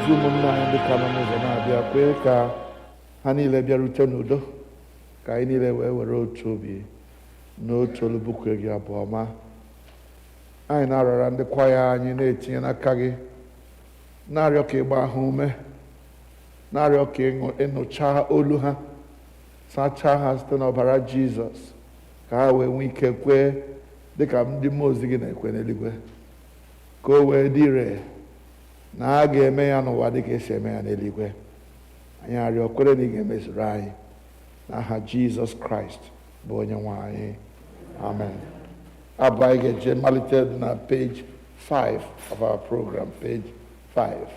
ọzọ ụmụnne anyị ndị ka nọ n'ụzọ na-abịa kwee ka ha niile bịarute n'udo, ka anyị niile wee were otu obi n'otu olu bụkwe gị abụọ ọma. Anyị na-arịọra ndị kwaya anyị na-etinye n'aka gị, na-arịọ ka ịgba ha ume, na-arịọ ka ịnụcha olu ha, sachaa ha site n'ọbara Jizọs, ka ha wee nwee ike kwee dịka ndị mmụọ ozi gị na-ekwe n'eluigwe, ka o wee dị ire na a ga-eme ya n'ụwa dịka esi eme ya n'eluigwe. Anyị arịọ kwere na ị ga-emezuru anyị n'aha Jizọs Kraịst bụ onye nwe anyị. Amen. Abụ anyị ga-eje malite na page 5 of our program, page 5.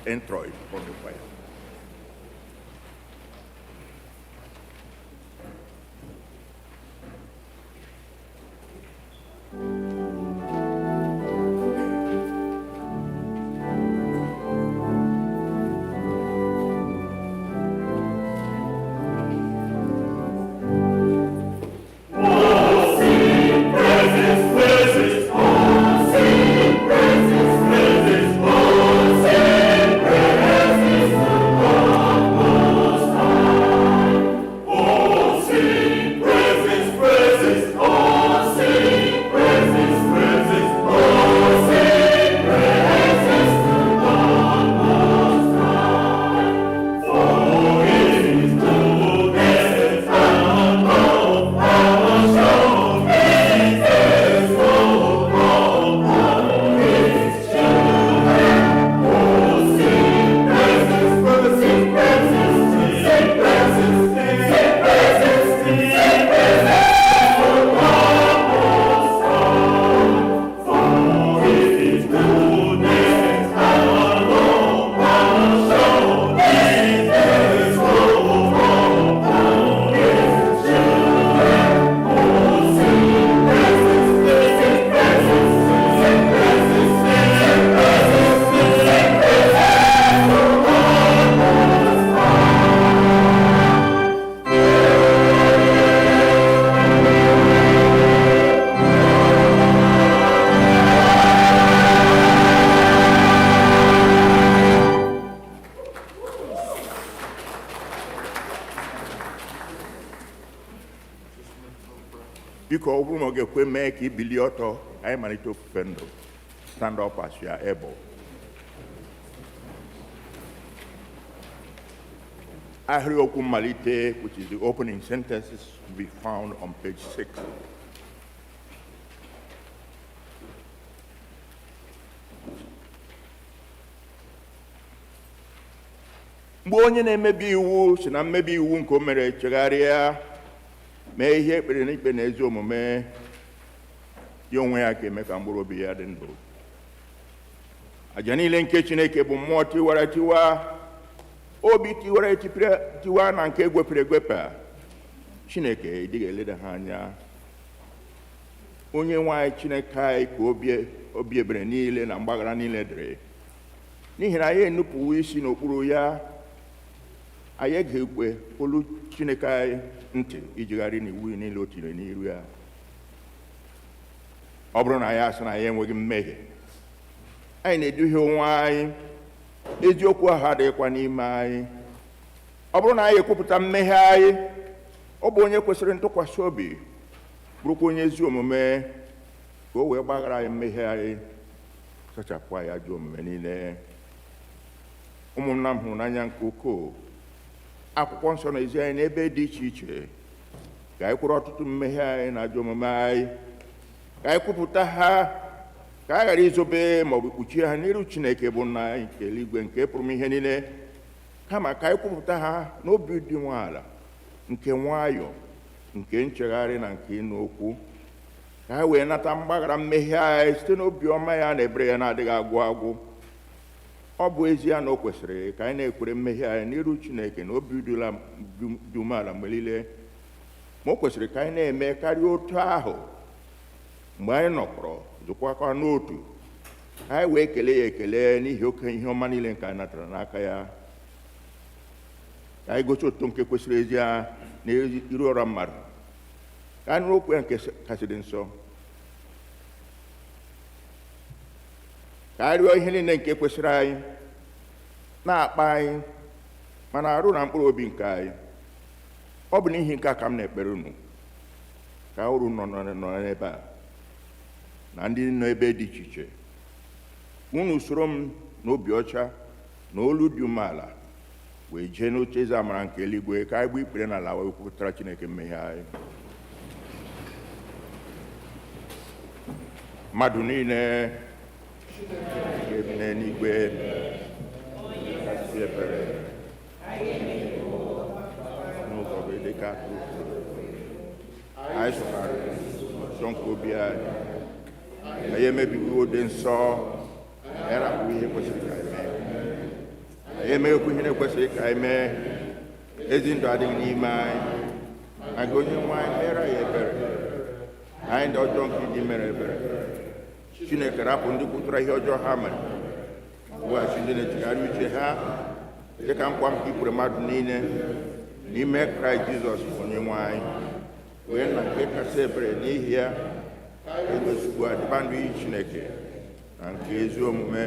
Introit from the choir. Biko ọ bụrụ na ọ ga-ekwe mee ka ibili ọtọ anyị malite ofufe ndụ. Stand up as you are able. Ahiri Okwu Nmalite, which is the opening sentences, will be found on page 6. Mgbe onye na-emebi iwu si na mmebi iwu nke o mere chegharịa mee ihe ekpere n'ikpe na ezi omume, ya onwe ya ga-eme ka mkpụrụ obi ya dị ndụ. Aja niile nke Chineke bụ mmụọ tiwara tiwa, obi tiwara tiwa na nke egwepere egwepa. Chineke dịghị eleda ha anya. Onye nwe Chineke anyị ka obi ebere niile na mgbaghara niile dịrị. N'ihi na anyị enupụwo isi n'okpuru ya, anyị ga-ekwe olu Chineke anyị ntị ijigharị n'iwu niile o tinyere n'iru ya. Ọ bụrụ na anyị asị na anyị enweghị mmehie, anyị na-eduhie onwe anyị, eziokwu ahụ adịghịkwa n'ime anyị. Ọ bụrụ na anyị ekwupụta mmehie anyị, ọ bụ onye kwesịrị ntụkwasị obi, bụrụkwa onye ezi omume, ka o wee gbaghara anyị mmehie anyị, sachapụ anyị ajọ omume niile. Ụmụnna m hụrụ n'anya nke ukwuu, akwụkwọ nsọ na-ezi anyị n'ebe dị iche iche ka anyị kwụrụ ọtụtụ mmehie anyị na ajọ omume anyị, ka anyị kwupụta ha, ka a ghara izobe ma ọ bụ kpuchie ha n'iru Chineke bụ Nna anyị nke eluigwe nke pụrụ ihe niile, kama ka anyị kwupụta ha n'obi dị nwaala, nke nwayọ, nke nchegharị na nke ịnụ okwu, ka anyị wee nata mgbaghara mmehie anyị site n'obi ọma ya na ebere ya na-adịghị agwụ agwụ. Ọ bụ ezie na o kwesịrị ka anyị na-ekwere mmehie anyị n'iru Chineke na obi dị umeala mgbe niile, ma o kwesịrị ka anyị na-eme karịa otu ahụ mgbe anyị nọkọrọ zụkwakwa n'otu, ka anyị wee kelee ya ekele n'ihi oke ihe ọma niile nke anyị natara n'aka ya. Ka anyị gosi otu nke kwesịrị ezi ya na iru ọra mmadụ, ka anyị nụrụ okwu ya nke kasịrị nsọ, ka anyị rịọ ihe niile nke kwesịrị anyị na-akpa anyị mana arụ na mkpụrụ obi nke anyị. Ọ bụ n'ihi nke a ka m na-ekpere unu, ka uru nọ n'ebe a na ndị nọ ebe dị iche iche, unu soro m n'obi ọcha na olu dị umeala wee jee n'ocheeze amara nke eluigwe, ka anyị gbuo ikpere n'ala wee kwupụtara Chineke mmehie anyị. Mmadụ niile nke n'eluigwe kasị ebere n'ụzọ bụ dịka anyị sọkarị nsọ nke obi anyị, anyị emebigo dị nsọ, anyị rapụ ihe kwesịrị ka anyị mee, anyị emeghekwa ihe na-ekwesịrị ka anyị mee. Ezi ndụ adịghị n'ime anyị, ma gị onye nwe anyị mere anyị ebere, anyị ndị ọjọọ nke ịdị mere ebere. Chineke rapụ ndị kwutara ihe ọjọọ ha mere, weghachi ndị na-echegharị uche ha, dịka nkwa m ikwere mmadụ niile n'ime Kraịst Jizọs onye nwe anyị, wee na nke kasị ebere n'ihi ya egosugbu adịba ndụ iyi Chineke na nke ezi omume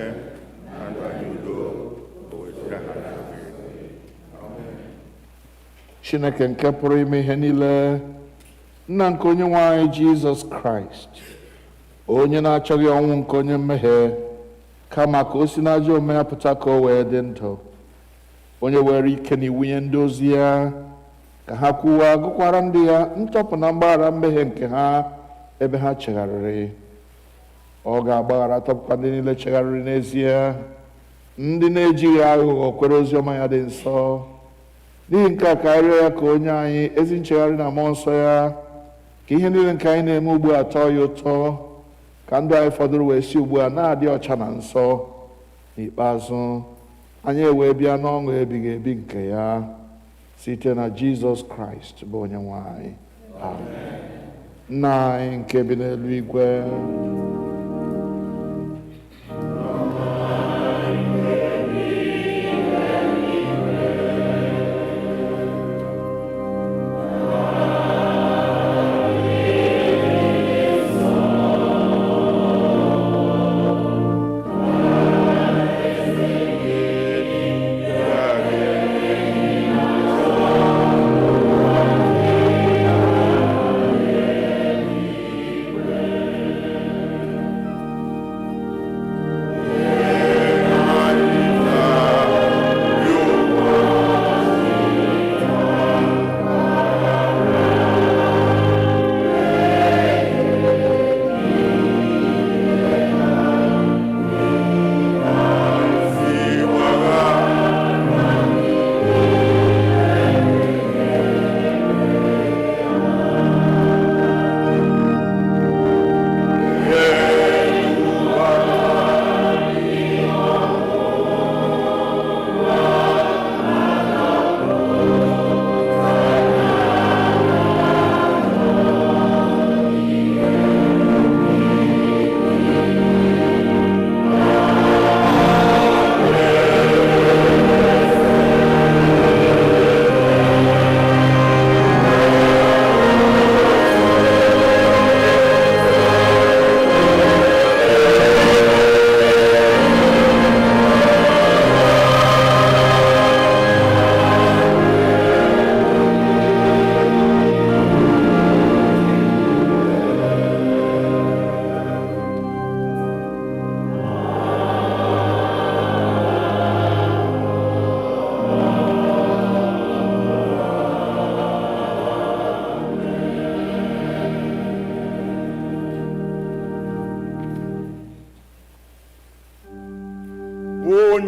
na ndụ anyị udo o wetara ha n'obi. Chineke nke pụrụ ime ihe niile, Nna nke onye nwe anyị Jizọs Kraịst, onye na-achọghị ọnwụ nke onye mmehie, kama ka o si n'ajọ omume ya pụta ka o wee dị ndụ, onye were ike na iwunye ndị ozi ya ka ha kwuwa gụkwara ndị ya ntọpụ na mgbaghara mmehie nke ha ebe ha chegharịrị. Ọ ga-agbaghara tọpụkwa ndị niile chegharịrị n'ezie, ndị na-ejighị aghụghọ kwere ozi ọma ya dị nsọ. N'ihi nke a ka anyị rịọ ya ka onye anyị ezi nchegharị na mmụọ nsọ ya, ka ihe niile nke anyị na-eme ugbu a tọọ ya ụtọ, ka ndụ anyị fọdụrụ wee si ugbu a na-adị ọcha na nsọ. N'ikpeazụ anyị ewee bịa n'ọṅụ ebighị ebi nke ya, site na Jizọs Kraịst bụ onye nwe anyị. Amen. Nna anyị nke bi n'eluigwe,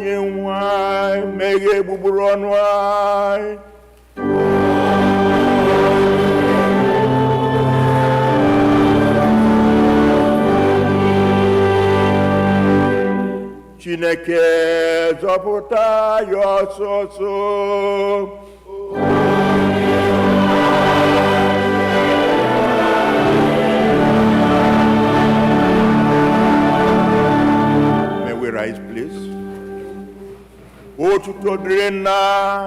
onye nwe anyị, meghee gbugburu ọnụ anyị. Chineke zọpụta ya ọsọsọ. May we rise, please. Otuto dịrị Nna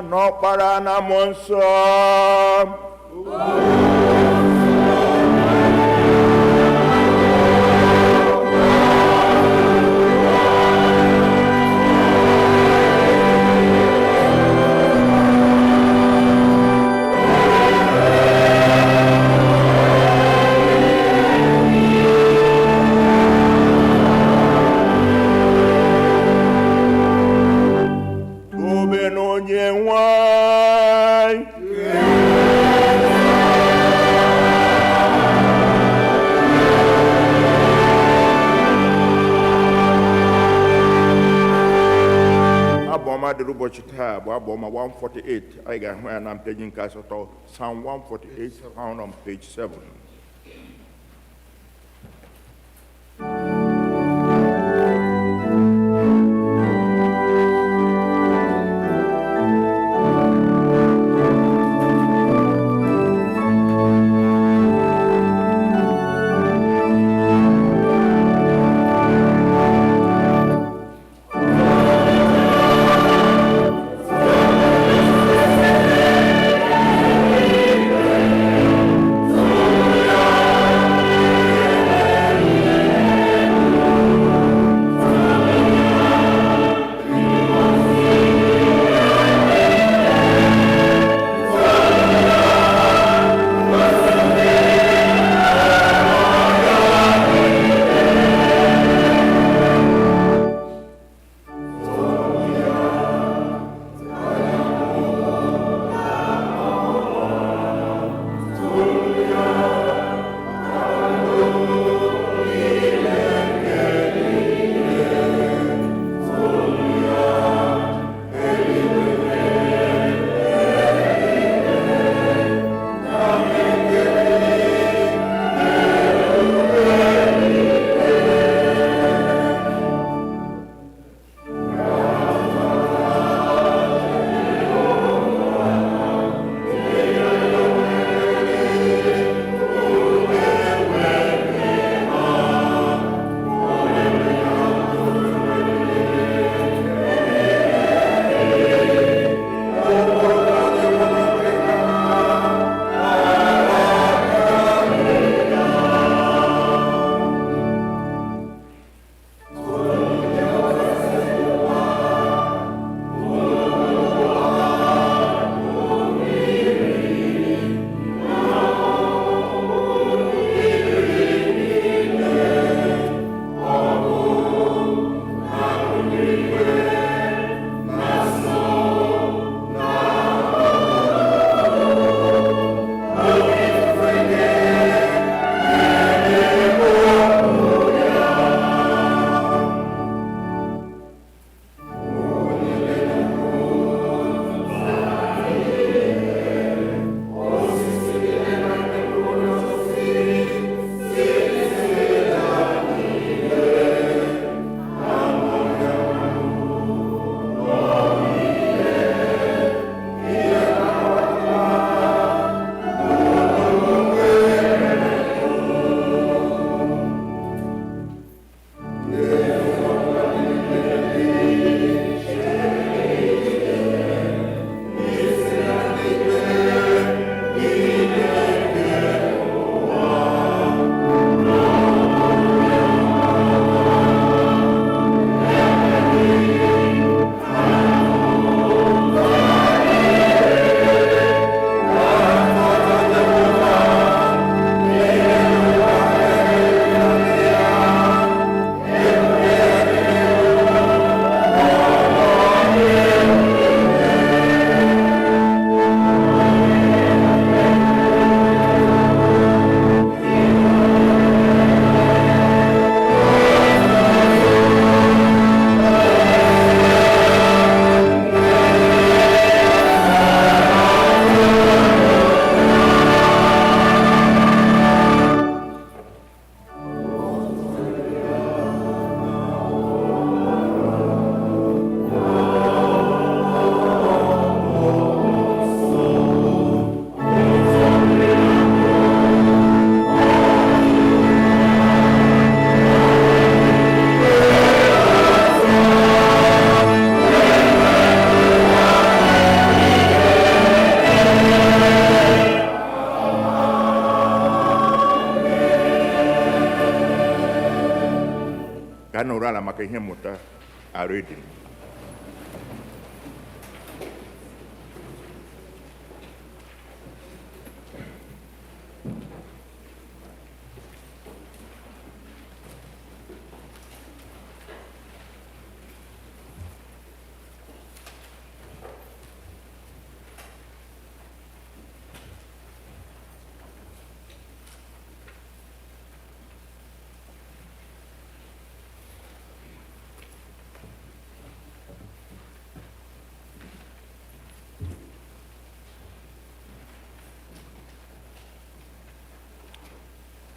na Ọkpara na Mmụọ Nsọ. Dịrị ụbọchị taa bụ abụ ọma 148. Anyị ga-ahụ ya na mpeji nke asatọ, Psalm 148, found on page 7. Oh maka ihe mmụta a reading.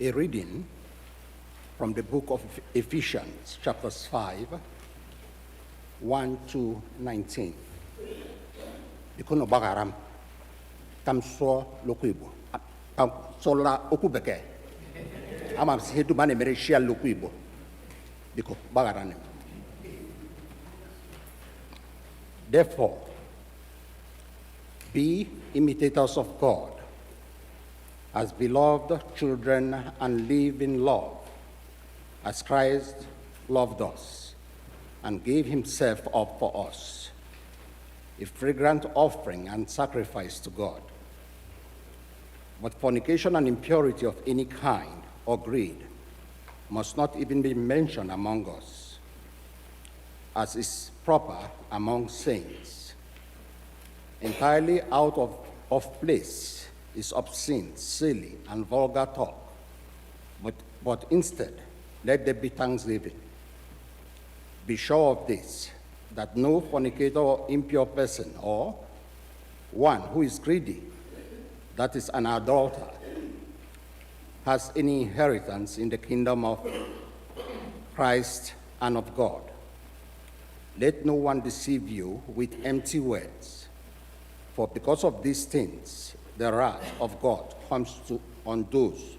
A reading from the book of Ephesians, chapters 5, 1 to 19. Bikono bagaram, tam so lokwu Igbo, tam so la okwu bekee. Ama si hedu mane mere share lokwu Igbo. Biko bagaram. Therefore, be imitators of God, as beloved children, and live in love, as Christ loved us and gave himself up for us, a fragrant offering and sacrifice to God. But fornication and impurity of any kind or greed must not even be mentioned among us, as is proper among saints. Entirely out of place is obscene, silly, and vulgar talk, but instead, let there be thanksgiving. Be sure of this, that no fornicator or impure person, or one who is greedy, that is an adulterer, has any inheritance in the kingdom of Christ and of God. Let no one deceive you with empty words, for because of these things, the wrath of God comes on those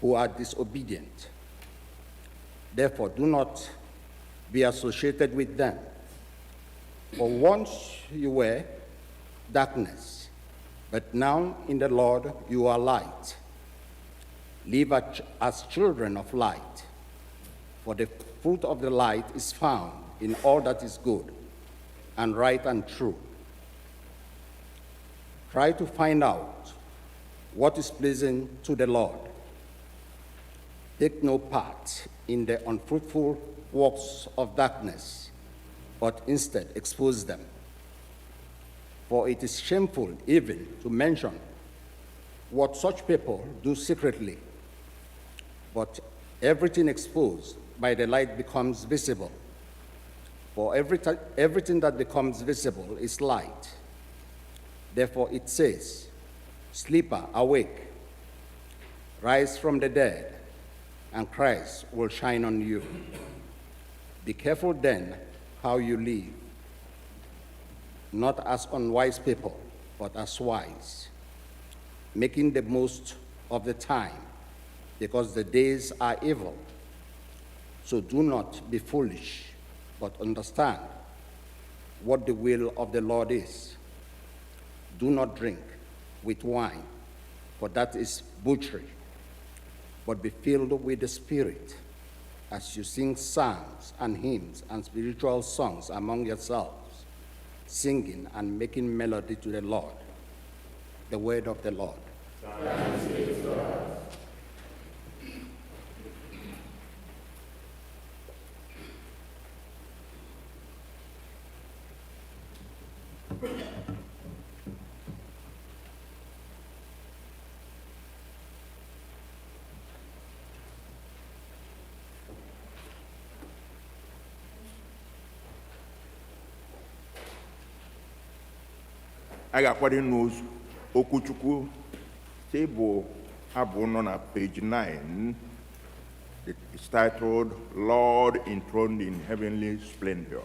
who are disobedient. Therefore, do not be associated with them. For once you were darkness, but now in the Lord you are light. Live as children of light, for the fruit of the light is found in all that is good and right and true. Try to find out what is pleasing to the Lord. Take no part in the unfruitful works of darkness, but instead expose them. For it is shameful even to mention what such people do secretly. But everything exposed by the light becomes visible. For everything that becomes visible is light. Therefore it says, sleeper, awake, rise from the dead, and Christ will shine on you. Be careful then how you live, not as unwise people, but as wise, making the most of the time, because the days are evil. So do not be foolish, but understand what the will of the Lord is. Do not drink with wine, for that is butchery, but be filled with the Spirit, as you sing psalms and hymns and spiritual songs among yourselves, singing and making melody to the Lord. The word of the Lord. Thanks be to God. I ga-akwado n'ozu okwu Chukwu tebụl abụ nọ na page 9. It's titled, Lord Enthroned in Heavenly Splendor.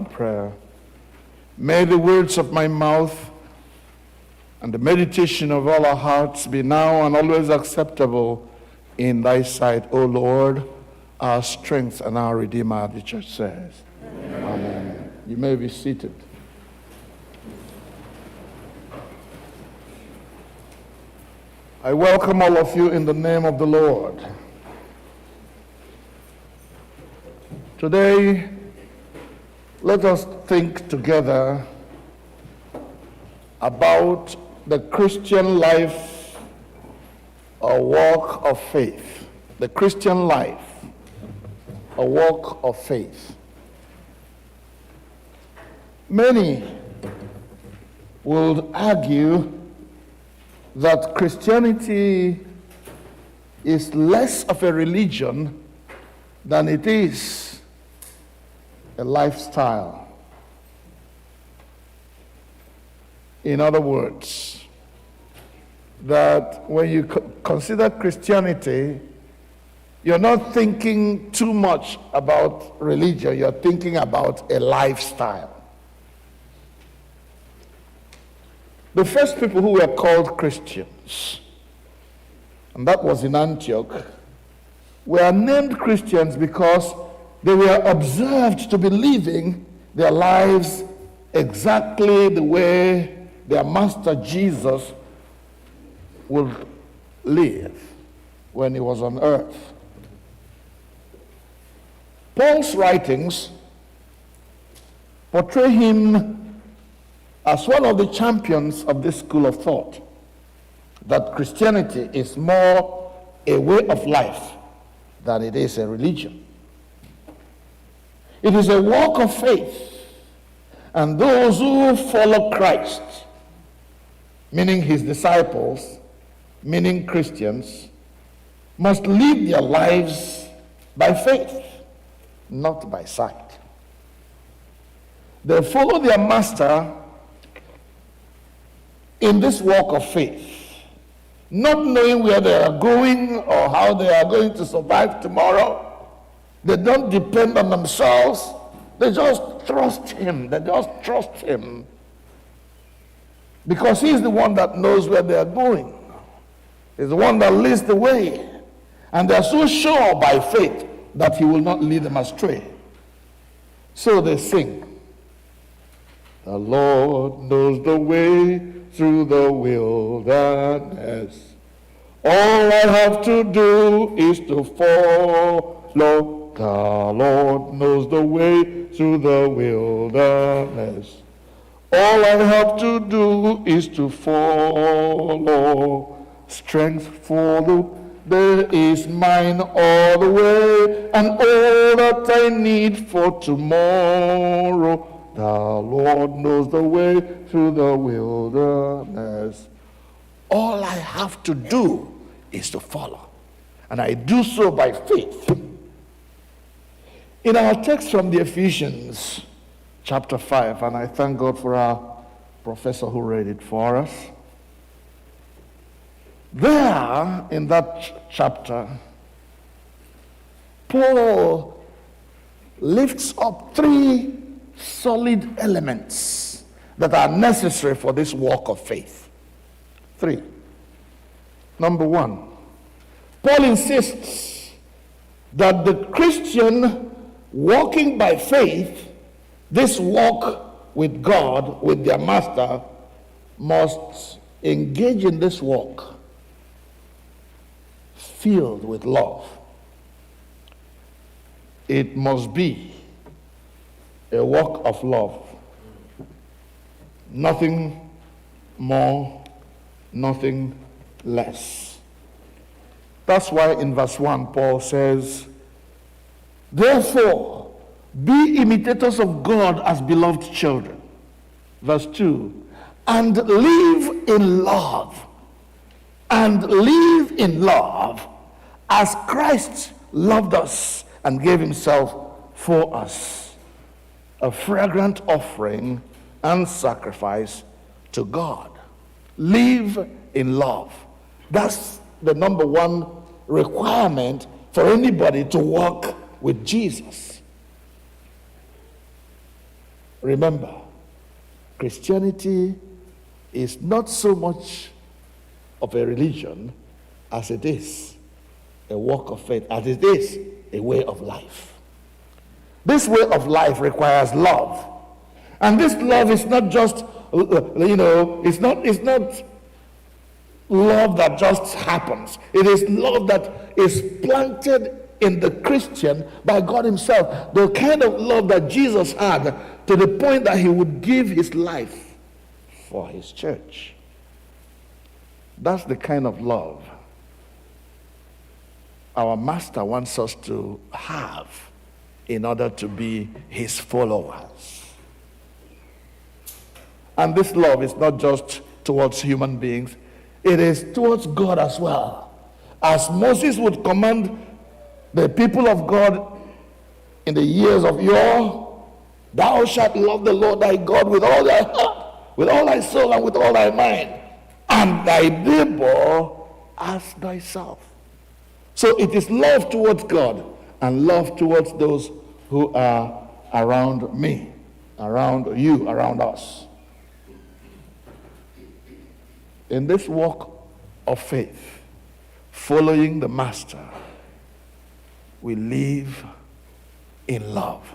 in prayer. May the words of my mouth and the meditation of all our hearts be now and always acceptable in thy sight, O Lord, our strength and our Redeemer, the church says. Amen. Amen. You may be seated. I welcome all of you in the name of the Lord. Today, let us think together about the Christian life or walk of faith. The Christian life, a walk of faith. Many will argue that Christianity is less of a religion than it is a lifestyle. In other words, that when you consider Christianity, you're not thinking too much about religion, you're thinking about a lifestyle. The first people who were called Christians, and that was in Antioch, were named Christians because they were observed to be living their lives exactly the way their master Jesus would live when he was on earth. Paul's writings portray him as one of the champions of this school of thought, that Christianity is more a way of life than it is a religion. It is a walk of faith, and those who follow Christ, meaning his disciples, meaning Christians, must live their lives by faith, not by sight. They follow their master in this walk of faith, not knowing where they are going or how they are going to survive tomorrow. They don't depend on themselves. They just trust him. They just trust him because he's the one that knows where they are going. He's the one that leads the way. And they're so sure by faith that he will not lead them astray. So they sing, "The Lord knows the way through the wilderness. All I have to do is to follow. The Lord knows the way through the wilderness. All I have to do is to follow. Strength follow, there is mine all the way, and all that I need for tomorrow. The Lord knows the way through the wilderness. All I have to do is to follow. And I do so by faith." In our text from the Ephesians chapter 5, and I thank God for our professor who read it for us. There, in that chapter, Paul lifts up three solid elements that are necessary for this walk of faith. Three. Number one, Paul insists that the Christian walking by faith, this walk with God, with their master, must engage in this walk filled with love. It must be a walk of love. Nothing more, nothing less. That's why in verse 1, Paul says, "Therefore, be imitators of God as beloved children." Verse 2, "And live in love. And live in love as Christ loved us and gave himself for us, a fragrant offering and sacrifice to God." Live in love. That's the number one requirement for anybody to walk with Jesus. Remember, Christianity is not so much of a religion as it is a walk of faith, as it is a way of life. This way of life requires love. And this love is not just, it's not love that just happens. It is love that is planted in the Christian by God himself. The kind of love that Jesus had, to the point that he would give his life for his church. That's the kind of love our master wants us to have in order to be his followers. And this love is not just towards human beings, it is towards God as well. As Moses would command the people of God in the years of yore, thou shalt love the Lord thy God with all thy heart, with all thy soul, and with all thy mind, and thy neighbor as thyself. So it is love towards God and love towards those who are around me, around you, around us. In this walk of faith, following the Master, we live in love,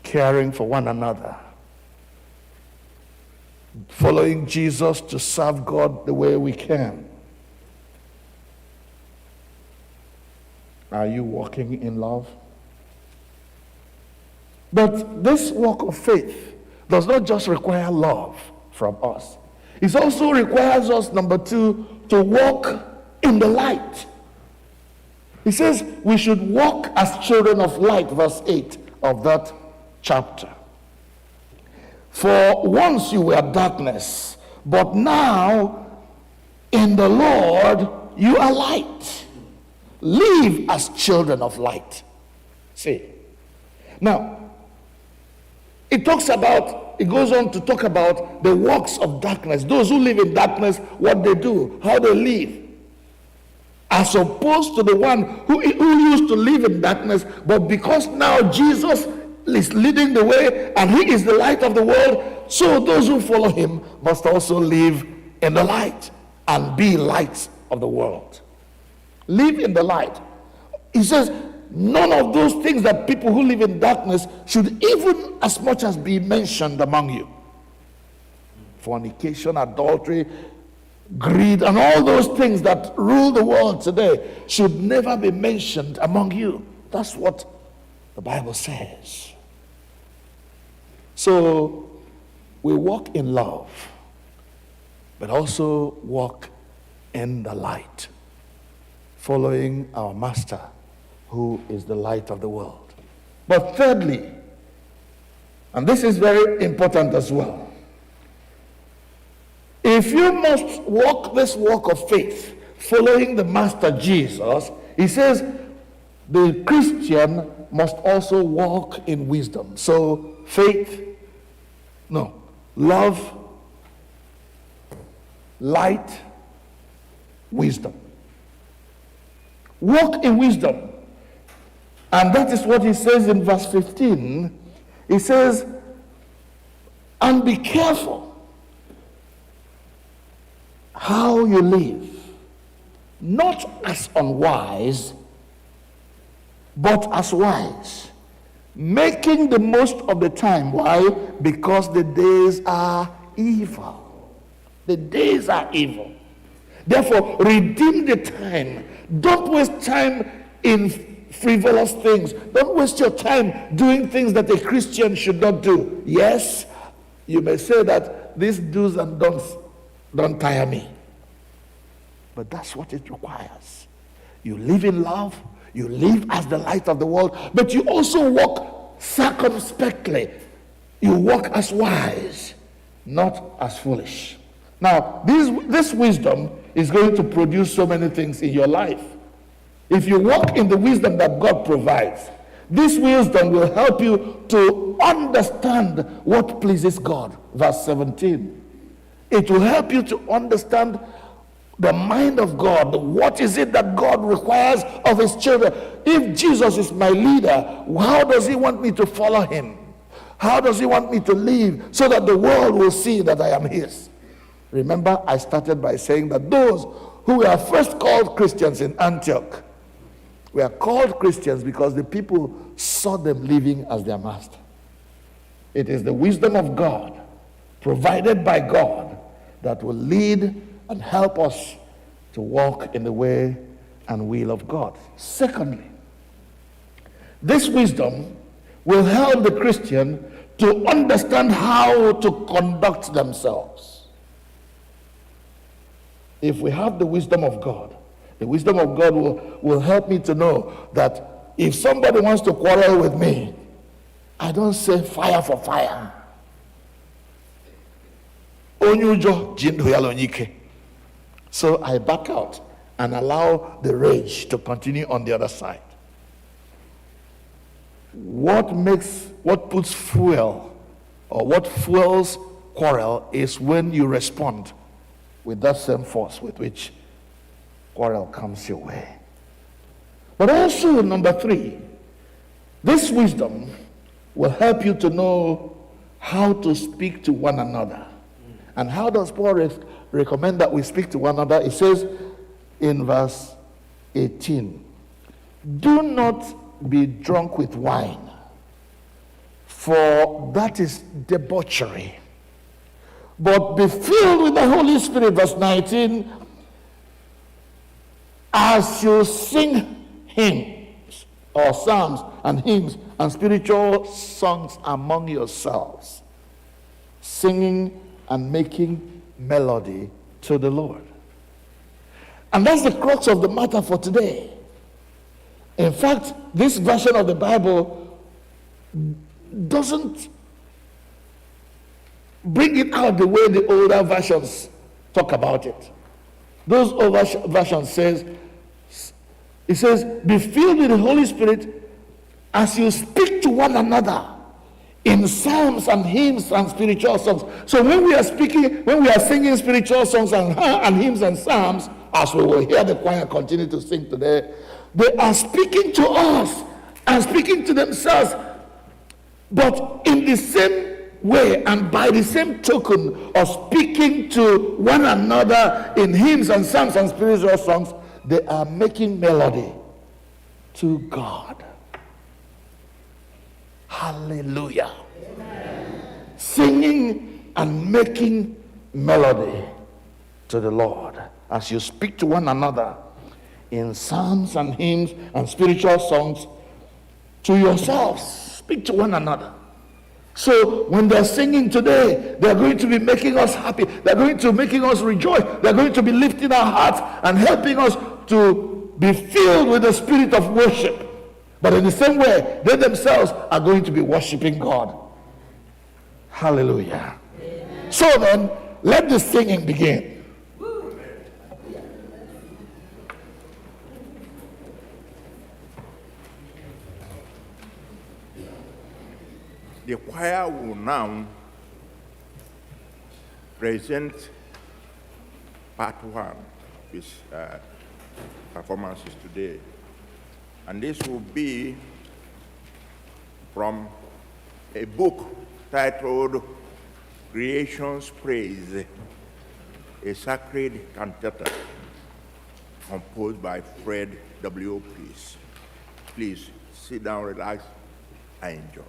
caring for one another, following Jesus to serve God the way we can. Are you walking in love? But this walk of faith does not just require love from us. It also requires us, number 2, to walk in the light. He says we should walk as children of light, verse 8 of that chapter. For once you were darkness, but now in the Lord you are light. Live as children of light. See. Now, it goes on to talk about the works of darkness. Those who live in darkness, what they do, how they live. As opposed to the one who used to live in darkness, but because now Jesus is leading the way and he is the light of the world, so those who follow him must also live in the light and be lights of the world. Live in the light. He says, none of those things that people who live in darkness should even as much as be mentioned among you. Fornication, adultery, greed, and all those things that rule the world today should never be mentioned among you. That's what the Bible says. So we walk in love, but also walk in the light, following our Master, who is the light of the world. But thirdly, and this is very important as well, if you must walk this walk of faith, following the Master Jesus, he says the Christian must also walk in wisdom. So love, light, wisdom. Walk in wisdom. And that is what he says in verse 15. He says, and be careful how you live, not as unwise, but as wise, making the most of the time. Why? Because the days are evil. The days are evil. Therefore, redeem the time. Don't waste time in frivolous things. Don't waste your time doing things that a Christian should not do. Yes, you may say that these do's and don'ts don't tire me. But that's what it requires. You live in love, you live as the light of the world, but you also walk circumspectly. You walk as wise, not as foolish. Now, this wisdom is going to produce so many things in your life. If you walk in the wisdom that God provides, this wisdom will help you to understand what pleases God. Verse 17. It will help you to understand the mind of God. What is it that God requires of his children? If Jesus is my leader, how does he want me to follow him? How does he want me to live so that the world will see that I am his? Remember, I started by saying that those who were first called Christians in Antioch were called Christians because the people saw them living as their master. It is the wisdom of God, provided by God, that will lead and help us to walk in the way and will of God. Secondly, this wisdom will help the Christian to understand how to conduct themselves. If we have the wisdom of God, the wisdom of God will help me to know that if somebody wants to quarrel with me, I don't say fire for fire. So I back out and allow the rage to continue on the other side. What puts fuel, or what fuels quarrel, is when you respond with that same force with which quarrel comes your way. But also, number 3, this wisdom will help you to know how to speak to one another. And how does Paul recommend that we speak to one another? It says in verse 18, do not be drunk with wine, for that is debauchery, but be filled with the Holy Spirit. Verse 19, as you sing hymns or psalms and hymns and spiritual songs among yourselves, singing and making melody to the Lord. And that's the crux of the matter for today. In fact, this version of the Bible doesn't bring it out the way the older versions talk about it. Those older versions says, it says, be filled with the Holy Spirit as you speak to one another in psalms and hymns and spiritual songs. So when we are singing spiritual songs and hymns and psalms, as we will hear the choir continue to sing today, they are speaking to us and speaking to themselves, but in the same way and by the same token of speaking to one another in hymns and psalms and spiritual songs, they are making melody to God. Hallelujah. Amen. Singing and making melody to the Lord as you speak to one another in psalms and hymns and spiritual songs to yourselves. Speak to one another. So when they're singing today, they're going to be making us happy. They're going to be making us rejoice. They're going to be lifting our hearts and helping us to be filled with the spirit of worship. But in the same way, they themselves are going to be worshiping God. Hallelujah. Amen. So then, let the singing begin. The choir will now present part 1 of his performances today. And this will be from a book titled Creation's Praise, a sacred cantata composed by Fred W. Peace. Please sit down, relax, and enjoy.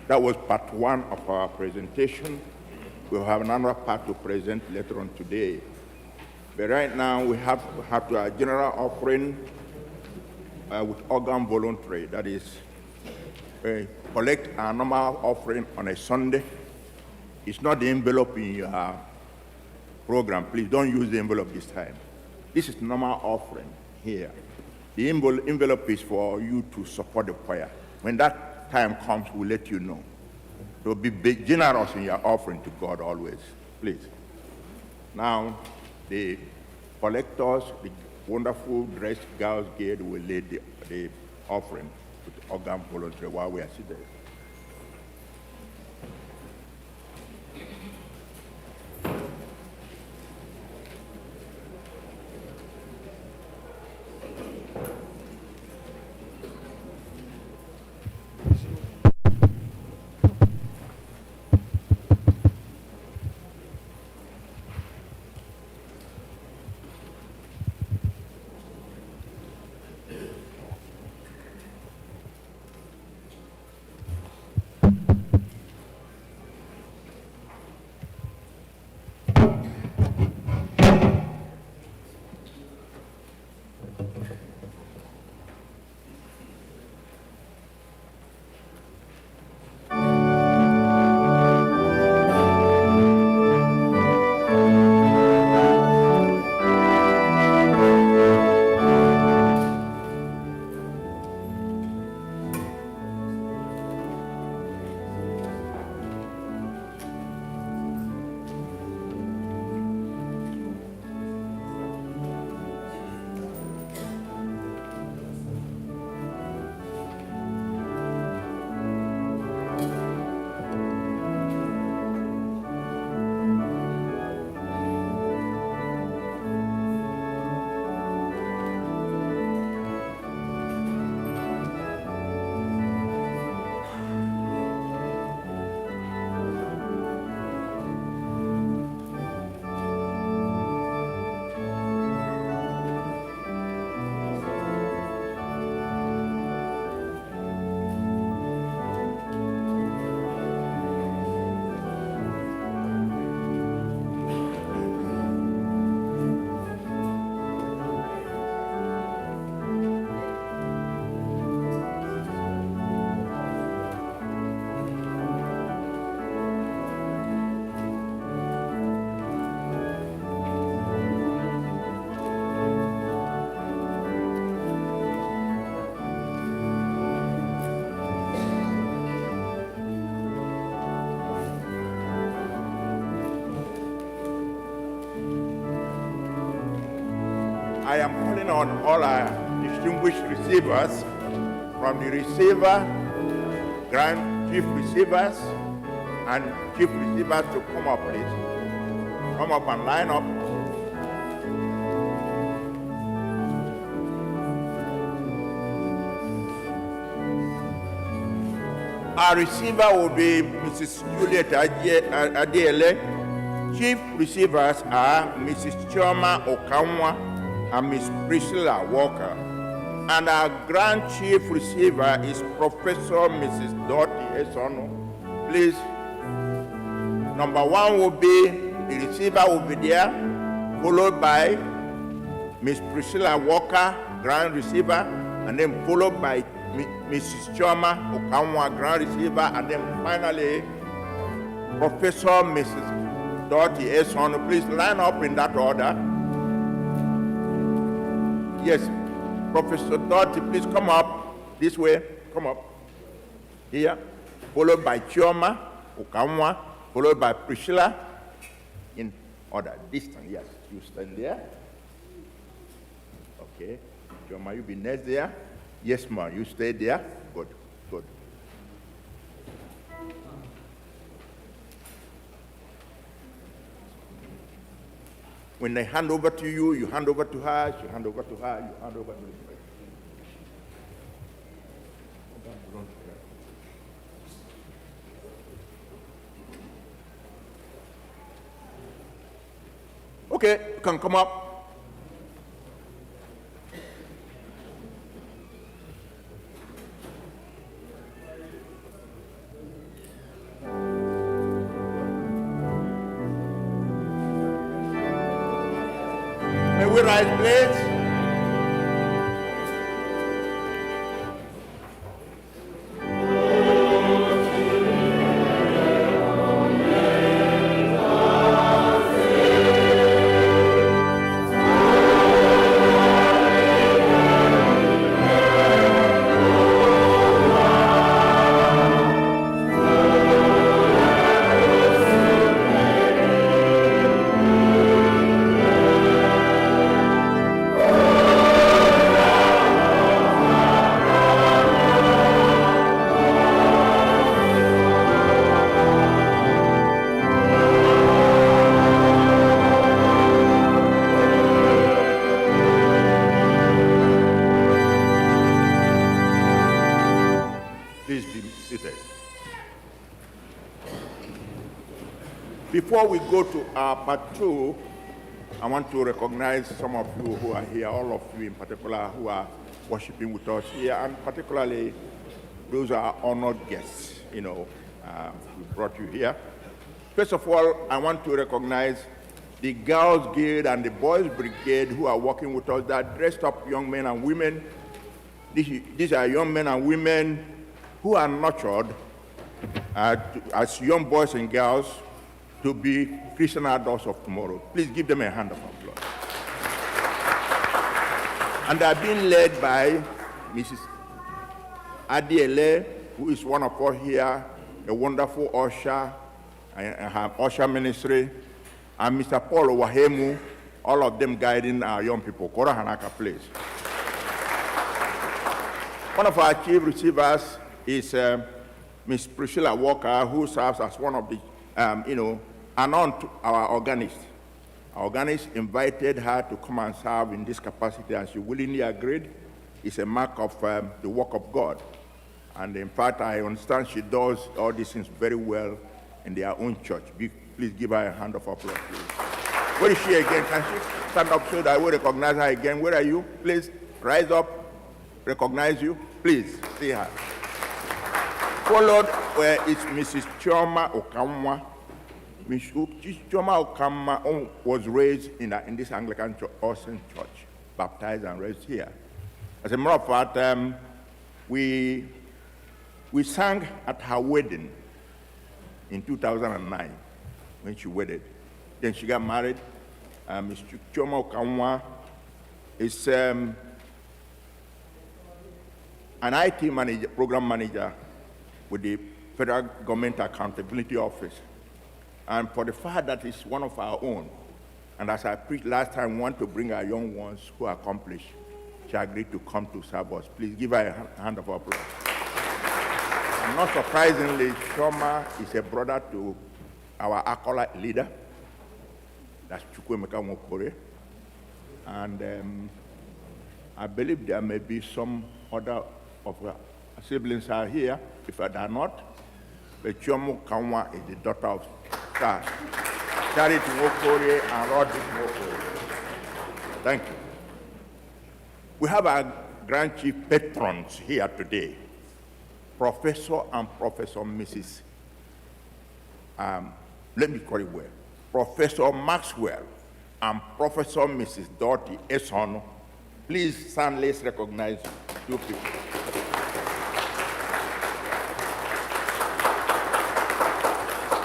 That was part one of our presentation. We'll have another part to present later on today. But right now, we have to a general offering with organ voluntary. That is, collect our normal offering on a Sunday. It's not the envelope in your program. Please don't use the envelope this time. This is normal offering here. The envelope is for you to support the choir. When that time comes, we'll let you know. So be generous in your offering to God always, please. Now, the collectors, the wonderful dressed girls guild will lead the offering with organ voluntary while we are seated. I am calling on all our distinguished receivers, from the receiver, grand chief receivers, and chief receivers to come up, please. Come up and line up. Our receiver will be Mrs. Juliet Adiele. Chief receivers are Mrs. Chioma Okanwa and Miss Priscilla Walker. And our grand chief receiver is Professor Mrs. Esonu. Please, number one will be, the receiver will be there, followed by Miss Priscilla Walker, grand receiver, and then followed by Mrs. Chioma Okanwa, grand receiver, and then finally, Professor Mrs. Esonu. Please line up in that order. Yes, Professor Dorothy, please come up this way. Come up here, followed by Chioma Okanwa, followed by Priscilla, in order. Distance, yes. You stand there. Okay. Chioma, you be next there. Yes, ma'am. You stay there. Good, good. When they hand over to you, you hand over to her, you hand over to her, you hand over to the person. Okay, you can come up. Can we rise, please? Before we go to our part 2, I want to recognize some of you who are here, all of you in particular who are worshiping with us here, and particularly those are honored guests, we brought you here. First of all, I want to recognize the Girls Guild and the Boys Brigade who are working with us. They are dressed up young men and women. These are young men and women who are nurtured as young boys and girls to be Christian adults of tomorrow. Please give them a hand of applause. And they are being led by Mrs. Adiele, who is one of us here, a wonderful usher, and her usher ministry, and Mr. Paul Wahemu, all of them guiding our young people. Kora Hanaka, please. One of our chief receivers is Ms. Priscilla Walker, who serves as one of the, unknown to our organist. Our organist invited her to come and serve in this capacity, and she willingly agreed. It's a mark of the work of God. And in fact, I understand she does all these things very well in their own church. Please give her a hand of applause, please. Where is she again? Can she stand up so that I will recognize her again? Where are you? Please rise up, recognize you. Please see her. Followed is Mrs. Chioma Okamwa. Mrs. Chioma Okamwa was raised in this Anglican Austin church, baptized and raised here. As a matter of fact, we sang at her wedding in 2009 when she wedded. Then she got married. Ms. Chioma Okamwa is an IT manager, program manager with the Federal Government Accountability Office. And for the fact that it's one of our own, and as I preached last time, we want to bring our young ones who accomplish, she agreed to come to serve us. Please give her a hand of applause. And not surprisingly, Shoma is a brother to our acolyte leader, that's Chukwu. And I believe there may be some other of her siblings are here. If they are not, but Chomo Kanwa is the daughter of Charity Mokore and Roderick Mokore. Thank you. We have our Grand Chief patrons here today, Professor and Professor Mrs. Let me call it well, Professor Maxwell and Professor Mrs. Dorothy Esonu. Please stand, let's recognize two people.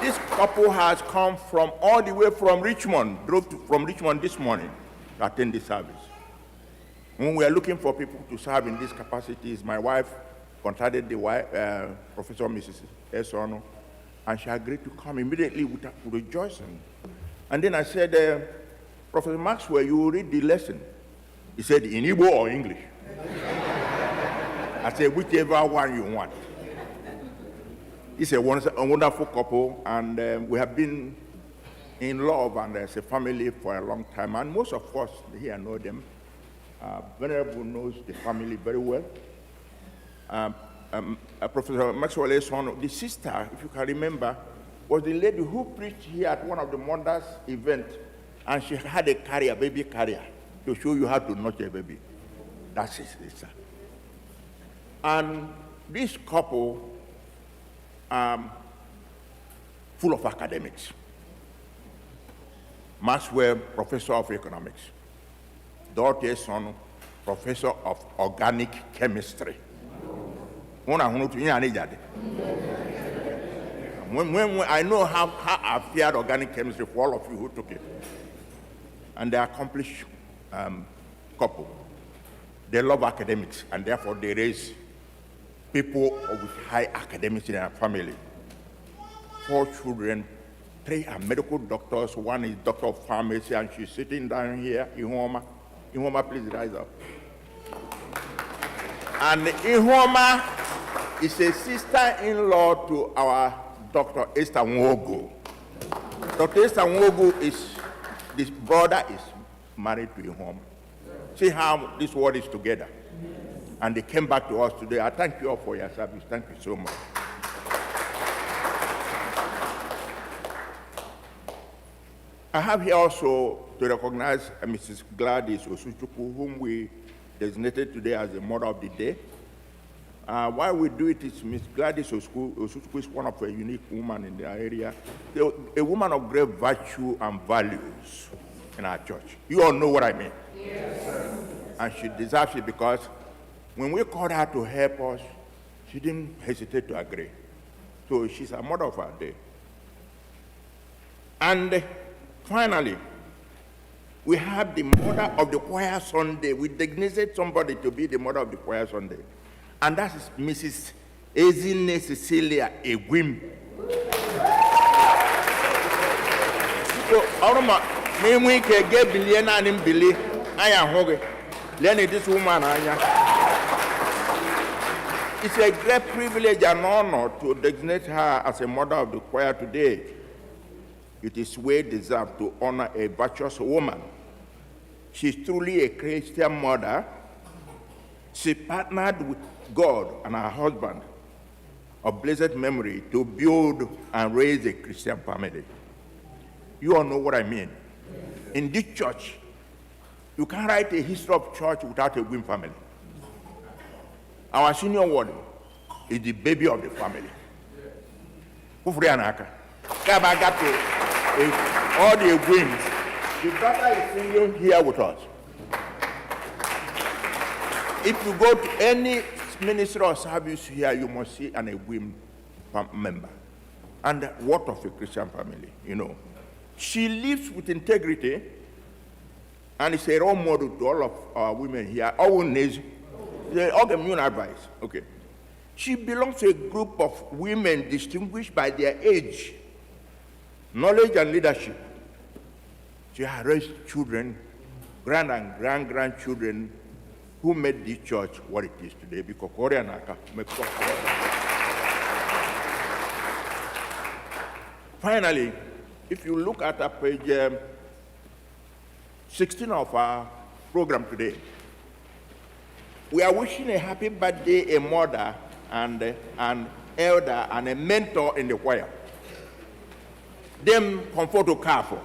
This couple has come from all the way from Richmond, drove from Richmond this morning to attend the service. When we are looking for people to serve in these capacities, my wife contacted the Professor Mrs. Esonu, and she agreed to come immediately with rejoicing. And then I said, Professor Maxwell, you will read the lesson. He said, in Igbo or English? I said, whichever one you want. It's a wonderful couple, and we have been in love and as a family for a long time, and most of us here know them. Venerable knows the family very well. Professor Maxwell Esonu, the sister, if you can remember, was the lady who preached here at one of the Mondays events, and she had a carrier, baby carrier, to show you how to nurture a baby. That's his sister. And this couple, full of academics. Maxwell, professor of economics. daughter Esonu, professor of organic chemistry. When I know how I feared organic chemistry for all of you who took it. And they accomplished couple. They love academics, and therefore they raise people with high academics in their family. 4 children, 3 are medical doctors, 1 is doctor of pharmacy, and she's sitting down here, Ihoma. Ihoma, please rise up. And Ihoma is a sister-in-law to our Dr. Esther Nwogu. Dr. Esther Nwogu this brother is married to Ihoma. See how this world is together. And they came back to us today. I thank you all for your service. Thank you so much. I have here also to recognize Mrs. Gladys Osuchukwu, whom we designated today as the Mother of the Day. Why we do it is Ms. Gladys Osuchukwu is one of a unique woman in the area, a woman of great virtue and values in our church. You all know what I mean. Yes. And she deserves it because when we called her to help us, she didn't hesitate to agree. So she's a mother of our day. And finally, we have the mother of the choir Sunday. We designated somebody to be the mother of the choir Sunday. And that is Mrs. Ezine Cecilia Egwim. So, Oroma, me can get billion and in Billy. I am hungry. Lenny, this woman, it's a great privilege and honor to designate her as a mother of the choir today. It is well deserved to honor a virtuous woman. She's truly a Christian mother. She partnered with God and her husband of blessed memory to build and raise a Christian family. You all know what I mean. In this church, you can't write a history of church without a Wim family. Our senior warden is the baby of the family. All the Wims. The brother is singing here with us. If you go to any ministry or service here, you must see an Wim member. And what of a Christian family, you know. She lives with integrity, and it's a role model to all of our women here. All names, all the new advice. Okay. She belongs to a group of women distinguished by their age, knowledge, and leadership. She has raised children, grand and grandchildren, who made this church what it is today. Because finally, if you look at page 16 of our program today, we are wishing a happy birthday a mother and an elder and a mentor in the choir. Them comfort to care for.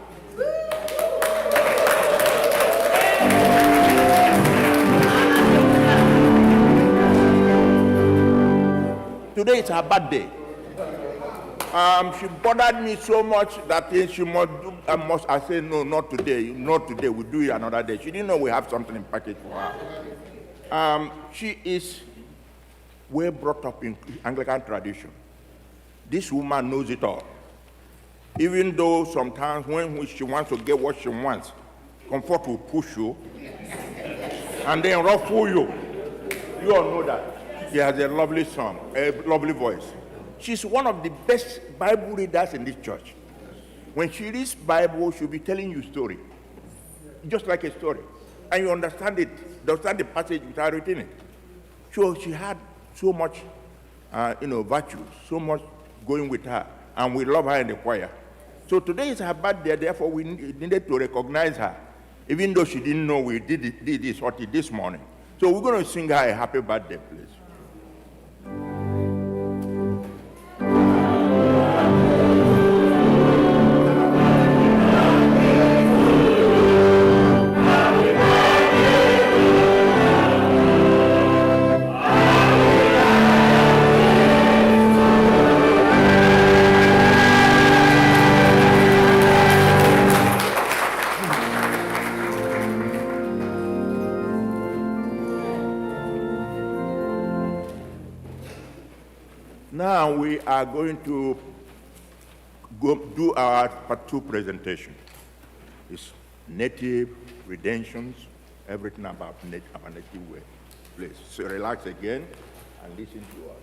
Today is her birthday. She bothered me so much that she must do. I said, no, not today. Not today. We'll do it another day. She didn't know we have something in package for her. She is well brought up in Anglican tradition. This woman knows it all. Even though sometimes when she wants to get what she wants, comfort will push you and then ruffle you. You all know that. She has a lovely song, a lovely voice. She's one of the best Bible readers in this church. When she reads Bible, she'll be telling you a story, just like a story. And you understand it, understand the passage without reading it. So she had so much, virtue, so much going with her, and we love her in the choir. So today is her birthday, therefore we needed to recognize her, even though she didn't know we did this morning. So we're going to sing her a happy birthday, please. are going to do our part 2 presentation. It's native, Renditions, everything about our native way. Please, so relax again and listen to us.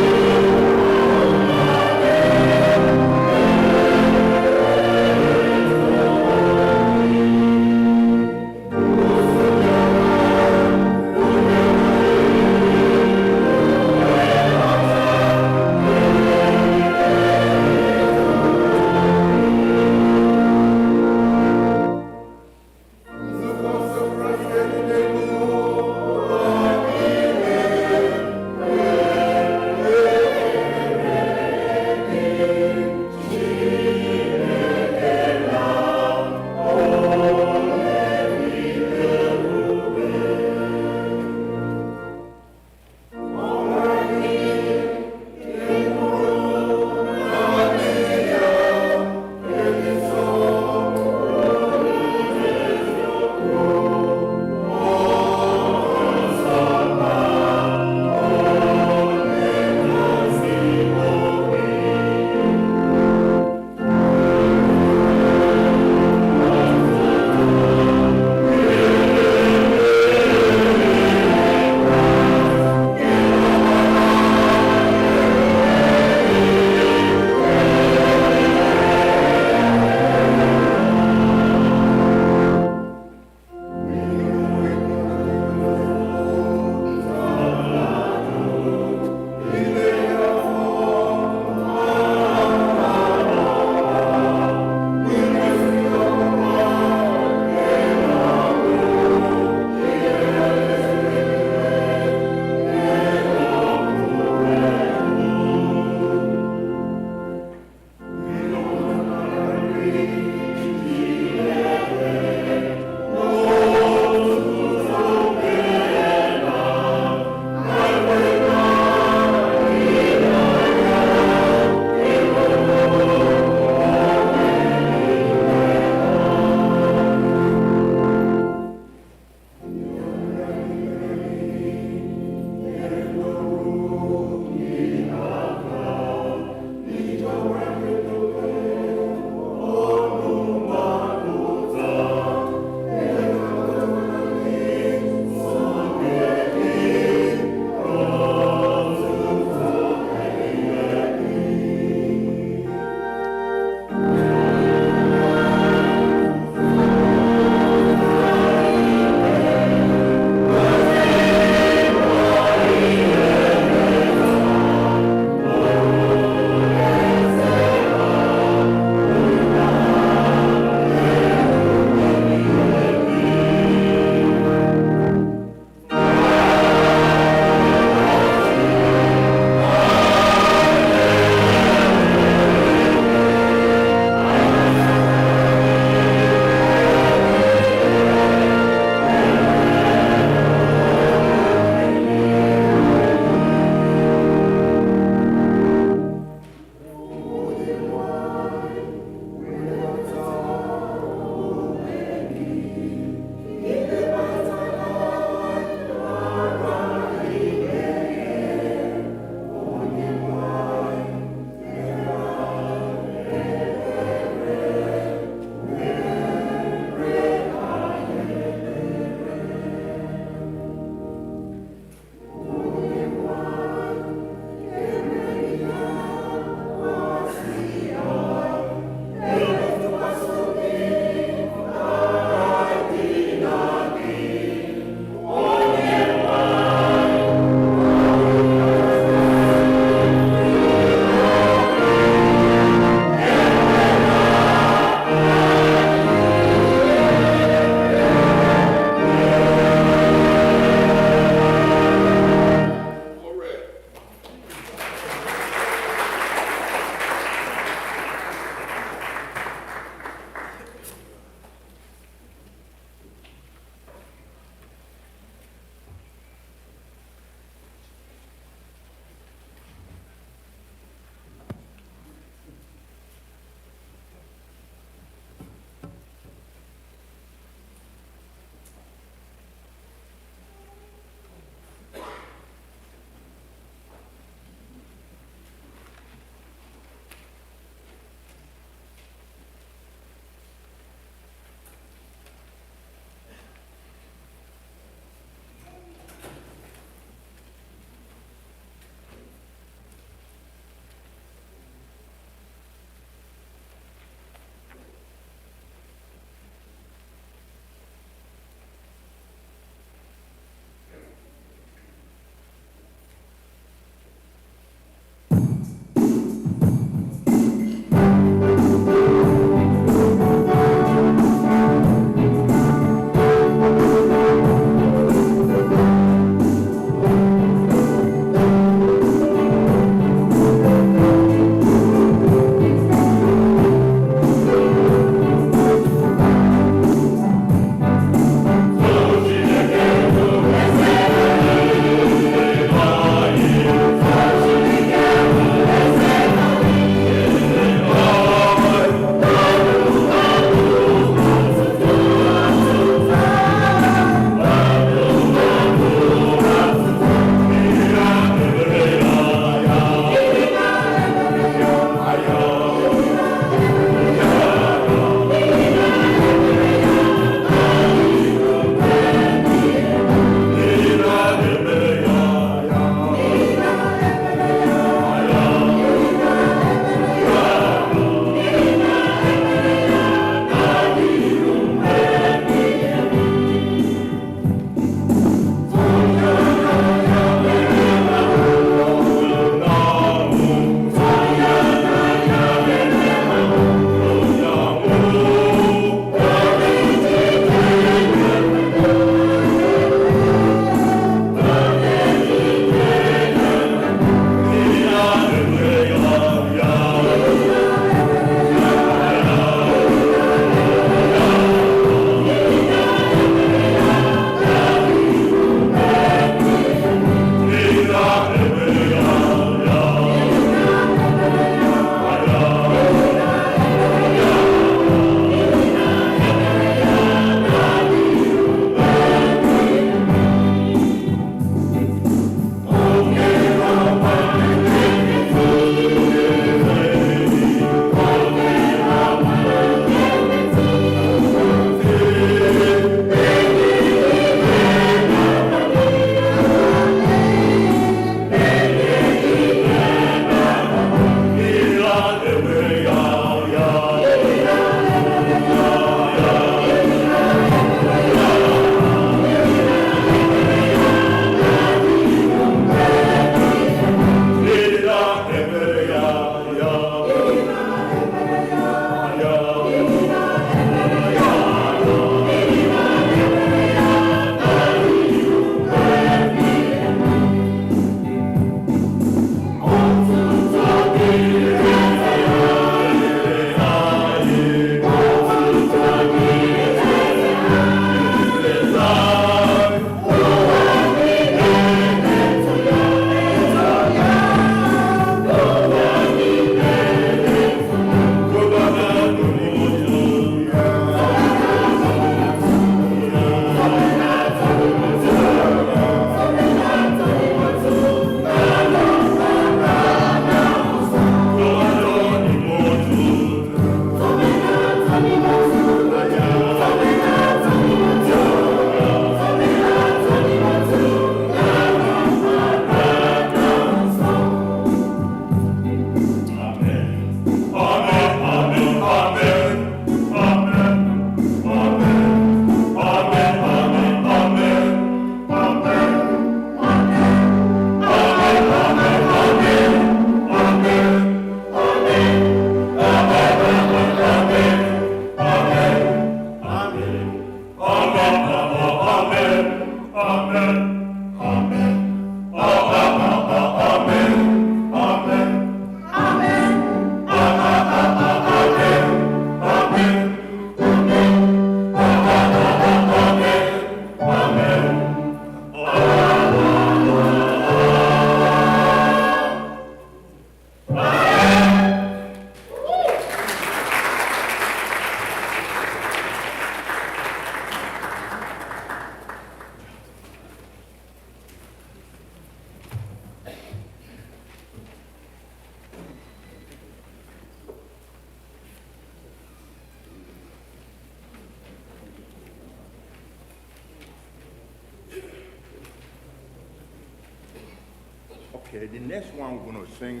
Okay, the next one we're going to sing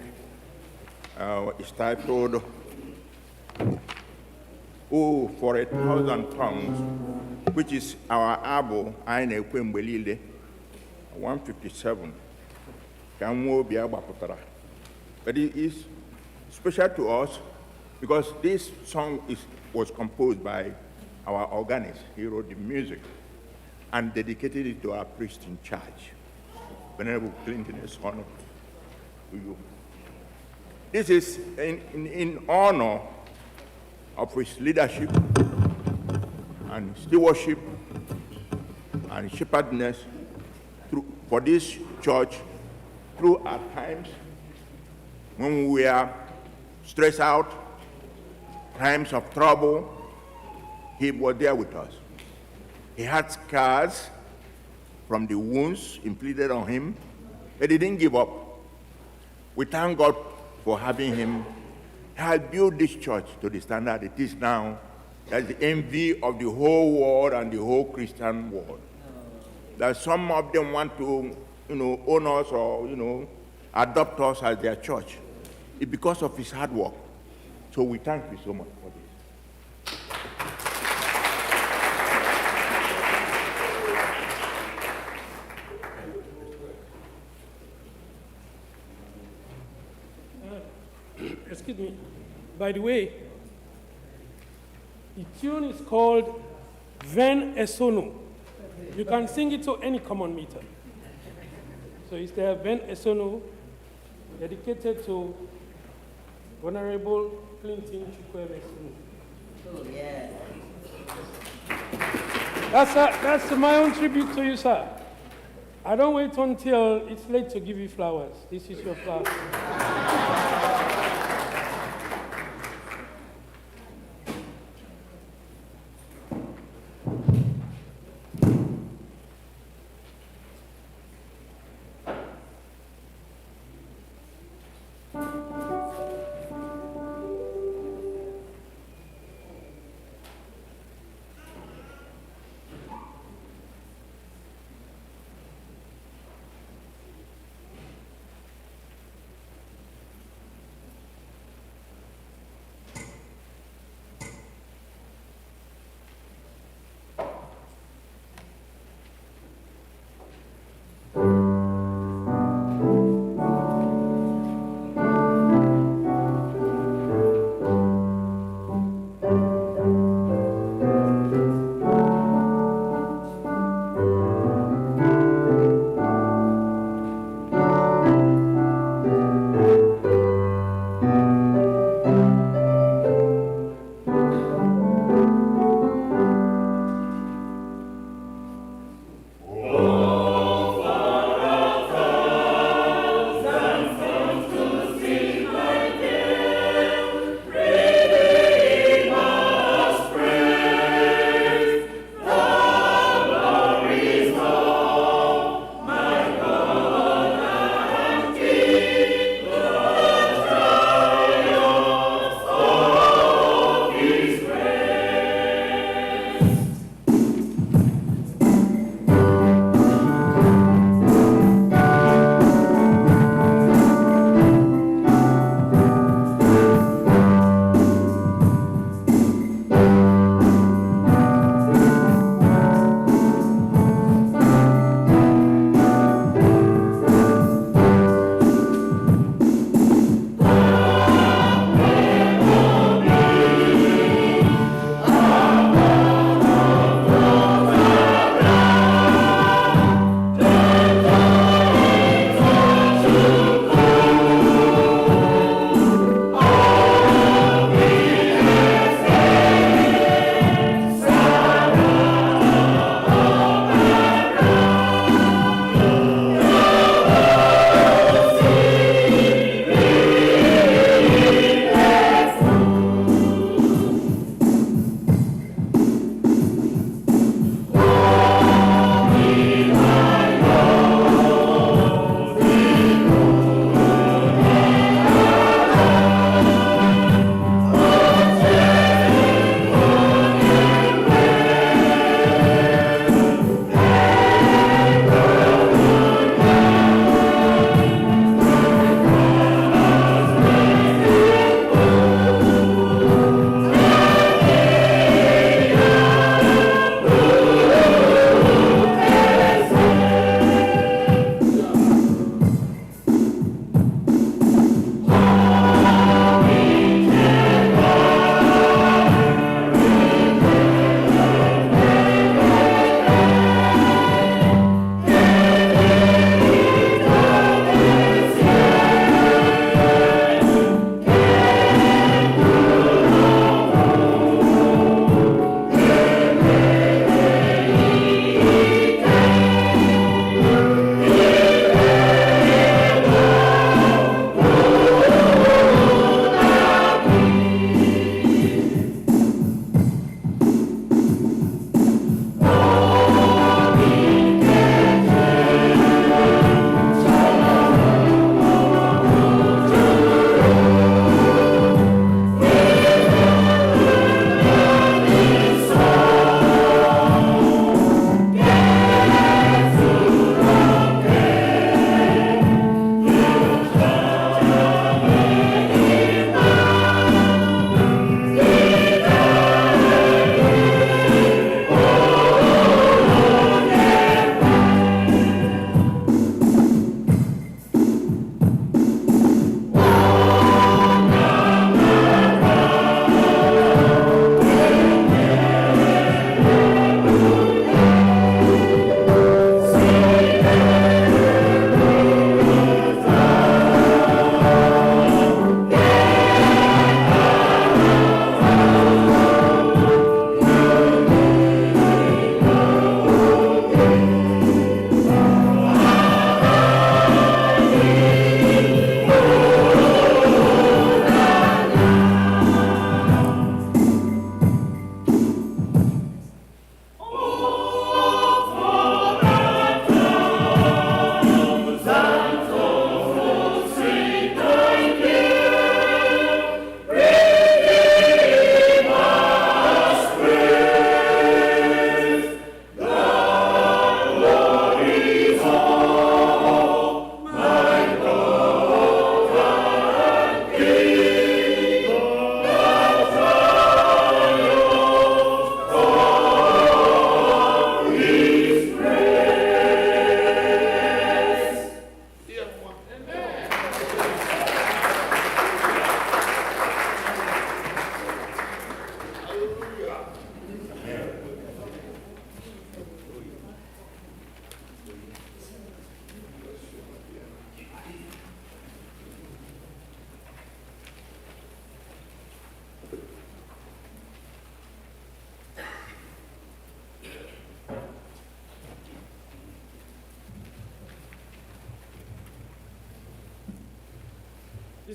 is titled, Oh, for 1,000 tongues, which is our abo, Ekpere Nke Onye, 157. But it is special to us because this song was composed by our organist. He wrote the music and dedicated it to our priest in charge, Venerable Clinton Esonu, to you. This is in honor of his leadership and stewardship and shepherdness for this church through our times when we are stressed out, times of trouble. He was there with us. He had scars from the wounds inflicted on him, but he didn't give up. We thank God for having him. He has built this church to the standard it is now. That's the envy of the whole world and the whole Christian world. That some of them want to, own us or, adopt us as their church. It's because of his hard work. So we thank you so much for this. Excuse me. By the way, the tune is called Esonu. You can sing it to any common meter. So it's the Esonu, dedicated to Venerable Clinton Chukwu. Oh, yeah. That's my own tribute to you, sir. I don't wait until it's late to give you flowers. This is your flower.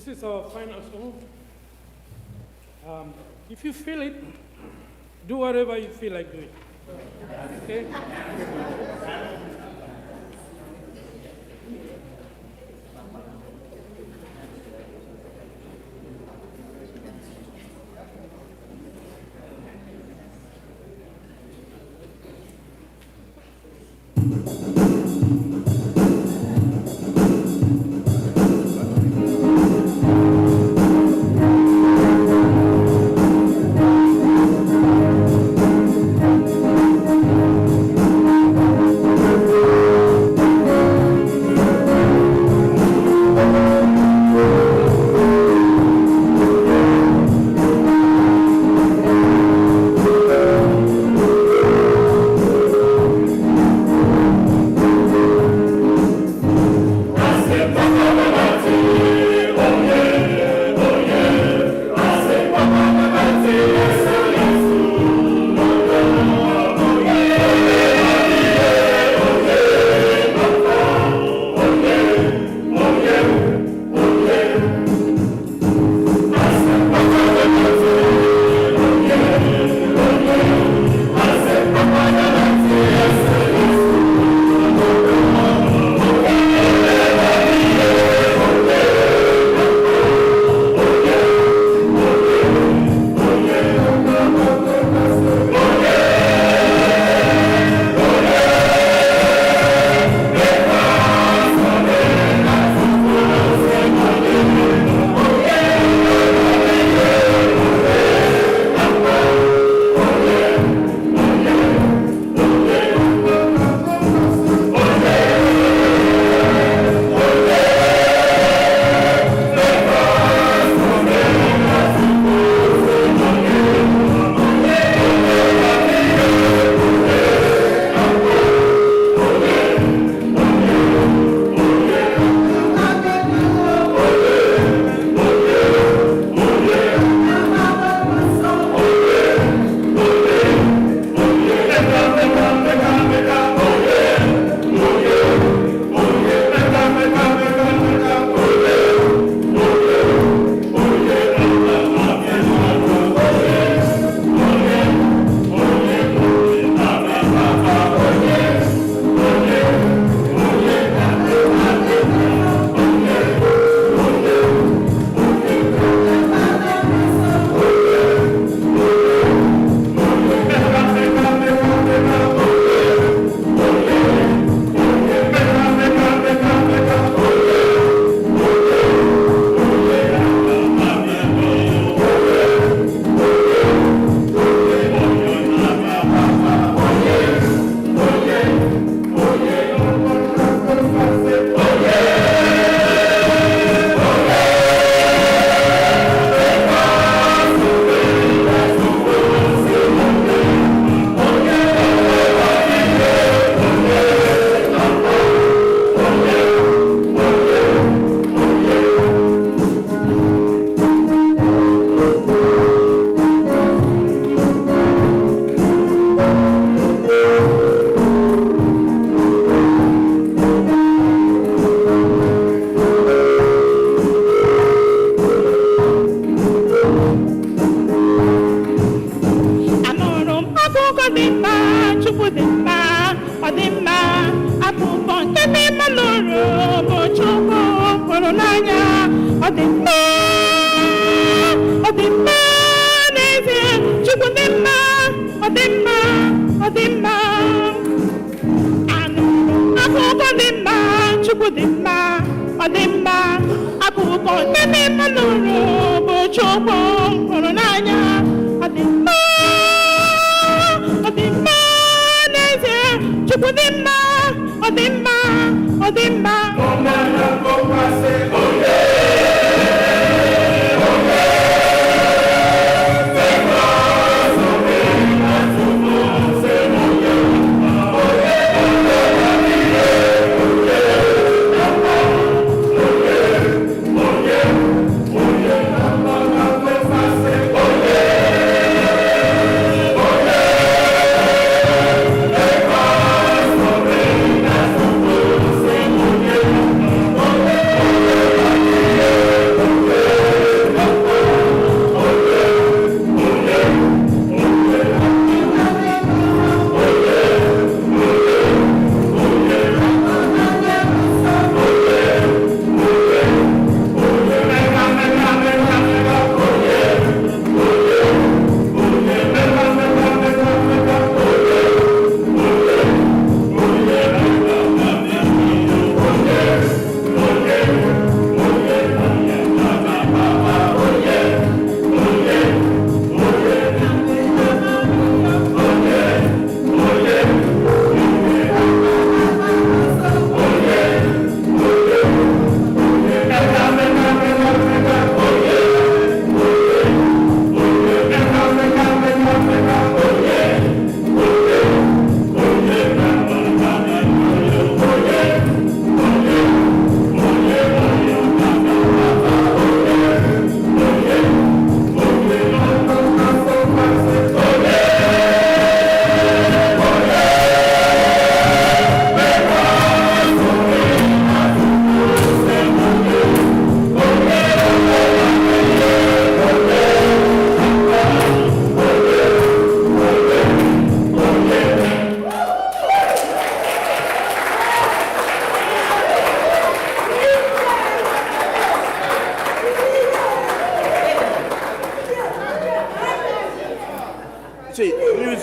This is our final song. If you feel it, do whatever you feel like doing. Okay? Oye,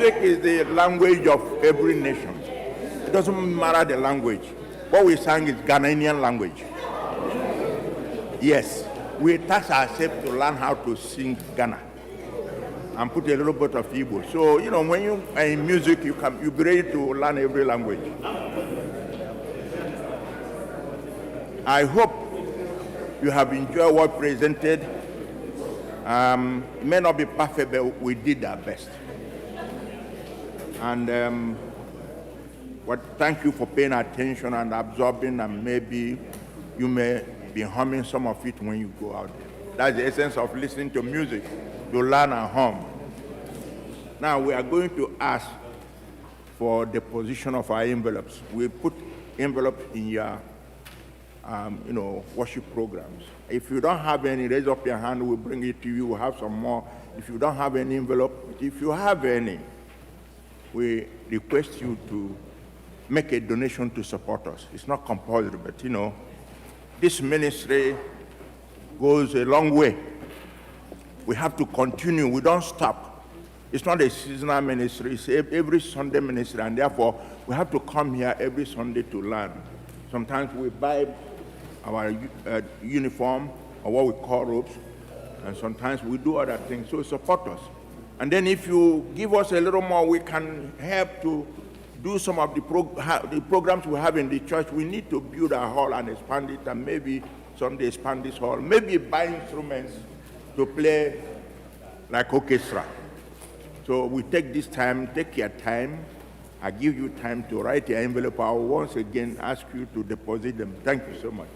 music is the language of every nation. It doesn't matter the language. What we sang is Ghanaian language. Yes, we task ourselves to learn how to sing Ghana and put a little bit of Igbo. So, you know, when you are in music, you be ready to learn every language. I hope you have enjoyed what presented. It may not be perfect, but we did our best. And thank you for paying attention and absorbing, and maybe you may be humming some of it when you go out there. That's the essence of listening to music, to learn and hum. Now we are going to ask for the position of our envelopes. We put envelopes in your worship programs. If you don't have any, raise up your hand, we'll bring it to you. We'll have some more. If you don't have any envelope, if you have any, we request you to make a donation to support us. It's not compulsory, but this ministry goes a long way. We have to continue. We don't stop. It's not a seasonal ministry. It's every Sunday ministry, and therefore we have to come here every Sunday to learn. Sometimes we buy our uniform, or what we call robes, and sometimes we do other things. So support us. And then if you give us a little more, we can help to do some of the programs we have in the church. We need to build our hall and expand it, and maybe someday expand this hall. Maybe buy instruments to play like orchestra. So we take this time, take your time. I give you time to write your envelope. I will once again ask you to deposit them. Thank you so much.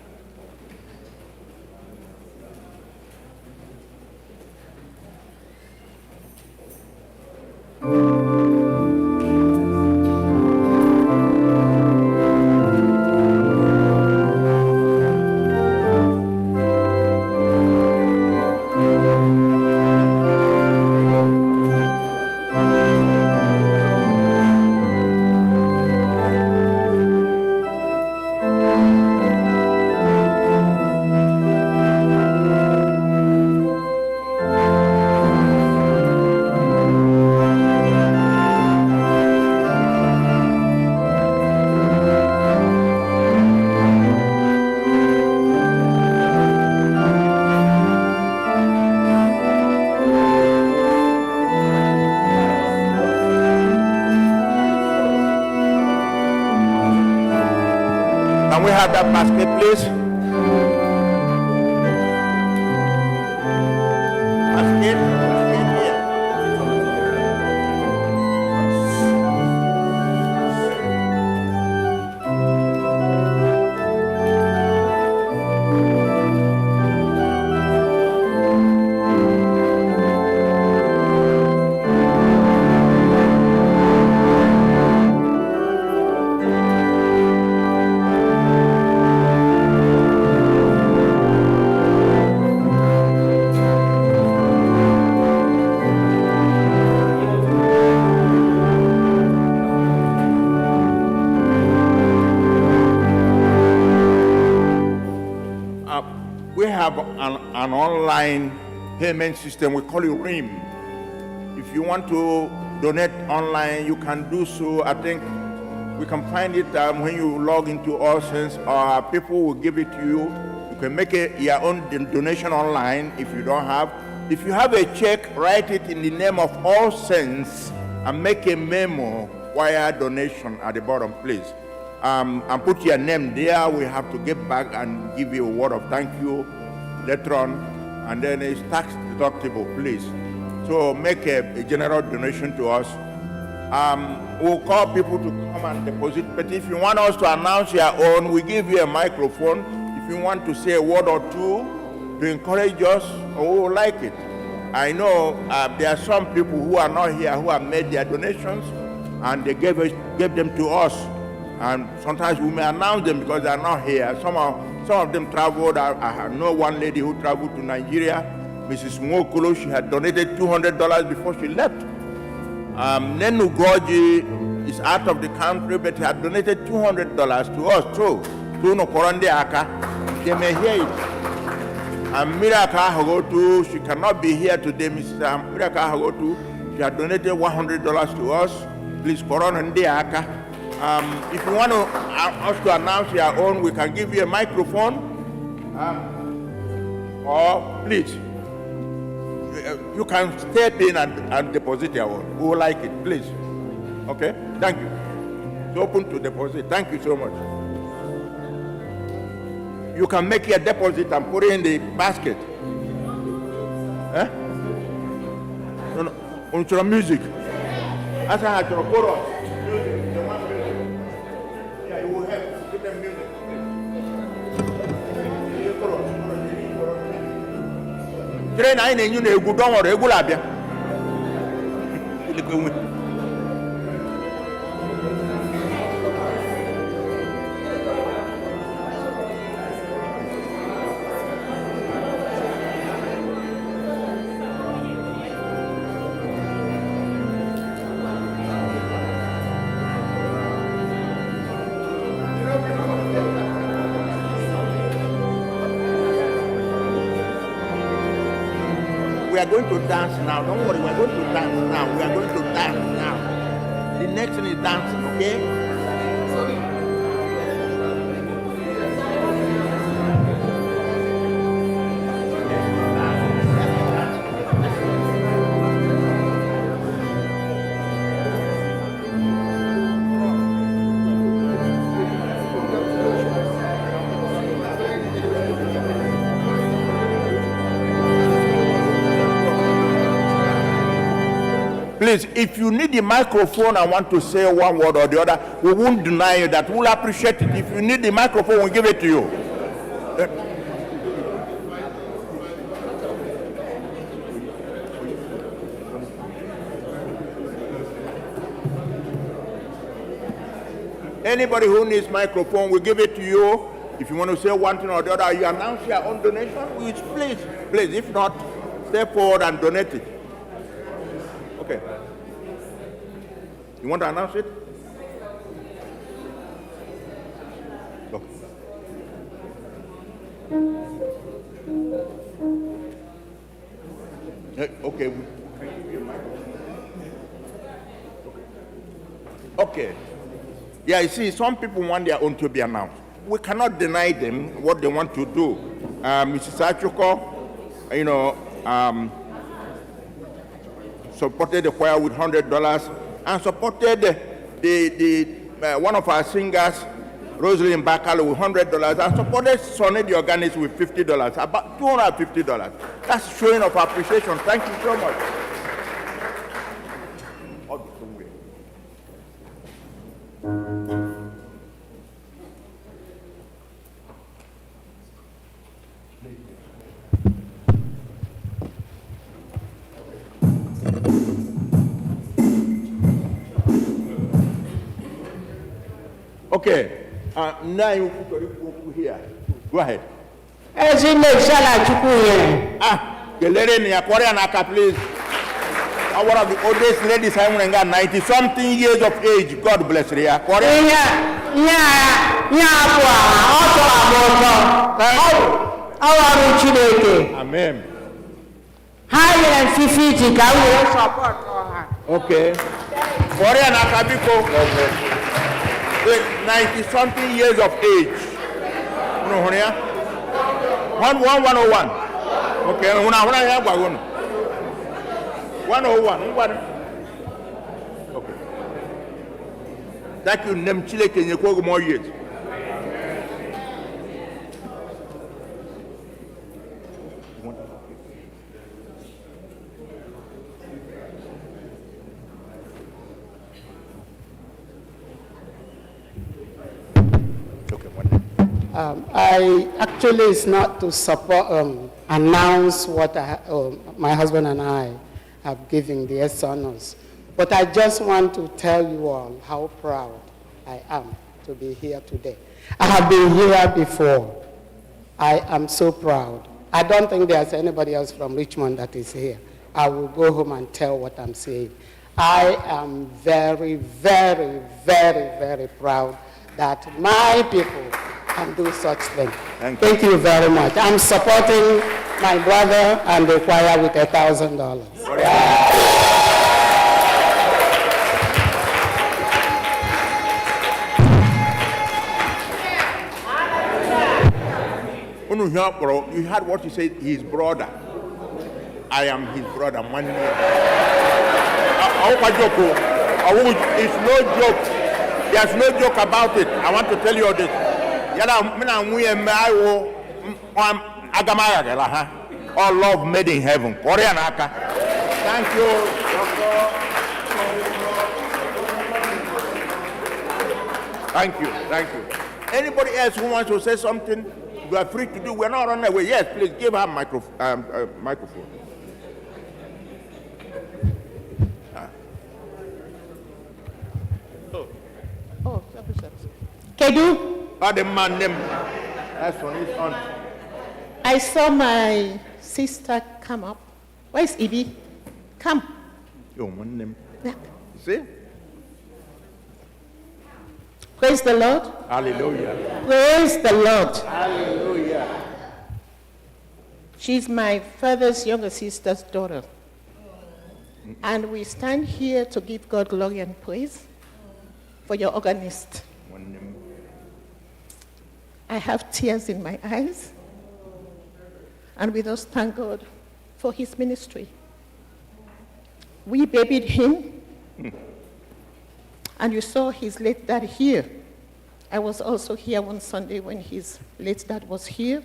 Can we have that basket, please? Basket here. An online payment system, we call it RIM. If you want to donate online, you can do so. I think we can find it when you log into All Saints, or people will give it to you. You can make your own donation online if you don't have. If you have a check, write it in the name of All Saints and make a memo, wire donation at the bottom, please. And put your name there. We have to get back and give you a word of thank you later on, and then it's tax deductible, please. So make a general donation to us. We'll call people to come and deposit, but if you want us to announce your own, we give you a microphone. If you want to say a word or two to encourage us, we will like it. I know there are some people who are not here who have made their donations, and they gave them to us. And sometimes we may announce them because they are not here. Some of them traveled. I know one lady who traveled to Nigeria, Mrs. Kolosi. She had donated $200 before she left. Nenu Goji is out of the country, but he had donated $200 to us too. They may hear it. And Miracle Hagotu, she cannot be here today, Mrs. Miracle Hagotu. She you have donated $100 to us, please Corona Ndiaka. If you want us to announce your own, we can give you a microphone. Or please, you can step in and deposit your own. We will like it, please. Okay? Thank you. It's open to deposit. Thank you so much. You can make your deposit and put it in the basket. Eh? No. On your music. As I had your chorus. Music. The one music. Yeah, it will help. Give them music. Train I need you to go down or regular. We are going to dance now. Don't worry, we are going to dance now. We are going to dance now. The next thing is dancing, okay? Please, if you need the microphone and want to say one word or the other, we won't deny you that. We'll appreciate it. If you need the microphone, we'll give it to you. Anybody who needs microphone, we'll give it to you. If you want to say one thing or the other, you announce your own donation, which please. If not, step forward and donate it. Okay. You want to announce it? Go. Okay. Okay. Yeah, you see, some people want their own to be announced. We cannot deny them what they want to do. Mrs. Achoko, supported the choir with $100 and supported the one of our singers, Rosalind Bakalo, with $100 and supported Sonny the organist with $50, about $250. That's showing of appreciation. Thank you so much. Okay, now you put Okwu here. Go ahead. Kelere ni Korean aka, please. One of the oldest ladies I want 90-something years of age. God bless her. Korean. Amen. Okay. Korean aka biko. 90-something years of age. No, 101. Okay, 101. Okay. That you name Chile can you go more years. I actually, it's not to support, announce what my husband and I have given the Esonus, but I just want to tell you all how proud I am to be here today. I have been here before. I am so proud. I don't think there's anybody else from Richmond that is here. I will go home and tell what I'm saying. I am very, very, very, very proud that my people can do such things. Thank you very much. I'm supporting my brother and the choir with $1,000. You heard what he said, his brother. I am his brother. It's no joke. There's no joke about it. I want to tell you all this. All love made in heaven. Thank you. Thank you. Anybody else who wants to say something, you are free to do. We're not running away. Yes, please give her microphone. Kedu? The man name. That's on his aunt. I saw my sister come up. Where's Ibi? Come. Your one name. Yeah. See? Praise the Lord. Hallelujah. Praise the Lord. Hallelujah. She's my father's younger sister's daughter. And we stand here to give God glory and praise for your organist. One name. I have tears in my eyes. And we just thank God for his ministry. We babied him. And you saw his late dad here. I was also here one Sunday when his late dad was here.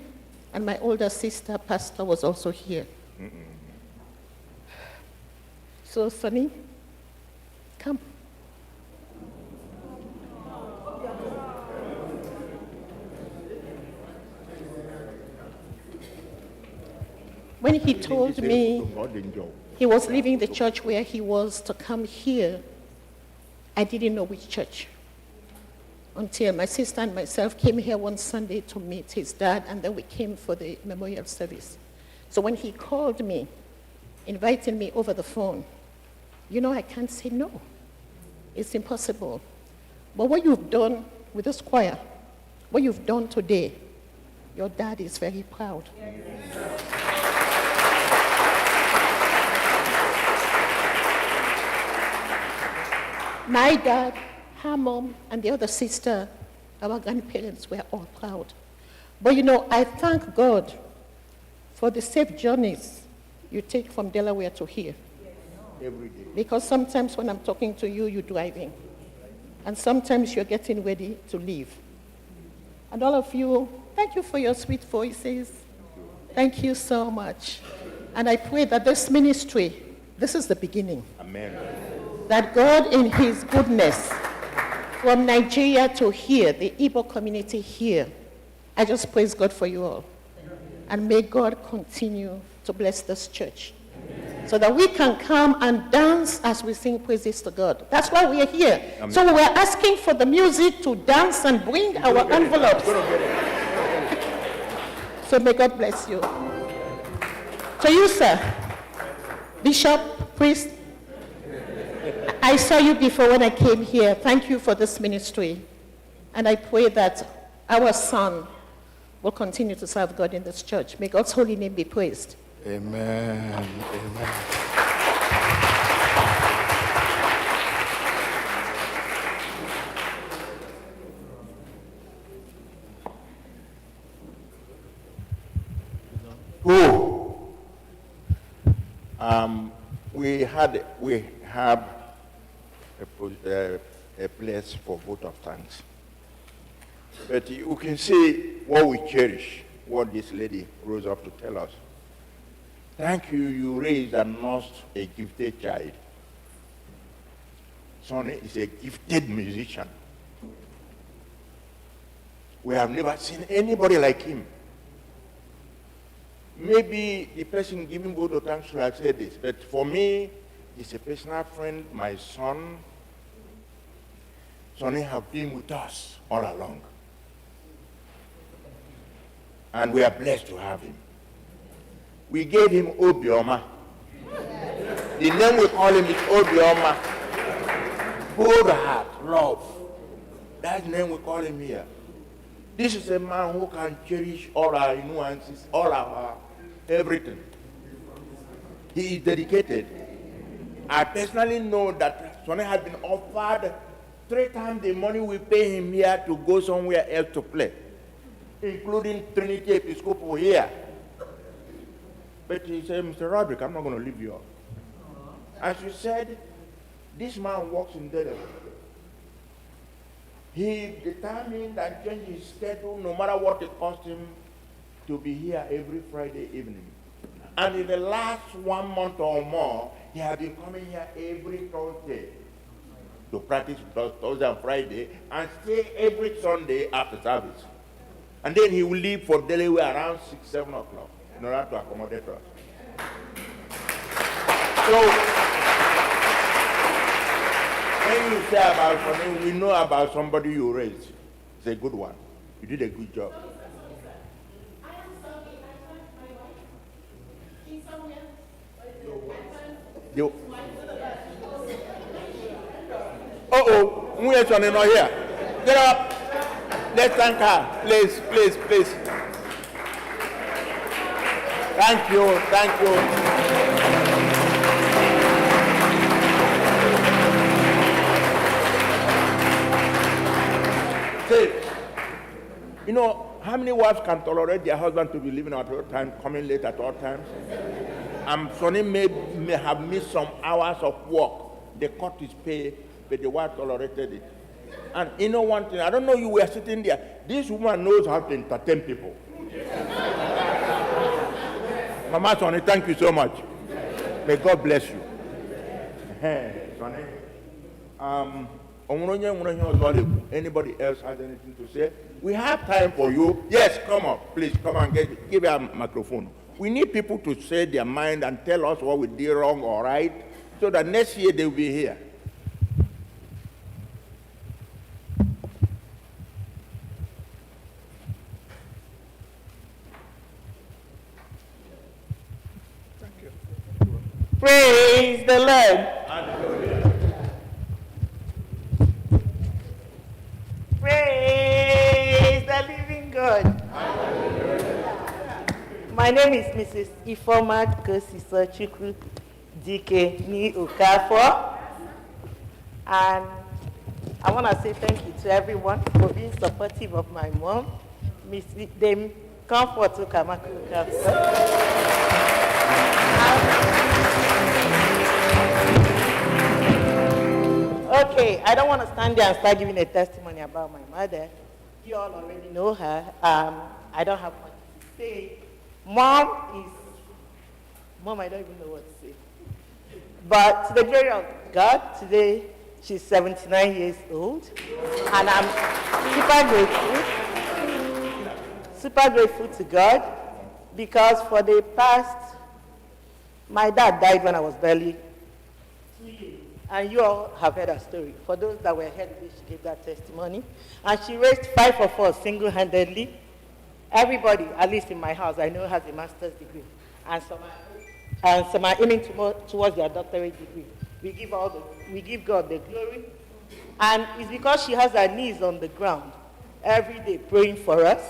And my older sister, pastor, was also here. So, Sonny, come. When he told me he was leaving the church where he was to come here, I didn't know which church until my sister and myself came here one Sunday to meet his dad, and then we came for the memorial service. So when he called me, inviting me over the phone, I can't say no. It's impossible. But what you've done with this choir, what you've done today, your dad is very proud. My dad, her mom, and the other sister, our grandparents were all proud. But I thank God for the safe journeys you take from Delaware to here. Every day. Because sometimes when I'm talking to you, you're driving. And sometimes you're getting ready to leave. And all of you, thank you for your sweet voices. Thank you so much. And I pray that this ministry, this is the beginning. Amen. That God in his goodness, from Nigeria to here, the Igbo community here, I just praise God for you all. And may God continue to bless this church. So that we can come and dance as we sing praises to God. That's why we are here. Amen. So we're asking for the music to dance and bring our envelopes. So may God bless you. To you, sir, Bishop, priest, I saw you before when I came here. Thank you for this ministry. And I pray that our son will continue to serve God in this church. May God's holy name be praised. Amen. Amen. We have a place for vote of thanks. But you can see what we cherish, what this lady rose up to tell us. Thank you, you raised and nursed a gifted child. Sonny is a gifted musician. We have never seen anybody like him. Maybe the person giving vote of thanks should have said this, but for me, he's a personal friend, my son. Sonny has been with us all along. And we are blessed to have him. We gave him Obioma. The name we call him is Obioma. Good heart, love. That's the name we call him here. This is a man who can cherish all our nuances, all our everything. He is dedicated. I personally know that Sonny has been offered 3 times the money we pay him here to go somewhere else to play. including Trinity Episcopal here. But he said, Mr. Roderick, I'm not going to leave you off. As you said, this man works in Delaware. He determined and changed his schedule no matter what it cost him to be here every Friday evening. And in the last 1 month or more, he had been coming here every Thursday to practice Thursday and Friday and stay every Sunday after service. And then he will leave for Delaware around 6, 7 o'clock in order to accommodate us. So, when you say about something, we know about somebody you raised. It's a good one. You did a good job. Nwe-ayi is not here. Get up. Let's thank her. Please, please, please. Thank you, thank you. Say, you know, how many wives can tolerate their husband to be leaving at all times, coming late at all times? Sonny may have missed some hours of work. They cut his pay, but the wife tolerated it. And you know one thing, I don't know you were sitting there. This woman knows how to entertain people. Mama Sonny, thank you so much. May God bless you. Sonny. Anybody else has anything to say? We have time for you. Yes, come up. Please come and give her a microphone. We need people to say their mind and tell us what we did wrong or right, so that next year they'll be here. Thank you. Praise the Lord. Praise the living God. My name is Mrs. Ifoma Chukwu Dike Ni Okafor, and I want to say thank you to everyone for being supportive of my mom, Miss Dem Comfort Okamaku Okafor. Okay, I don't want to stand there and start giving a testimony about my mother. You all already know her. I don't have much to say. Mom, I don't even know what to say. But to the glory of God, today she's 79 years old, and I'm super grateful to God, because for the past, my dad died when I was barely 2 years. And you all have heard her story. For those that were here today, she gave that testimony. And she raised 5 of us single-handedly. Everybody, at least in my house, I know has a master's degree. And some are aiming towards their doctorate degree. We give God the glory. And it's because she has her knees on the ground every day praying for us.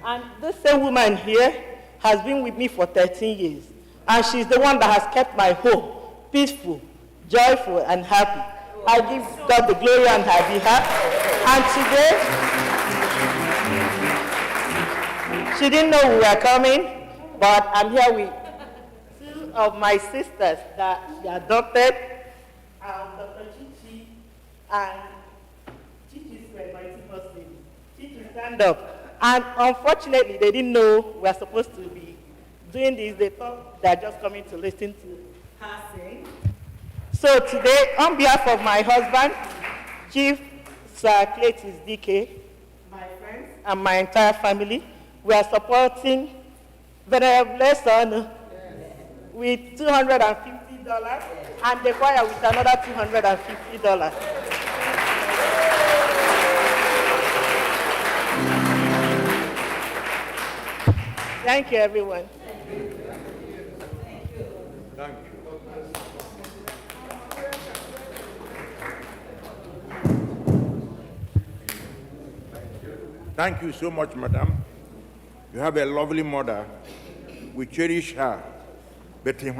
And this same woman here has been with me for 13 years. And she's the one that has kept my home peaceful, joyful, and happy. I give God the glory on her behalf. And today, she didn't know we were coming, but I'm here with 2 of my sisters that she adopted, Dr. Chichi and Chichi's my first lady. Chichi, stand up. And unfortunately, they didn't know we were supposed to be doing this. They thought they are just coming to listen to her sing. So today, on behalf of my husband, Chief Sir Cletus DK, my friends, and my entire family, we are supporting Venerable Esonu with $250 and the choir with another $250. Thank you, everyone. Thank you. Thank you so much, madam. You have a lovely mother. We cherish her. But she's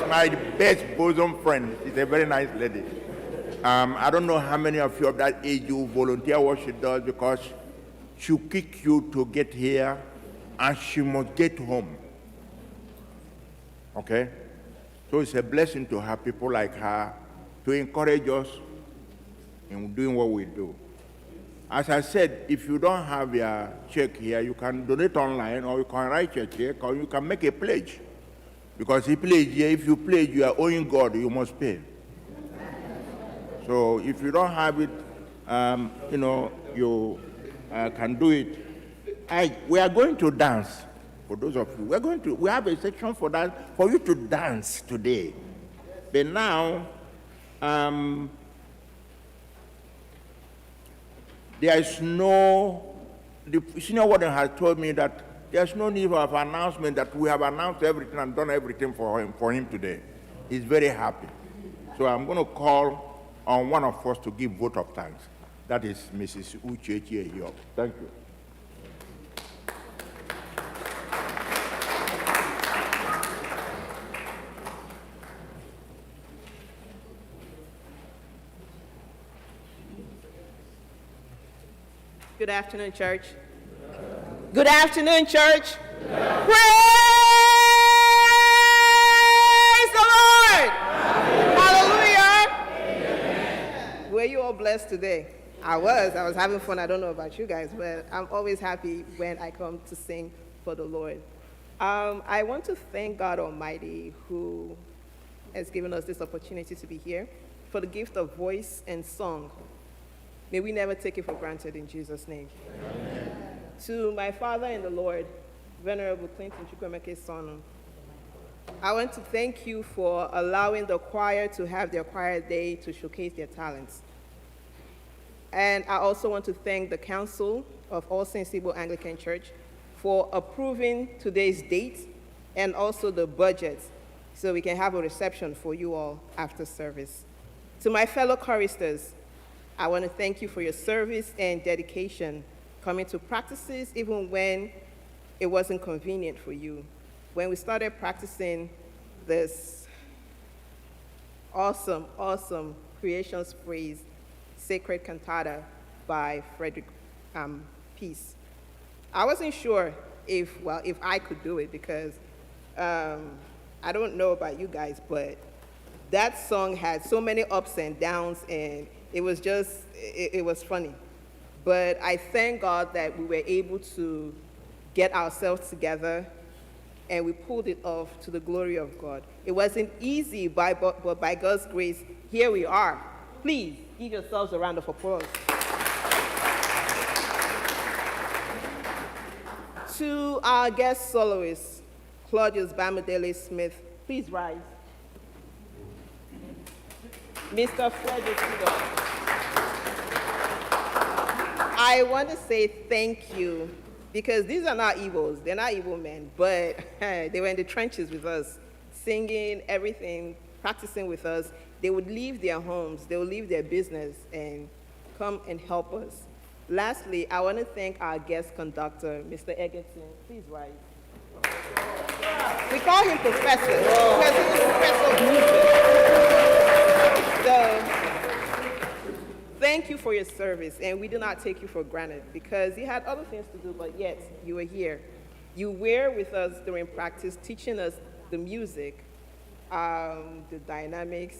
my best bosom friend. She's a very nice lady. I don't know how many of you of that age you volunteer what she does, because she'll kick you to get here and she must get home. Okay? So it's a blessing to have people like her to encourage us in doing what we do. As I said, if you don't have your check here, you can donate online, or you can write your check, or you can make a pledge. Because if you pledge, you are owing God, you must pay. So if you don't have it, you can do it. We are going to dance. For those of you, we have a section for that, for you to dance today. But now, there is no, the senior warden has told me that there's no need of announcement, that we have announced everything and done everything for him today. He's very happy. So I'm going to call on one of us to give vote of thanks. That is Mrs. Uchechi Eyob. Thank you. Good afternoon, church. Good afternoon, church. Praise the Lord. Hallelujah. Amen. Were you all blessed today? I was having fun. I don't know about you guys, but I'm always happy when I come to sing for the Lord. I want to thank God Almighty, who has given us this opportunity to be here, for the gift of voice and song. May we never take it for granted, in Jesus' name. Amen. To my father in the Lord, Venerable Chukwu Esonu, I want to thank you for allowing the choir to have their choir day to showcase their talents. And I also want to thank the Council of All Saints Igbo Anglican Church for approving today's date and also the budget, so we can have a reception for you all after service. To my fellow choristers, I want to thank you for your service and dedication, coming to practices even when it wasn't convenient for you. When we started practicing this awesome Creation's Praise sacred cantata by Frederick Peace, I wasn't sure if I could do it, because I don't know about you guys, but that song had so many ups and downs, and it was just, it was funny. But I thank God that we were able to get ourselves together and we pulled it off to the glory of God. It wasn't easy, but by God's grace, here we are. Please give yourselves a round of applause. To our guest soloist, Claudius Bamidele Smith, please rise. Mr. Frederick. I want to say thank you, because these are not Igbos. They're not Igbo men, but they were in the trenches with us, singing, everything, practicing with us. They would leave their homes, they would leave their business and come and help us. Lastly, I want to thank our guest conductor, Mr. Egerton. Please rise. We call him Professor, because he's a professor of music. So, thank you for your service, and we do not take you for granted, because you had other things to do, but yet you were here. You were with us during practice, teaching us the music, the dynamics,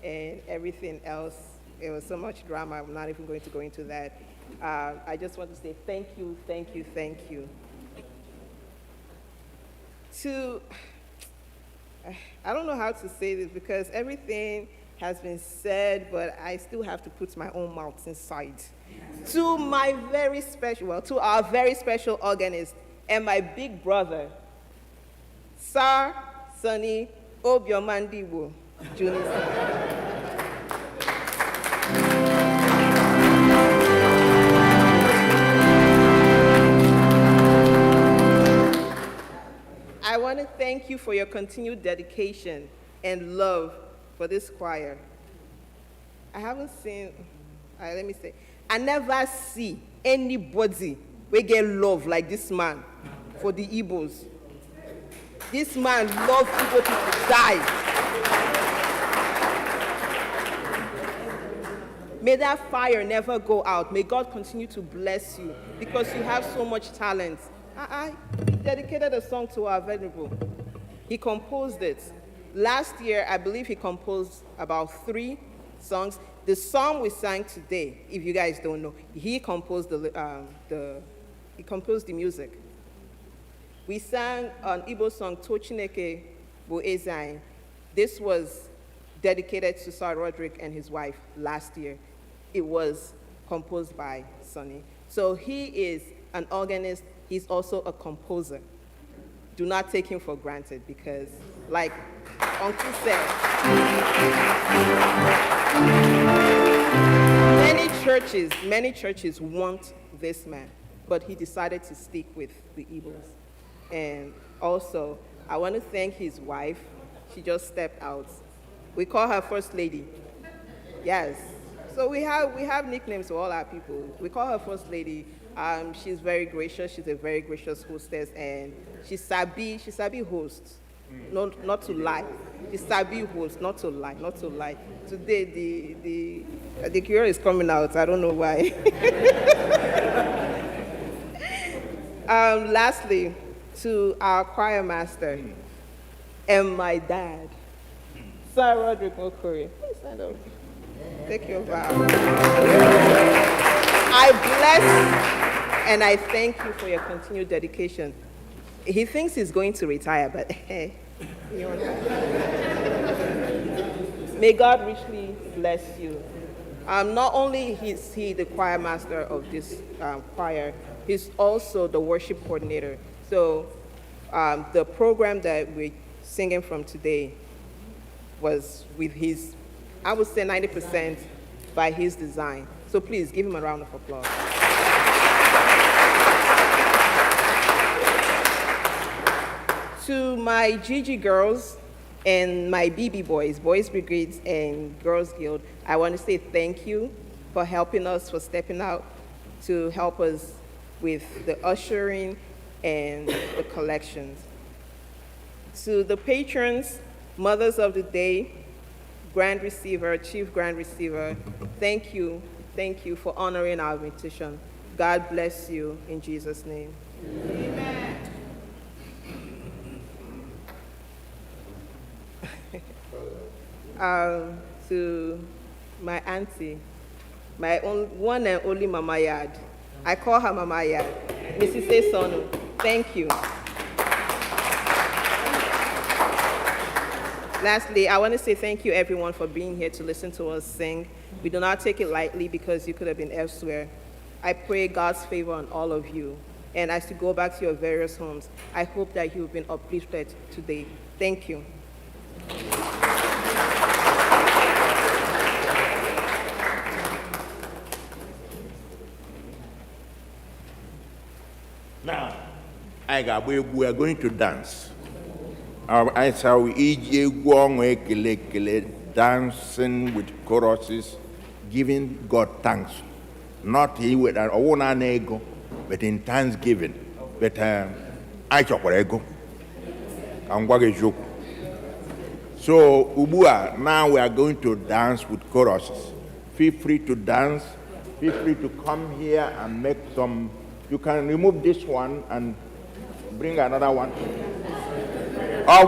and everything else. It was so much drama, I'm not even going to go into that. I just want to say thank you, thank you, thank you. I don't know how to say this, because everything has been said, but I still have to put my own mouth inside. To our very special organist and my big brother, Sir Sonny Obiomandiwo Jr. I want to thank you for your continued dedication and love for this choir. I haven't seen, let me say, I never see anybody we get love like this man for the Igbos. This man loves Igbo people to die. May that fire never go out. May God continue to bless you because you have so much talent. I dedicated a song to our Venerable. He composed it. Last year, I believe he composed about 3 songs. The song we sang today, if you guys don't know, he composed the music. We sang an Igbo song, tob'Eze. This was dedicated to Sir Roderick and his wife last year. It was composed by Sonny. So he is an organist. He's also a composer. Do not take him for granted because, like Uncle said, many churches want this man, but he decided to stick with the Igbos. And also, I want to thank his wife. She just stepped out. We call her First Lady. Yes. So we have nicknames for all our people. We call her First Lady. She's very gracious. She's a very gracious hostess, and she's sabi host. Not to lie. She's sabi host, not to lie. Today the cure is coming out. I don't know why. Lastly, to our choir master and my dad, Sir Roderick Okori. Please stand up. Take your vow. I bless and I thank you for your continued dedication. He thinks he's going to retire, but hey, may God richly bless you. Not only is he the choir master of this choir, he's also the worship coordinator. So the program that we're singing from today was with his, I would say 90% by his design. So please give him a round of applause. To my Gigi girls and my BB boys, Boys Brigades and Girls Guild, I want to say thank you for helping us, for stepping out to help us with the ushering and the collections. To the patrons, Mothers of the Day, Grand Receiver, Chief Grand Receiver, thank you for honoring our invitation. God bless you in Jesus' name. Amen. To my auntie, my one and only Mama Yad. I call her Mama Yad, Mrs. Esonu. Thank you. Lastly, I want to say thank you, everyone, for being here to listen to us sing. We do not take it lightly because you could have been elsewhere. I pray God's favor on all of you. And as you go back to your various homes, I hope that you've been uplifted today. Thank you. Now, we are going to dance. I shall Igbo Anglican, dancing with choruses, giving God thanks. Not with our own ego, but in thanksgiving. But I chop ego. So, Ubua, now we are going to dance with choruses. Feel free to dance. Feel free to come here and make some. You can remove this one and bring another one. Oh,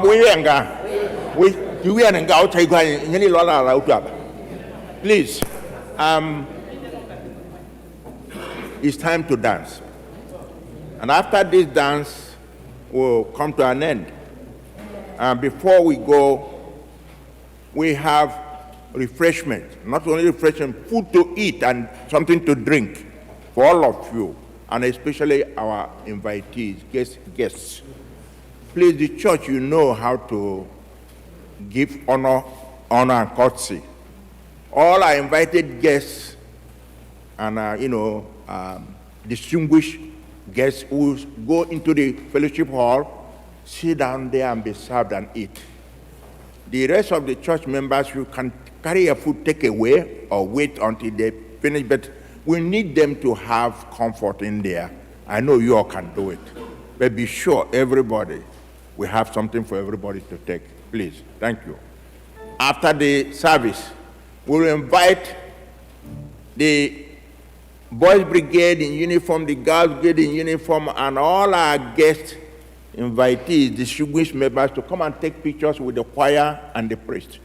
please, it's time to dance. And after this dance, we'll come to an end. Before we go, we have refreshment. Not only refreshment, food to eat and something to drink for all of you, and especially our invitees, guests. Please, the church, you know how to give honor and courtesy. All our invited guests and, distinguished guests who go into the fellowship hall, sit down there and be served and eat. The rest of the church members, you can carry your food, take away, or wait until they finish, but we need them to have comfort in there. I know you all can do it, but be sure everybody, we have something for everybody to take. Please, thank you. After the service, we'll invite the Boys Brigade in uniform, the Girls Brigade in uniform, and all our guest invitees, distinguished members, to come and take pictures with the choir and the priest.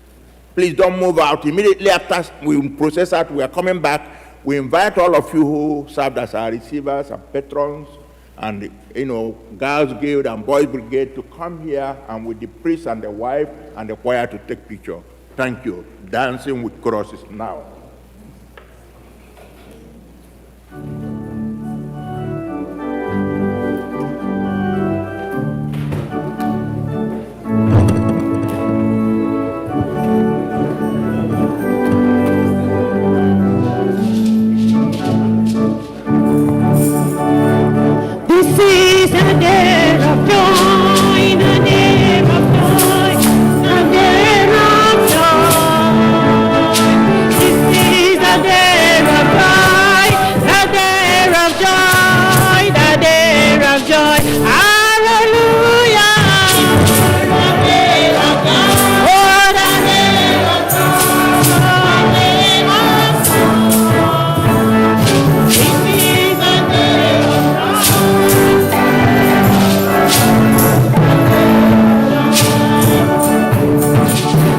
Please don't move out. Immediately after we process that, we are coming back. We invite all of you who served as our receivers and patrons and, Girls Guild and Boys Brigade to come here and with the priest and the wife and the choir to take picture. Thank you. Dancing with crosses now. This is a day of joy, a day of joy, a day of joy. This is a day of joy, a day of joy, a day of joy. Hallelujah! A day of joy, oh, a day of joy, a day of joy. This is a day of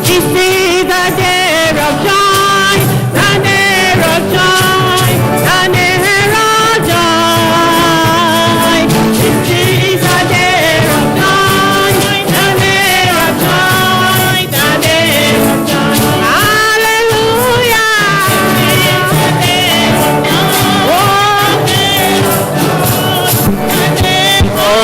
This is the day of joy, the day of joy, the day of joy. This is the day of joy, the day of joy, the day of joy. Hallelujah! This is the day of joy, oh, day of joy, the day of joy.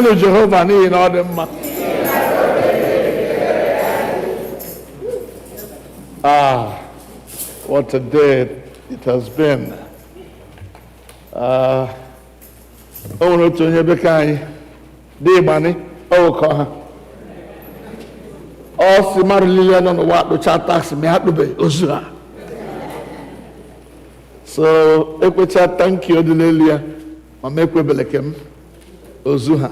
Toonu Jehovah n'ihi na ọ dị mma. What a day it has been. O nwere otu onye bekee anyị dị ịgbani ọwụkọ ha. Ọ si mmadụ niile nọ n'ụwa akpụcha taksị ma ya akpụbe ozu ha. So ekwecha thank you dị n'elu ya ma m ekwebele ke m ozu ha.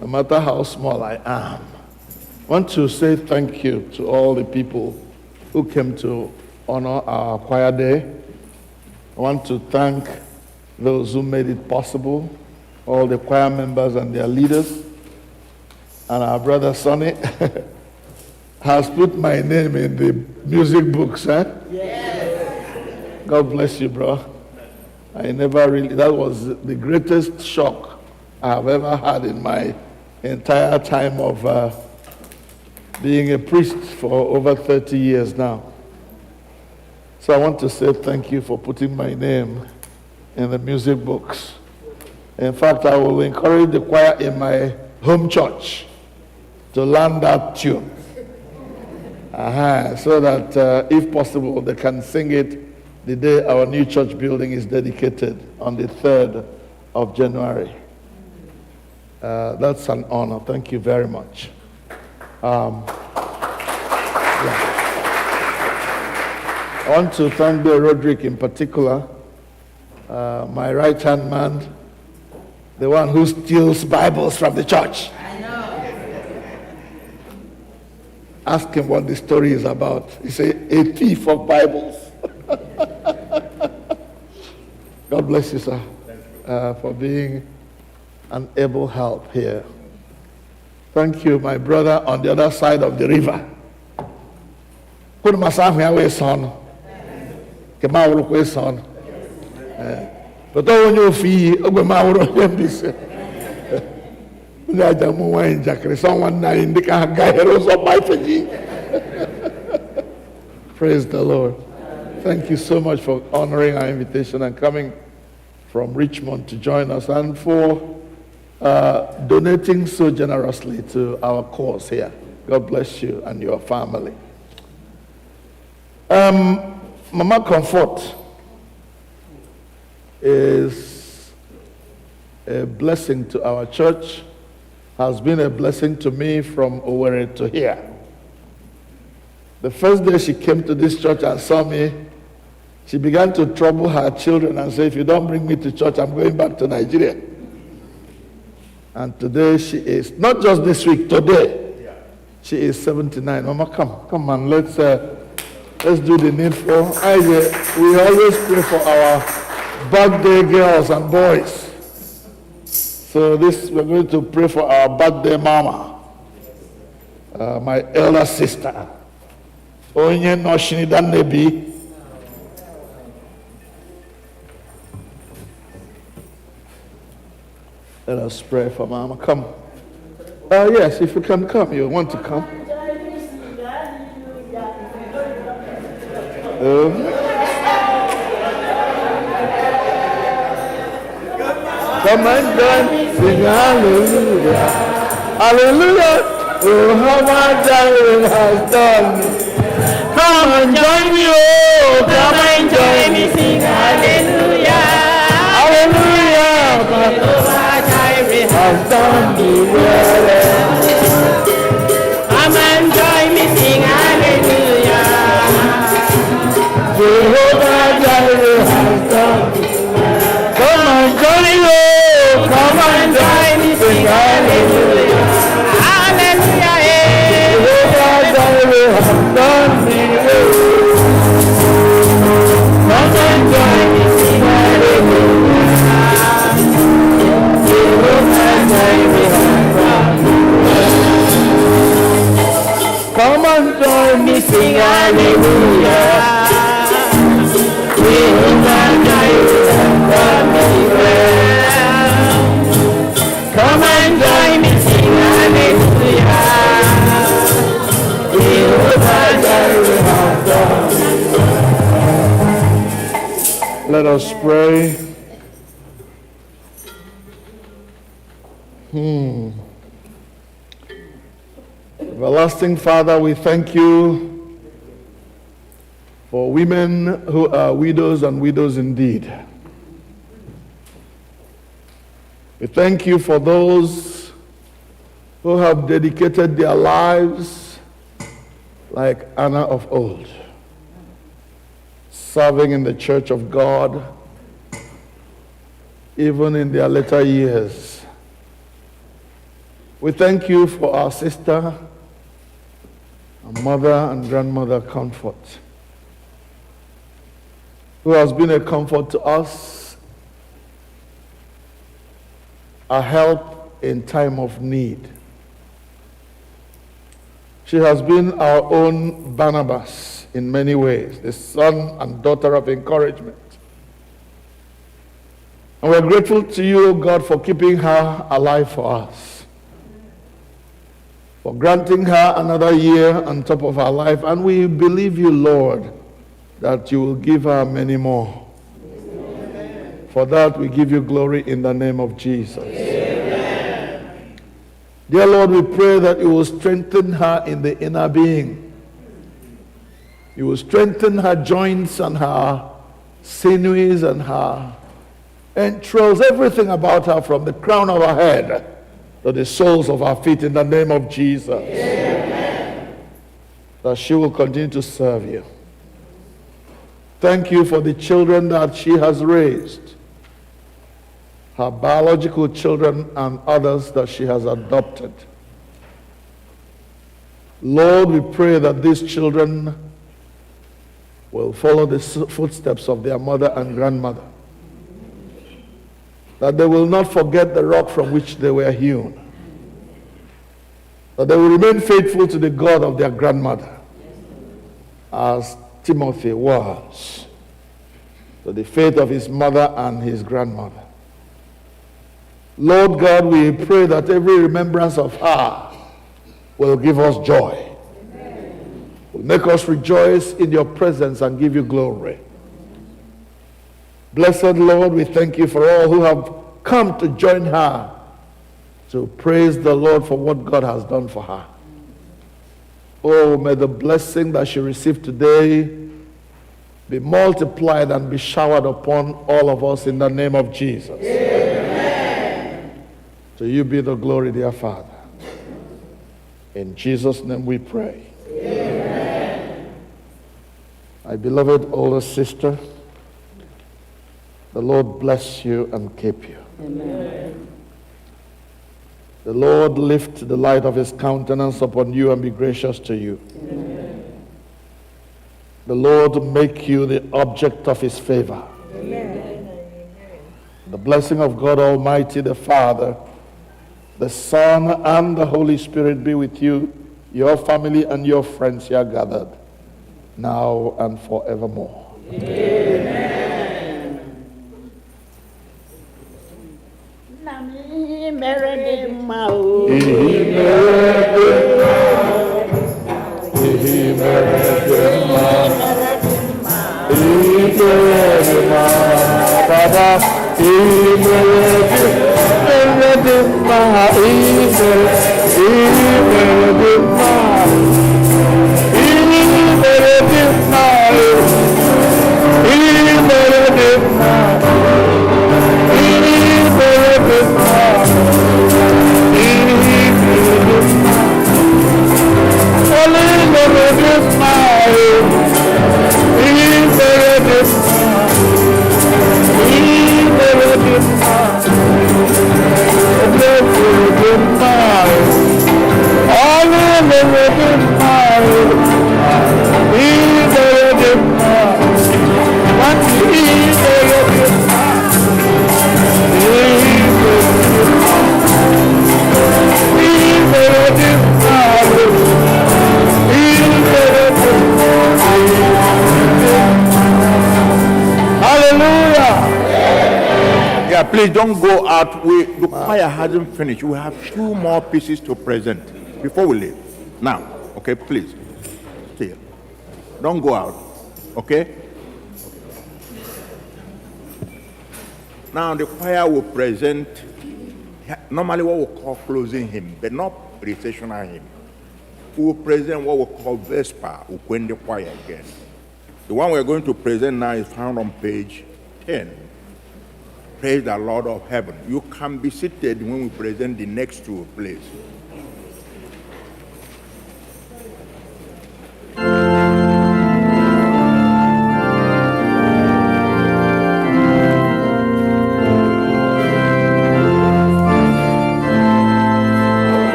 No matter how small I am. I want to say thank you to all the people who came to honor our choir day. I want to thank those who made it possible, all the choir members and their leaders, and our brother Sonny has put my name in the music books. Eh? Yes. God bless you, bro. I never really, that was the greatest shock I have ever had in my entire time of being a priest for over 30 years now. So I want to say thank you for putting my name in the music books. In fact, I will encourage the choir in my home church to learn that tune. So that if possible, they can sing it the day our new church building is dedicated on the 3rd of January. That's an honor. Thank you very much. I want to thank Bill Roderick in particular, my right-hand man, the one who steals Bibles from the church. I know. Ask him what the story is about. He's a thief of Bibles. God bless you, sir, for being an able help here. Thank you, my brother on the other side of the river. Put my son away, son. Come out of the son. But all your fee, someone in the Praise the Lord. Thank you so much for honoring our invitation and coming from Richmond to join us and for donating so generously to our cause here. God bless you and your family. Mama Comfort is a blessing to our church, has been a blessing to me from Owerri to here. The first day she came to this church and saw me, she began to trouble her children and say, if you don't bring me to church, I'm going back to Nigeria. And today she is, not just this week, today, she is 79. Mama, come on, let's do the needful. We always pray for our birthday girls and boys. So we're going to pray for our birthday mama, my elder sister. Onyinye no shinidan nebi. Let us pray for Mama. Come. Yes, if you can come, you want to come. Come and join me, sing hallelujah. Hallelujah. Oh, how much Ahiri has done. Come and join me, oh, come and join me, sing hallelujah. Hallelujah. Oh, how much Ahiri has done me well. Come and join me, sing hallelujah. Jehovah Jireh has done me. Come and join me, oh, come and join me, sing hallelujah. Hallelujah, Jehovah Jireh has done me well. Come and join me, sing hallelujah. Jehovah Jireh has done me well. Come and join me, sing hallelujah. Come and join me, sing hallelujah. Let us pray. Everlasting Father, we thank you for women who are widows and widows indeed. We thank you for those who have dedicated their lives like Anna of old, serving in the church of God, even in their later years. We thank you for our sister, our mother and grandmother Comfort, who has been a comfort to us, a help in time of need. She has been our own Barnabas in many ways, the son and daughter of encouragement. And we're grateful to you, God, for keeping her alive for us, for granting her another year on top of her life. And we believe you, Lord, that you will give her many more. Amen. For that, we give you glory in the name of Jesus. Amen. Dear Lord, we pray that you will strengthen her in the inner being. You will strengthen her joints and her sinews and her entrails, everything about her from the crown of her head to the soles of her feet in the name of Jesus. Amen. That she will continue to serve you. Thank you for the children that she has raised, her biological children and others that she has adopted. Lord, we pray that these children will follow the footsteps of their mother and grandmother, that they will not forget the rock from which they were hewn, that they will remain faithful to the God of their grandmother, as Timothy was to the faith of his mother and his grandmother. Lord God, we pray that every remembrance of her will give us joy, will make us rejoice in your presence and give you glory. Blessed Lord, we thank you for all who have come to join her to praise the Lord for what God has done for her. Oh, may the blessing that she received today be multiplied and be showered upon all of us in the name of Jesus. Amen. To you be the glory, dear Father. In Jesus' name we pray. Amen. My beloved older sister, the Lord bless you and keep you. Amen. The Lord lift the light of his countenance upon you and be gracious to you. Amen. The Lord make you the object of his favor. Amen. The blessing of God Almighty, the Father, the Son, and the Holy Spirit be with you, your family, and your friends here gathered, now and forevermore. Amen. Please don't go out. The choir hasn't finished. We have 2 more pieces to present before we leave. Now, okay, please. Stay. Don't go out. Okay? Now the choir will present normally what we call closing hymn, but not processional hymn. we will present what we call Vesper, Ukwende Choir again. The one we're going to present now is found on page 10. Praise the Lord of heaven. You can be seated when we present the next two, please.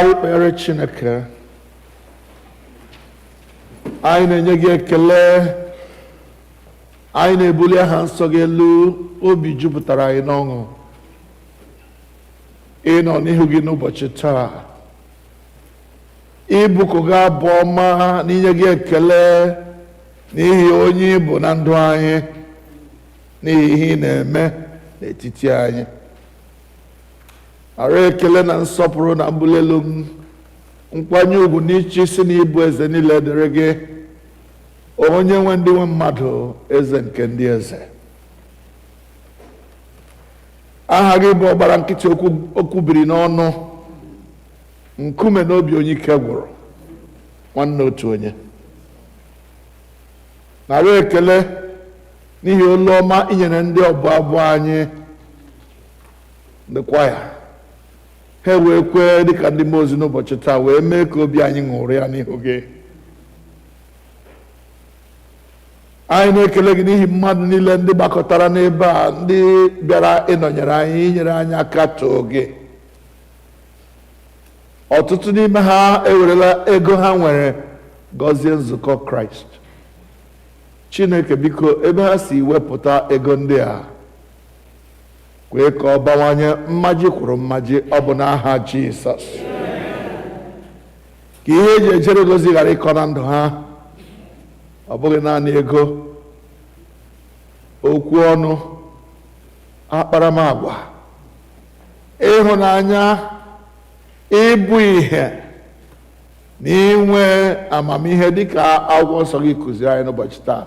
anyị kpere Chineke, anyị na-enye gị ekele, anyị na-ebuli aha nsọ gị elu, obi jupụtara anyị n'ọṅụ ịnọ n'ihu gị n'ụbọchị taa, ịbụkụ gị abụ ọma n'inye gị ekele n'ihi onye ịbụ na ndụ anyị, n'ihi ihe ị na-eme n'etiti anyị. Ara ekele na nsọpụrụ na mbuli elu m, nkwanye ugwu n'iche isi na ịbụ eze niile dịrị gị, onye nwe ndị nwe mmadụ, eze nke ndị eze. Aha gị bụ ọgbara nkịtị okwu biri n'ọnụ, nkume n'obi onye ike gwụrụ, nwanne otu onye. Nara ekele n'ihi olu ọma inyere ndị ọbụ abụ anyị, ndị kwaya, ha wee kwee dịka ndị mmụọ ozi n'ụbọchị taa, wee mee ka obi anyị ṅụrụ ya n'ihu gị. Anyị na-ekele gị n'ihi mmadụ niile ndị gbakọtara n'ebe a, ndị bịara ịnọnyere anyị, inyere anyị aka too gị. Ọtụtụ n'ime ha ewerela ego ha nwere gọzie nzukọ Kraịst. Chineke biko, ebe ha si wepụta ego ndị a, kwee ka ọ bawanye mmaji kwuru mmaji, ọ bụ n'aha Jizọs. Ka ihe eji ejere gozi ghara ịkọ na ndụ ha, ọ bụghị naanị ego, okwu ọnụ, akparamagwa, ịhụnanya, ịbụ ihe na inwe amamihe dịka akwụkwọ nsọ gị kụziri anyị n'ụbọchị taa,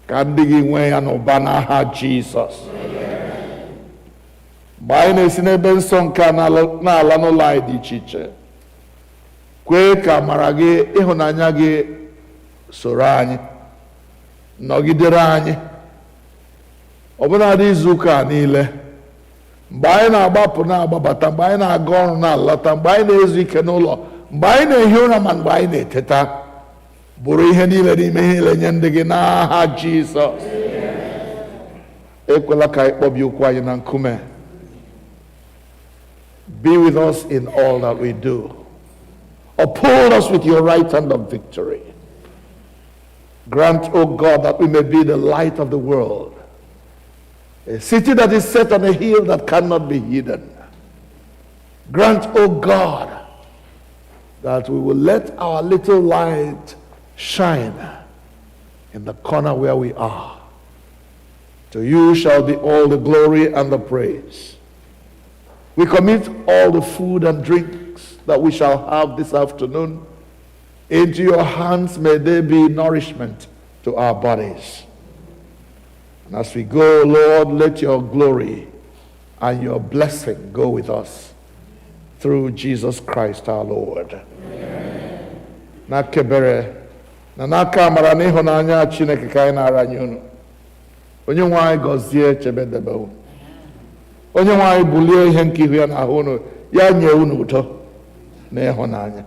ka ndị gị nwee ya n'ụba n'aha Jizọs. Mgbe anyị na-esi n'ebe nsọ nke a na-ala n'ụlọ anyị dị iche iche, kwee ka amara gị, ịhụnanya gị soro anyị, nọgidere anyị, ọbụnadị izu ụka niile, mgbe anyị na-agbapụ na-agbabata, mgbe anyị na-aga ọrụ na-alọta, mgbe anyị na-ezu ike n'ụlọ, mgbe anyị na-ehi ụra, ma mgbe anyị na-eteta, bụrụ ihe niile n'ime ihe niile nye ndị gị n'aha Jizọs. Ekwela ka anyị kpọbie ụkwụ anyị na nkume. Be with us in all that we do. Uphold us with your right hand of victory. Grant, O God, that we may be the light of the world, a city that is set on a hill that cannot be hidden. Grant, O God, that we will let our little light shine in the corner where we are. To you shall be all the glory and the praise. We commit all the food and drinks that we shall have this afternoon into your hands. May they be nourishment to our bodies. And as we go, Lord, let your glory and your blessing go with us through Jesus Christ our Lord. Na kebere na n'aka amara na ịhụnanya Chineke ka anyị na-ara nye unu. Onye nwe anyị gọzie, chebedebe unu. Onye nwe anyị bulie ihe nke ihu ya n'ahụ unu, ya nye unu udo na ịhụnanya.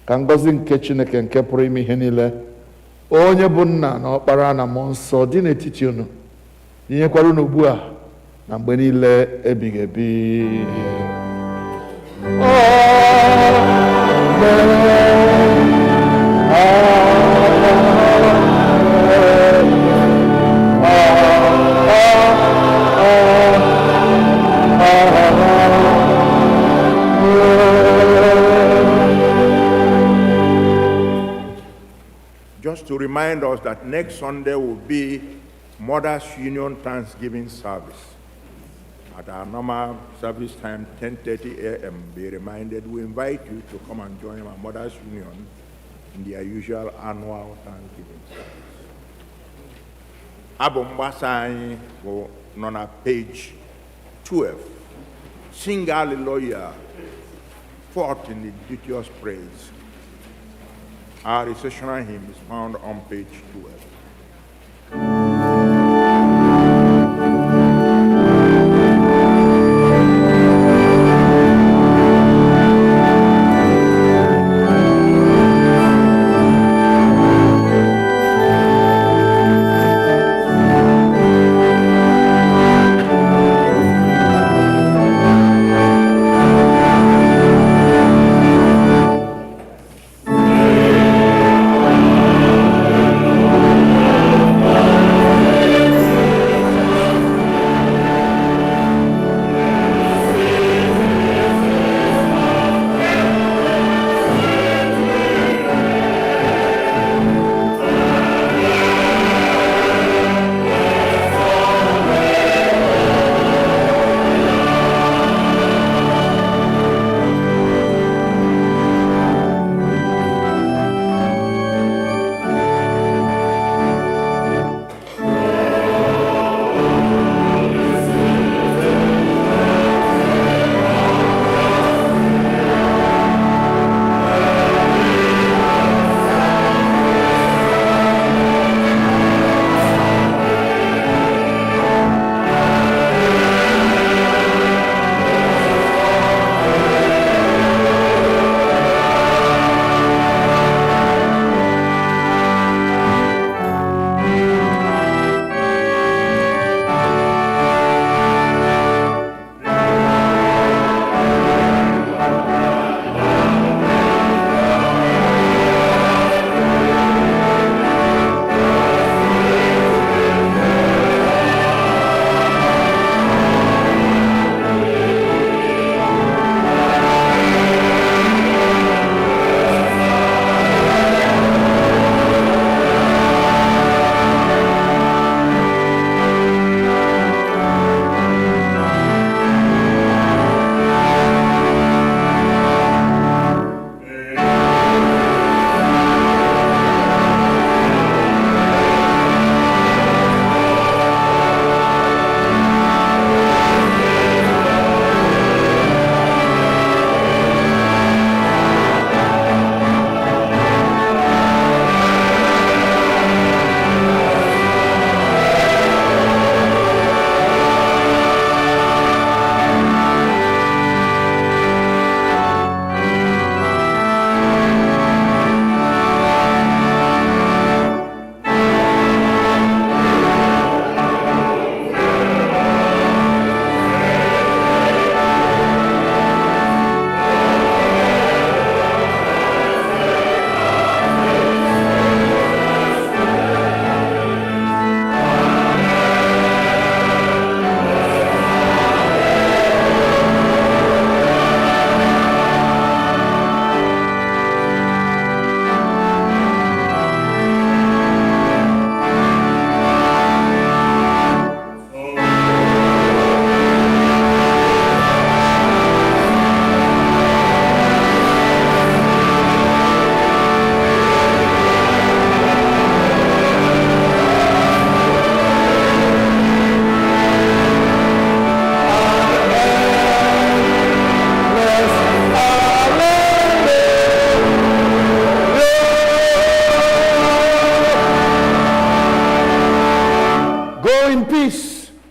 Ka ngọzi nke Chineke nke pụrụ ime ihe niile, onye bụ Nna na Ọkpara na Mmụọ Nsọ, dị n'etiti unu, dinyekwara unu ugbu a na mgbe niile ebighị ebi. Just to remind us that next Sunday will be Mothers Union Thanksgiving service. At our normal service time, 10:30 a.m., be reminded, we invite you to come and join our Mothers Union in their usual annual Thanksgiving service. Abụ mgbasa anyị bụ nọ na page 12. Sing hallelujah, forth in the duteous praise. Our Processional Hymn is found on page 12.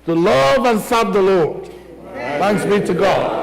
to love and serve the Lord. Thanks be to God.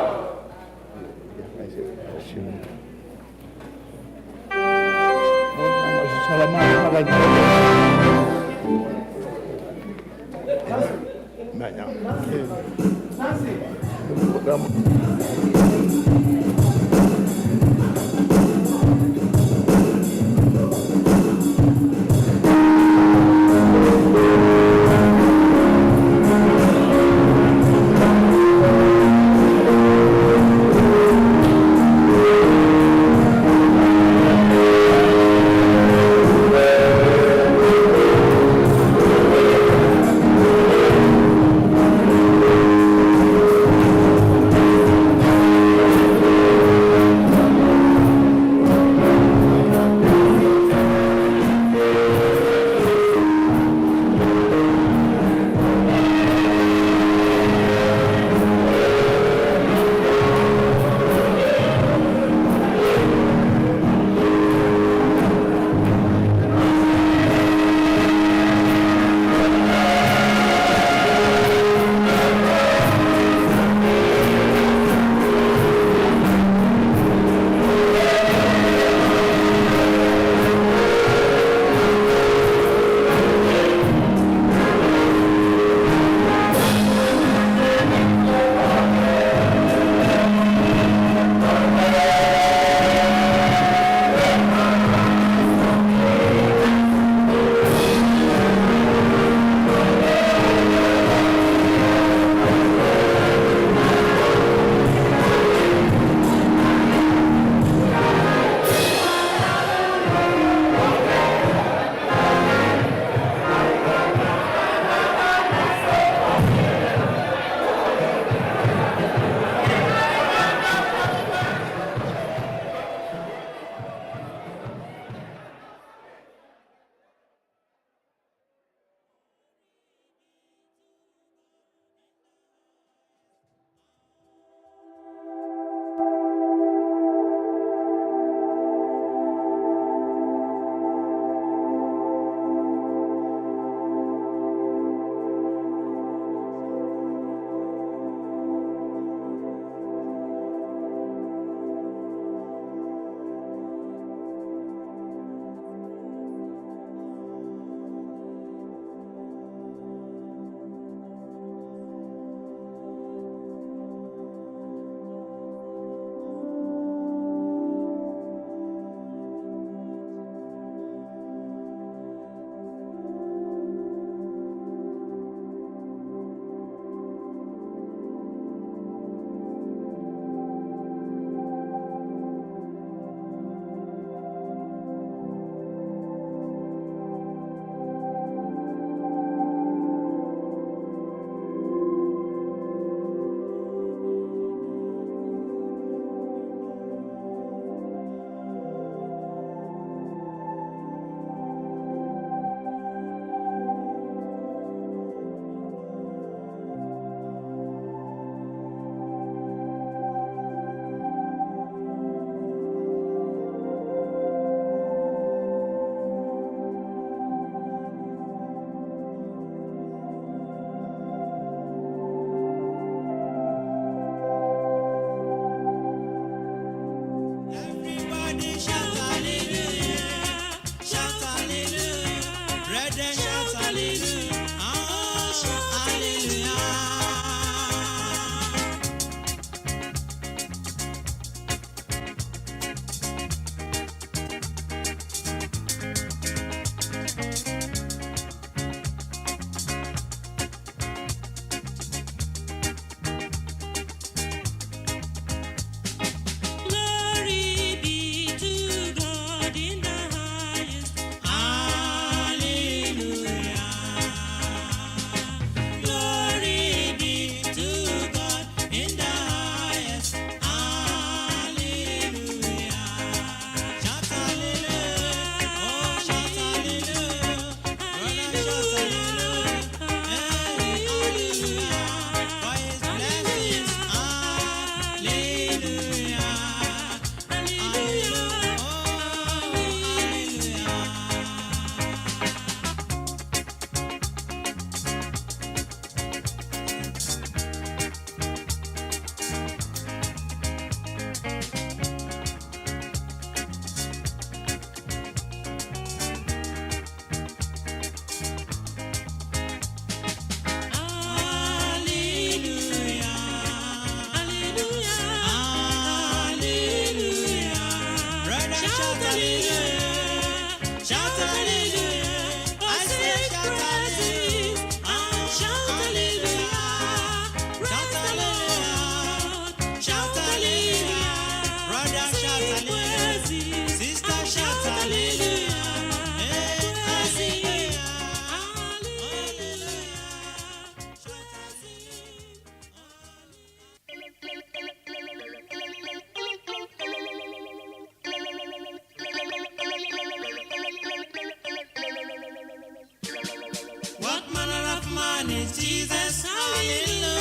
man is Jesus? Hallelujah.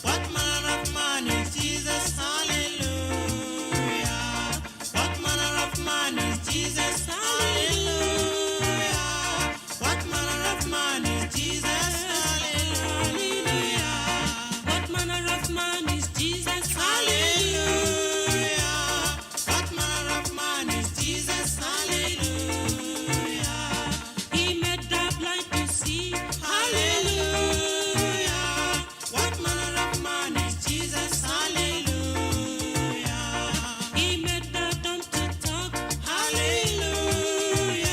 What manner of man is Jesus? Hallelujah. What manner of man is Jesus? Hallelujah. What manner of man is Jesus? Hallelujah. What manner of man is Jesus? Hallelujah. What manner of man is Jesus? Hallelujah. He made the blind to see. Hallelujah. What manner of man is Jesus? Hallelujah. He made the dumb to talk. Hallelujah.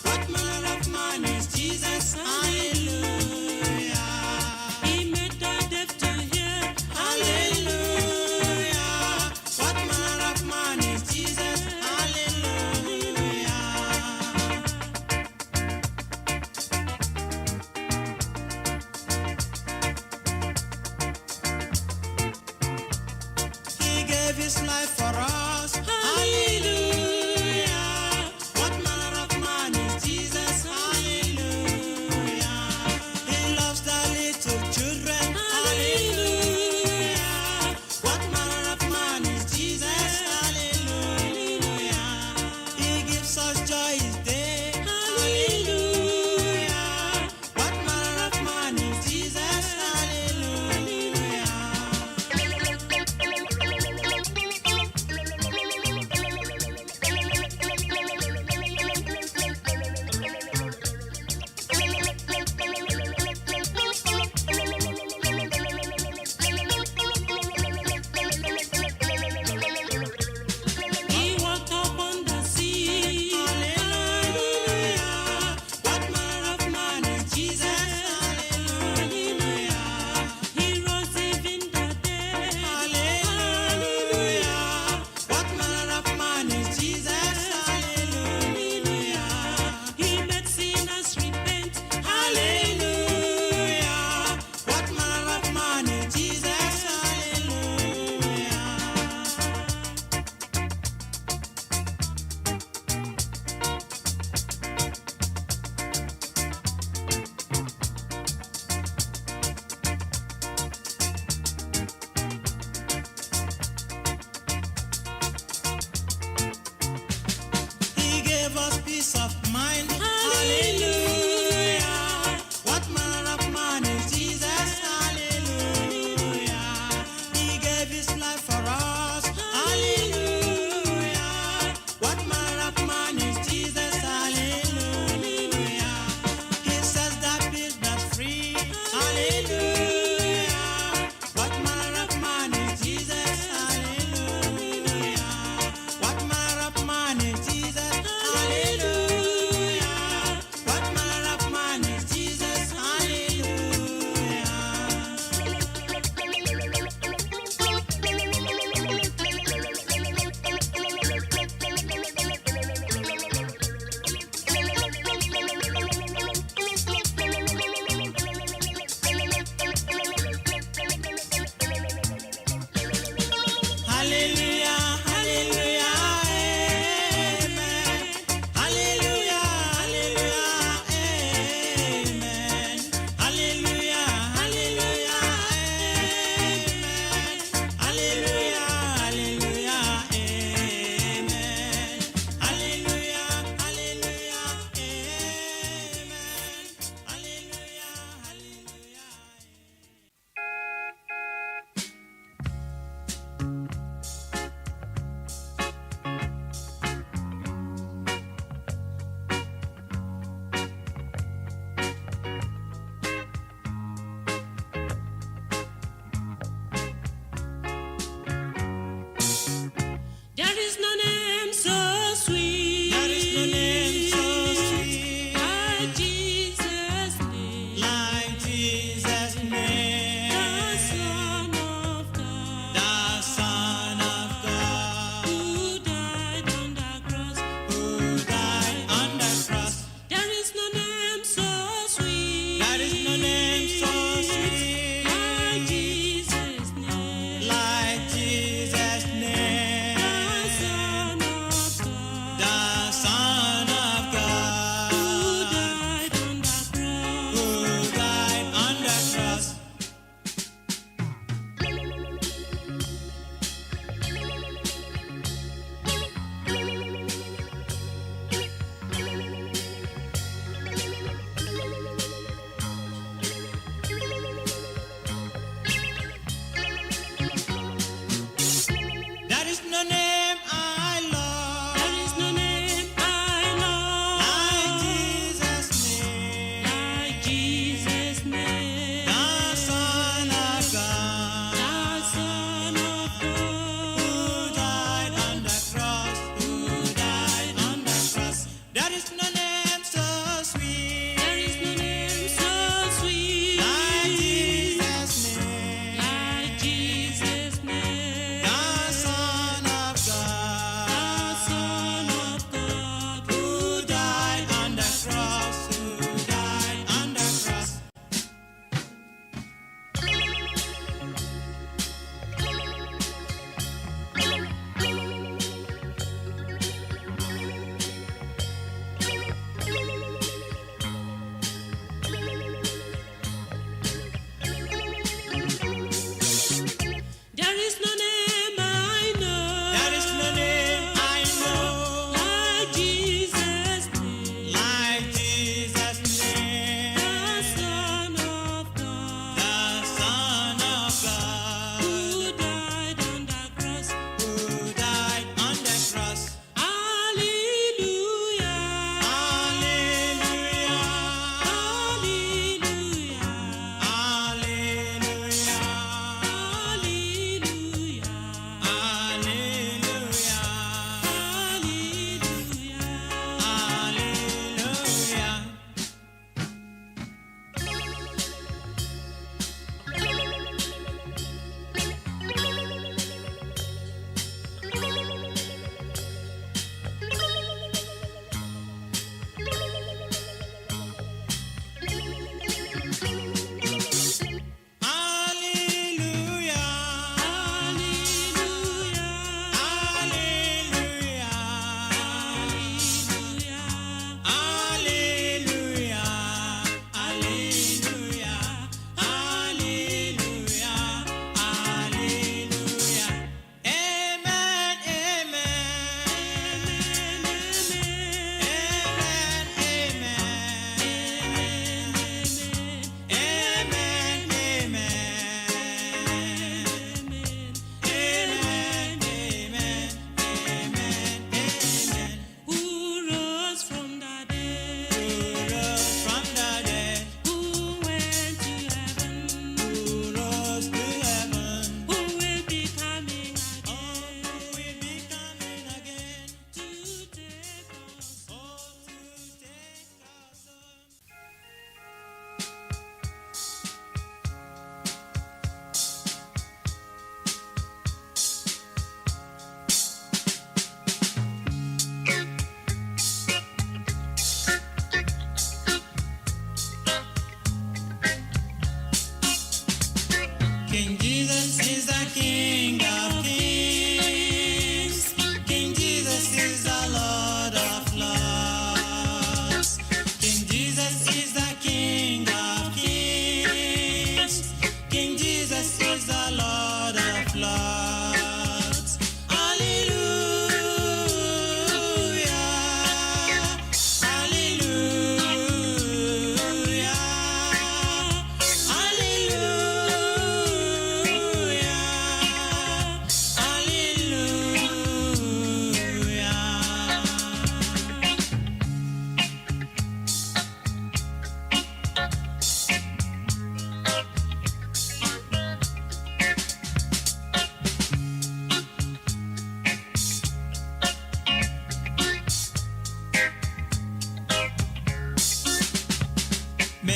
What manner of man is Jesus? Hallelujah. He made the deaf to hear. Hallelujah. What manner of man is Jesus? Hallelujah. He gave his life for us. Hallelujah. What manner of man is Jesus? Hallelujah. He loves the little children. Hallelujah. What manner of man is Jesus? Hallelujah. He gives us joy each day. Hallelujah. What manner of man is Jesus? Hallelujah. He walked upon the sea. Hallelujah. What manner of man is Jesus? Hallelujah. He rose even the dead. Hallelujah. What manner of man is Jesus? Hallelujah. He made sinners repent. Hallelujah. What manner of man is Jesus? Hallelujah. He gave us peace of mind. Hallelujah. What manner of man is Jesus? Hallelujah. He gave his life for us. Hallelujah. What manner of man is Jesus? Hallelujah. He sets the prisoners free. Hallelujah. What manner of man is Jesus? Hallelujah. What manner of man is Jesus? Hallelujah. What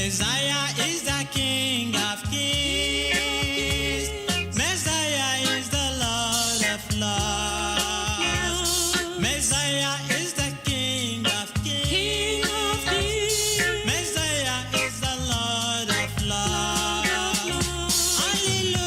Messiah is the King of Kings. Messiah is the Lord of Lords. Messiah is the King of Kings. Messiah is the Lord of Lords. Hallelujah.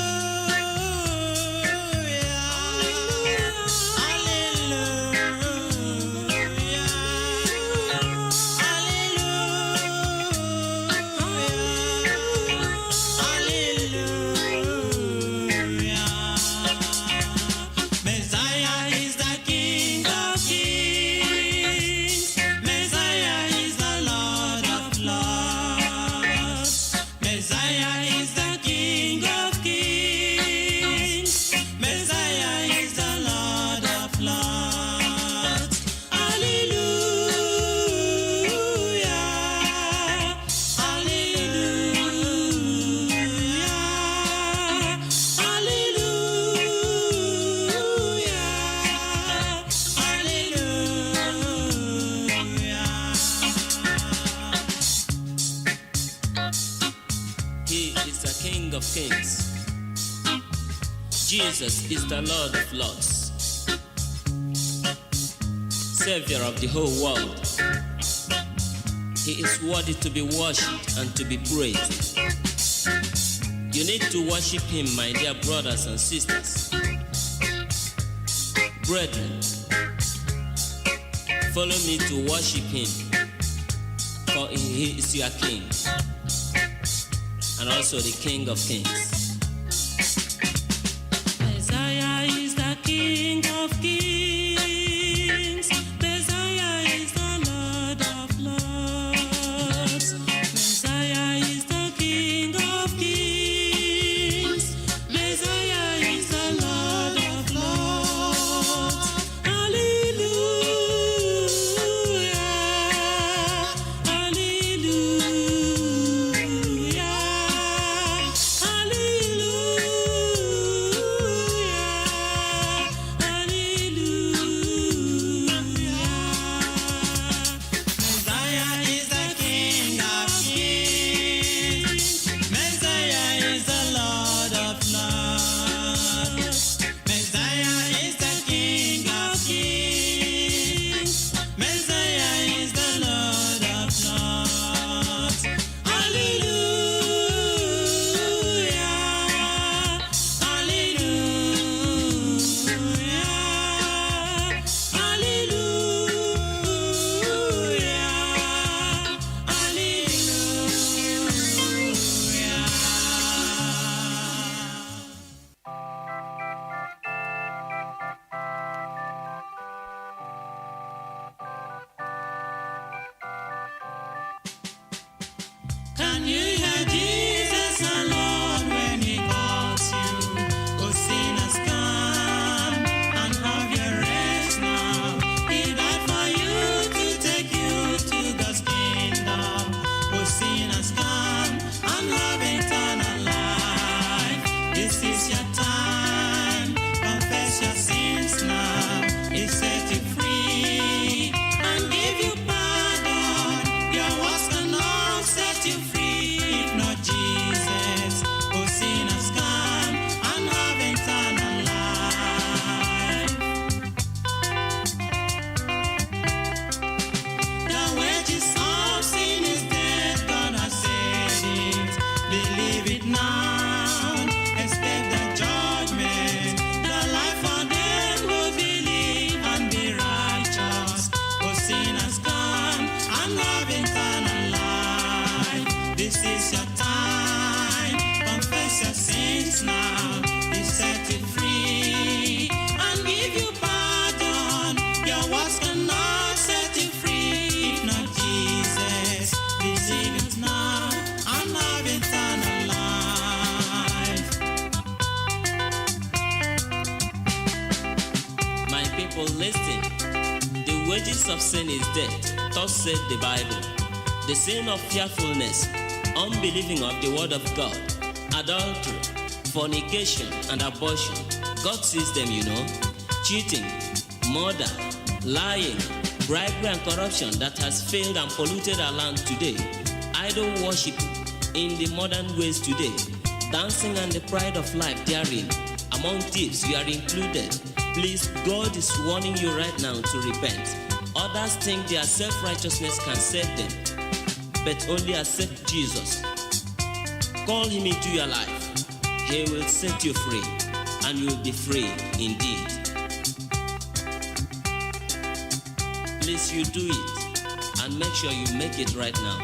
Messiah is the King of Kings. Messiah is the Lord of Lords. Messiah is the King of Kings. Messiah is the Lord of Lords. Hallelujah. He is the King of Kings. Jesus is the Lord of Lords, Savior of the whole world. He is worthy to be worshipped and to be praised. You need to worship Him, my dear brothers and sisters. Brethren, follow me to worship Him, for He is your King, and also the King of Kings. Messiah is the King of Kings. Messiah is the Lord of Lords. Messiah is the King of Kings. Messiah is the Lord of Lords. Hallelujah. Hallelujah. Messiah is the King of Kings. Messiah is the Lord of Lords. Messiah is the King of Kings. Messiah is the Lord of Lords. Hallelujah. Can you hear Jesus alone when He calls you? Oh, sinners, come and have your rest now. He died for you to take you to God's kingdom. Oh, sinners, come and have eternal life. This is your time. Confess your sins now. He set you free and give you pardon. Your words cannot set you free if not Jesus. Oh, sinners, come and have eternal life. The wages of sin is death, God has said it. Believe it now, expect the judgment. The life for them who believe and be righteous. Oh, sinners, come and have eternal life. This is your time. Confess your sins now. He set you free and give you pardon. Your words cannot set you free if not Jesus. Believe it now and have eternal life. My people, listen. The wages of sin is death, thus said the Bible. The sin of fearfulness, unbelieving of the word of God, adultery, fornication, and abortion. God sees them, you know. Cheating, murder, lying, bribery, and corruption that has failed and polluted our land today. idol worship in the modern ways today, dancing and the pride of life therein. Among thieves, you are included. Please, God is warning you right now to repent. Others think their self-righteousness can save them, but only accept Jesus. Call him into your life. He will set you free, and you will be free indeed. Please, you do it, and make sure you make it right now.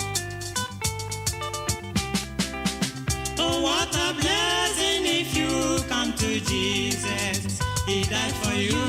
Oh, what a blessing if you come to Jesus. He died for you.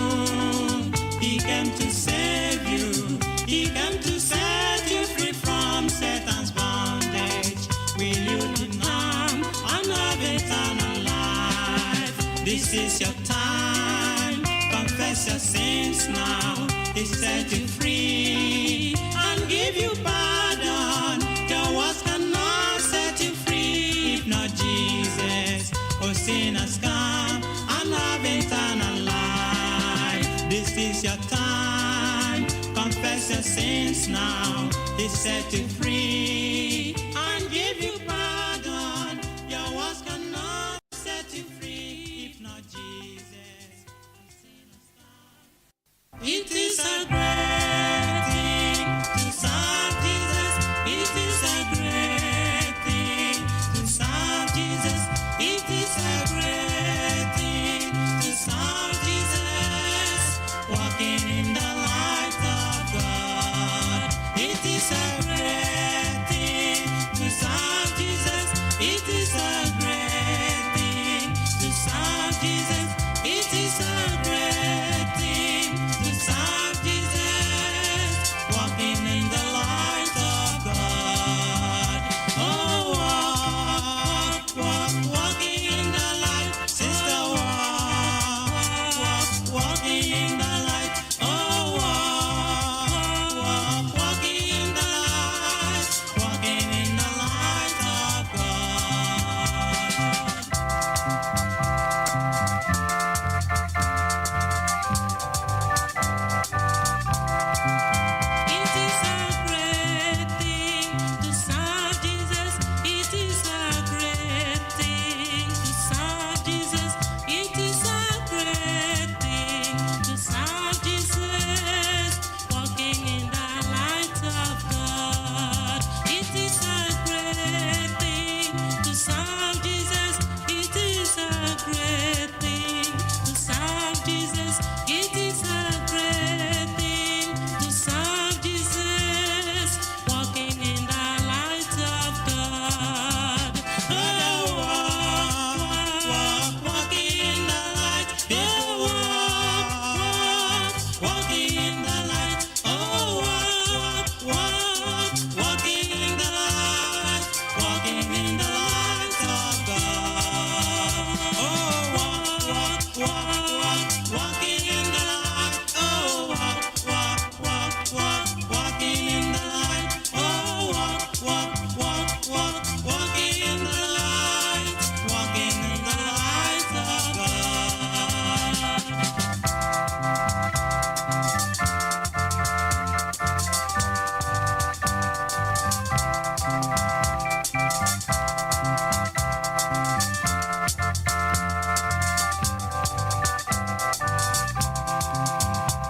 He came to save you. He came to set you free from Satan's bondage. Will you lean on and have eternal life? This is your time. Confess your sins now. He set you free and give you pardon. Your words cannot set you free if not Jesus. Oh, sinners, come and have eternal life. This is your time. Confess your sins now. He set you free and give you pardon. Your words cannot set you free if not Jesus. It is a great thing to serve Jesus. It is a great thing to serve Jesus. It is a great thing to serve Jesus. Walking in the light of God. It is a great thing to serve Jesus. It is a great thing to serve Jesus. It is a great thing to serve Jesus. Walking in the light of God. Oh, walking in the light, sister, walking in the light. Oh, walking in the light, walking in the light of God. It is a great thing to serve Jesus. It is a great thing to serve Jesus. It is a great thing to serve Jesus. Walking in the light of God. It is a great thing to serve Jesus. It is a great thing to serve Jesus. It is a great thing to serve Jesus. Walking in the light of God. Oh, walking in the light. Oh, walking in the light. Oh, walking in the light. Walking in the light of God. Oh, walking in the light. Oh, walking in the light. Oh, walking in the light. Walking in the light of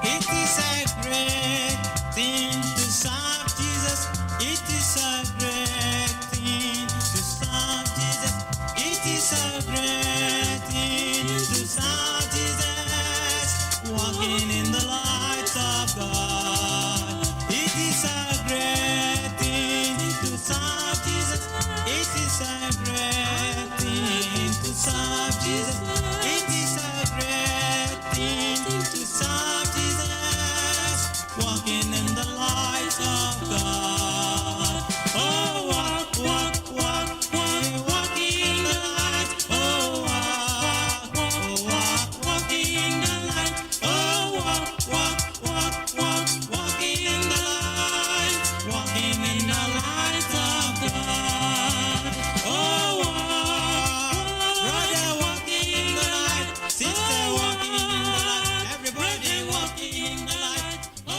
It is a great thing to serve Jesus. It is a great thing to serve Jesus. It is a great thing to serve Jesus. Walking in the light of God. It is a great thing to serve Jesus. It is a great thing to serve Jesus. It is a great thing to serve Jesus. Walking in the light of God. Oh, walking in the light. Oh, walking in the light. Oh, walking in the light. Walking in the light of God. Oh, brother, walking in the light. Sister, walking in the light. Everybody walking in the light. Oh,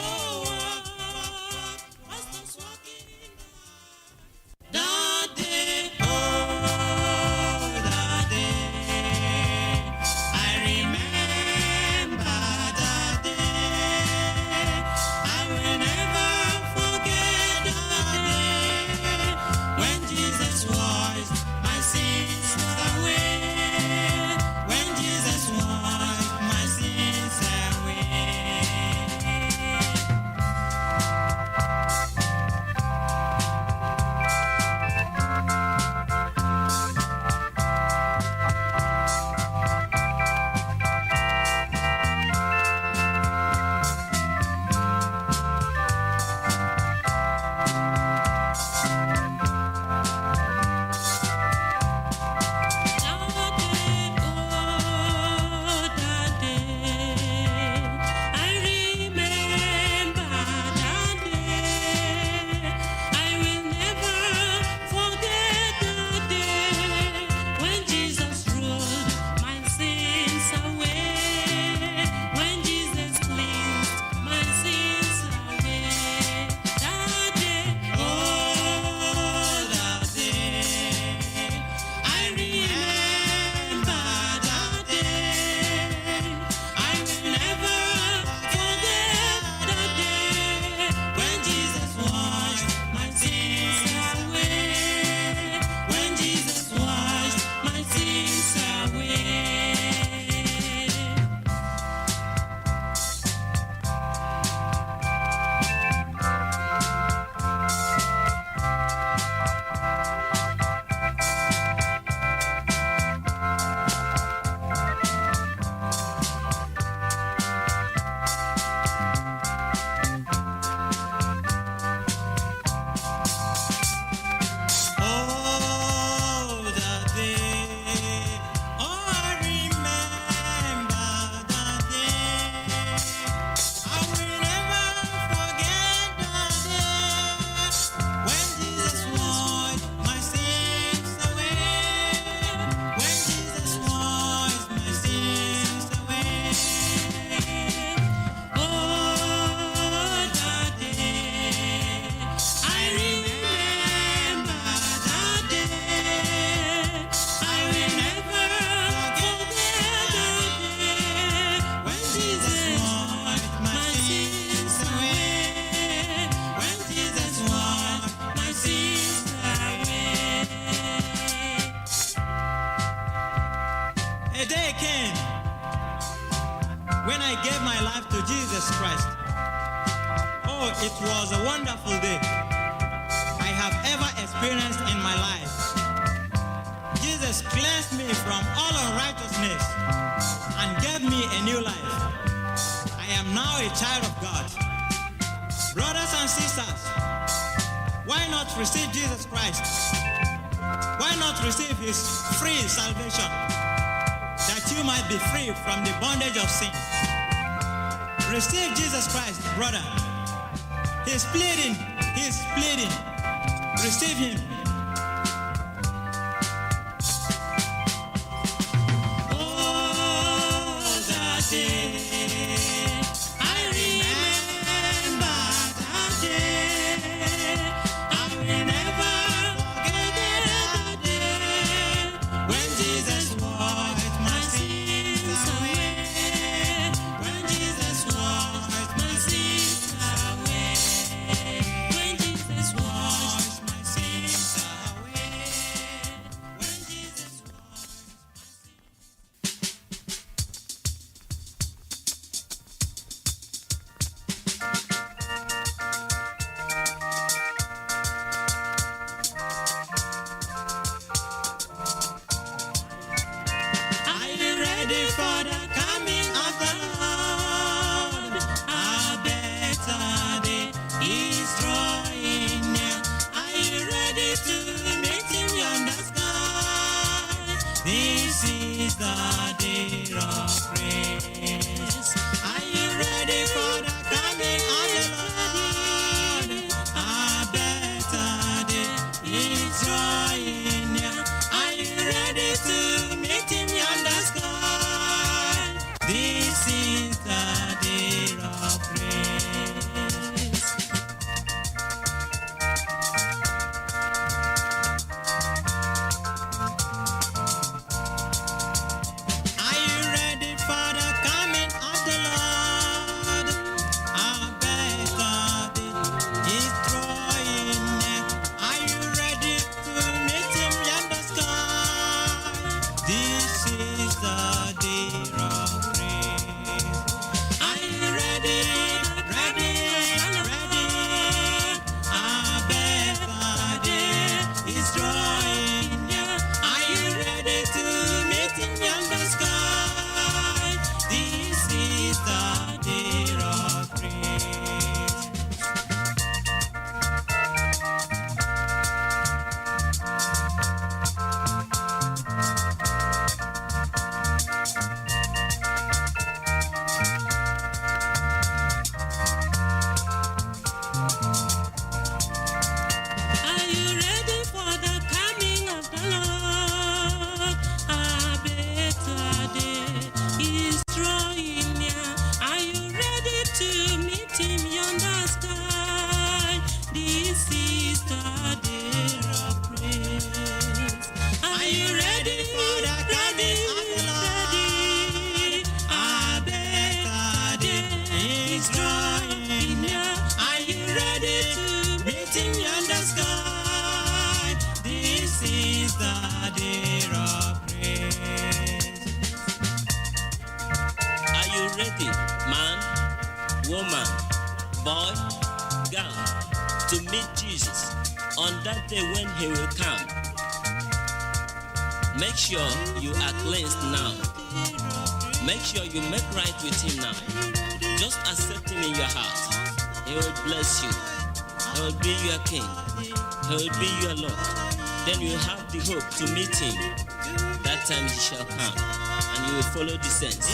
it was a wonderful day I have ever experienced in my life. Jesus cleansed me from all unrighteousness and gave me a new life. I am now a child of God. Brothers and sisters, why not receive Jesus Christ? Why not receive his free salvation, that you might be free from the bondage of sin? Receive Jesus Christ, brother. He's pleading. Receive him. Oh, that day, I remember that day. I will never forget that day when Jesus washed my sins away. When Jesus washed my sins away. When Jesus washed my sins away. When Jesus washed my sins. Are you ready for the coming of the Lord? A better day is drawing near. Are you ready to meet him yonder sky? This is the day of praise. Are you ready for the coming of the Lord? A better day is drawing near. Are you ready to meet him yonder sky? This is the day of praise. Are you ready for the coming of the Lord? A better day is drawing near. Are you ready to meet him yonder sky? This is the day of praise. Are you ready? A better day is drawing near. Are you ready to meet him yonder sky? This is the day of praise. Are you ready for the coming of the Lord? A better day is drawing near. Are you ready to meet him yonder sky? This is the day of praise. Are you ready for the coming of the Lord? A better day is drawing near. Are you ready to meet him yonder sky? This is the day of praise. Are you ready, man, woman, boy, girl, to meet Jesus on that day when he will come? Make sure you are cleansed now. Make sure you make right with him now. Just accept him in your heart. He will bless you. He will be your king. He will be your Lord. Then you have the hope to meet him. That time he shall come, and you will follow the saints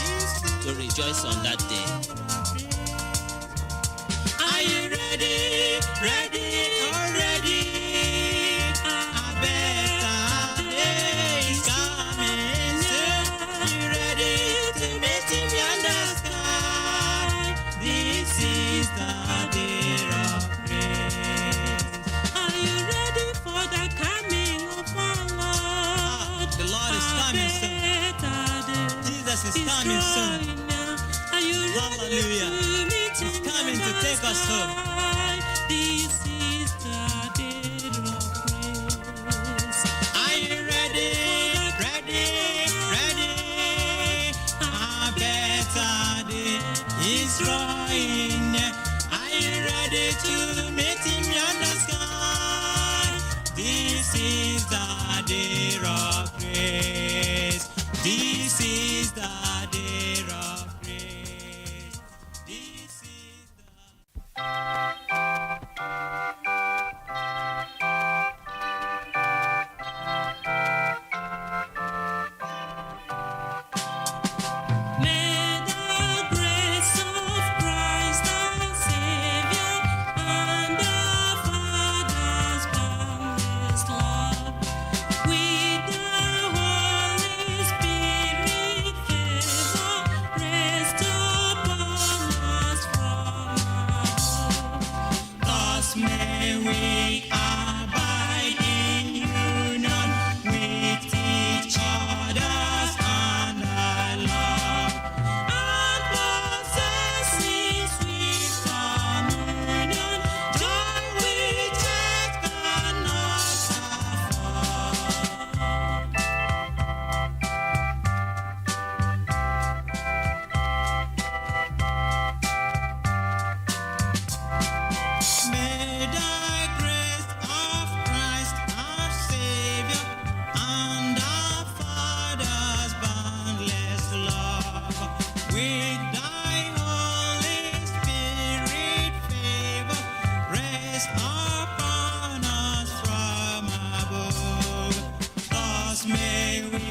to rejoice on that day. Are you ready? A better day is coming soon. Are you ready to meet him yonder sky? This is the day of praise. Are you ready for the coming of our Lord? The Lord is coming soon. Jesus is coming soon. Are you ready Hallelujah. to meet him He's coming to yonder take us home. sky? This is the day of praise. Are you ready? A better day is drawing near. Are you ready to day of grace. This is the day of grace. This is May the grace of Christ our Savior and our Father's boundless love, with the Holy Spirit favor, rest upon us from above. Thus may we abide in union with each other and our love, and possessing sweet communion, joy which earth cannot afford. May the grace of Christ our Savior and our Father's boundless love, with thy Holy Spirit favor, rest upon us from above. Thus may we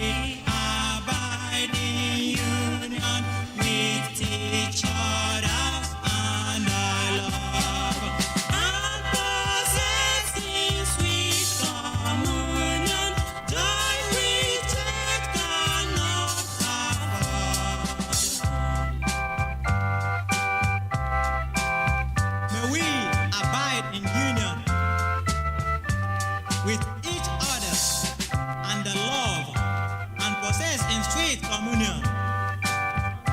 abide in union with each other and our love, and possessing sweet communion, joy which earth cannot afford. May we abide in union with each other and the love, and possess in sweet communion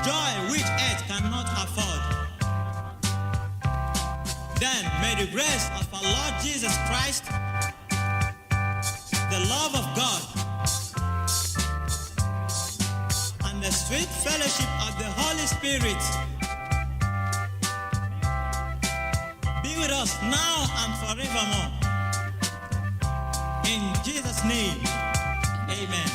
joy which earth cannot afford. Then may the grace of our Lord Jesus Christ, the love of God, and the sweet fellowship of the Holy Spirit be with us now and forevermore. In Jesus' name, amen.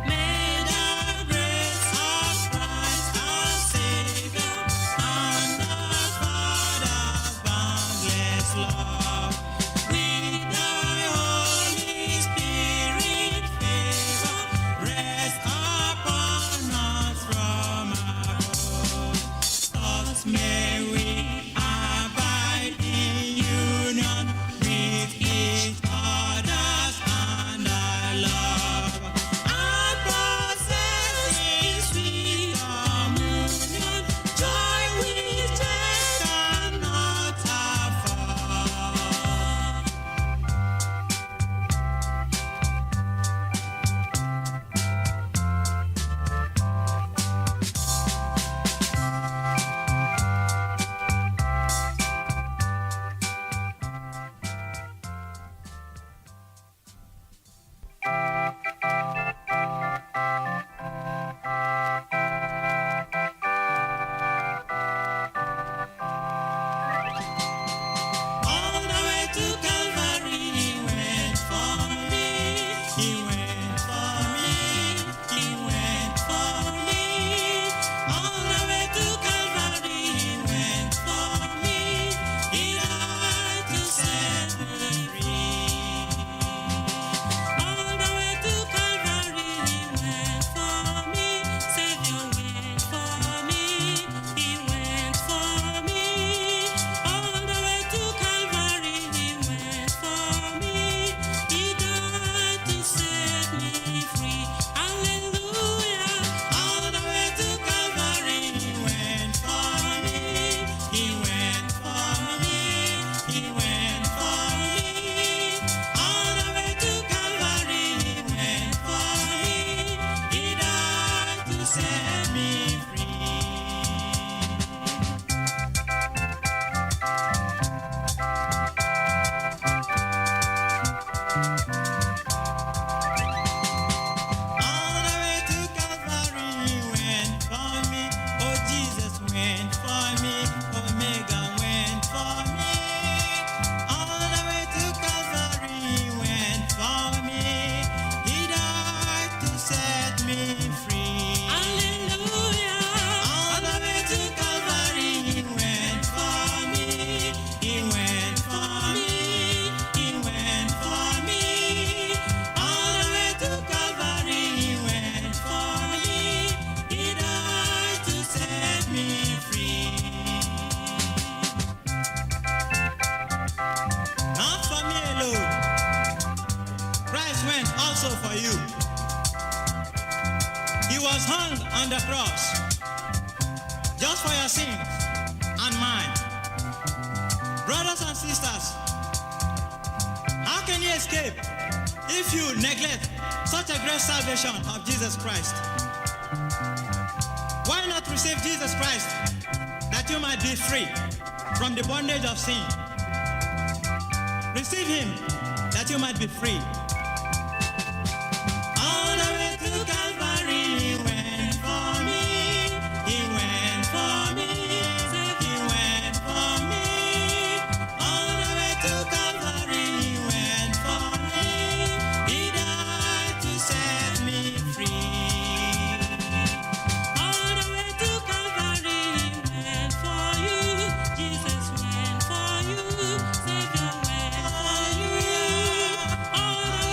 May the grace of Christ our Savior and our Father's boundless love, with thy Holy Spirit favor, rest upon us from above. Thus may we abide was hung on the cross just for your sins and mine. Brothers and sisters, how can you escape if you neglect such a great salvation of Jesus Christ? Why not receive Jesus Christ that you might be free from the bondage of sin? Receive him that you might be free. All the way to Calvary he went for me. He went for me. He went for me. All the way to Calvary he went for me. He died to set me free. All the way to Calvary he went for you. Jesus went for you. Savior went for you. All the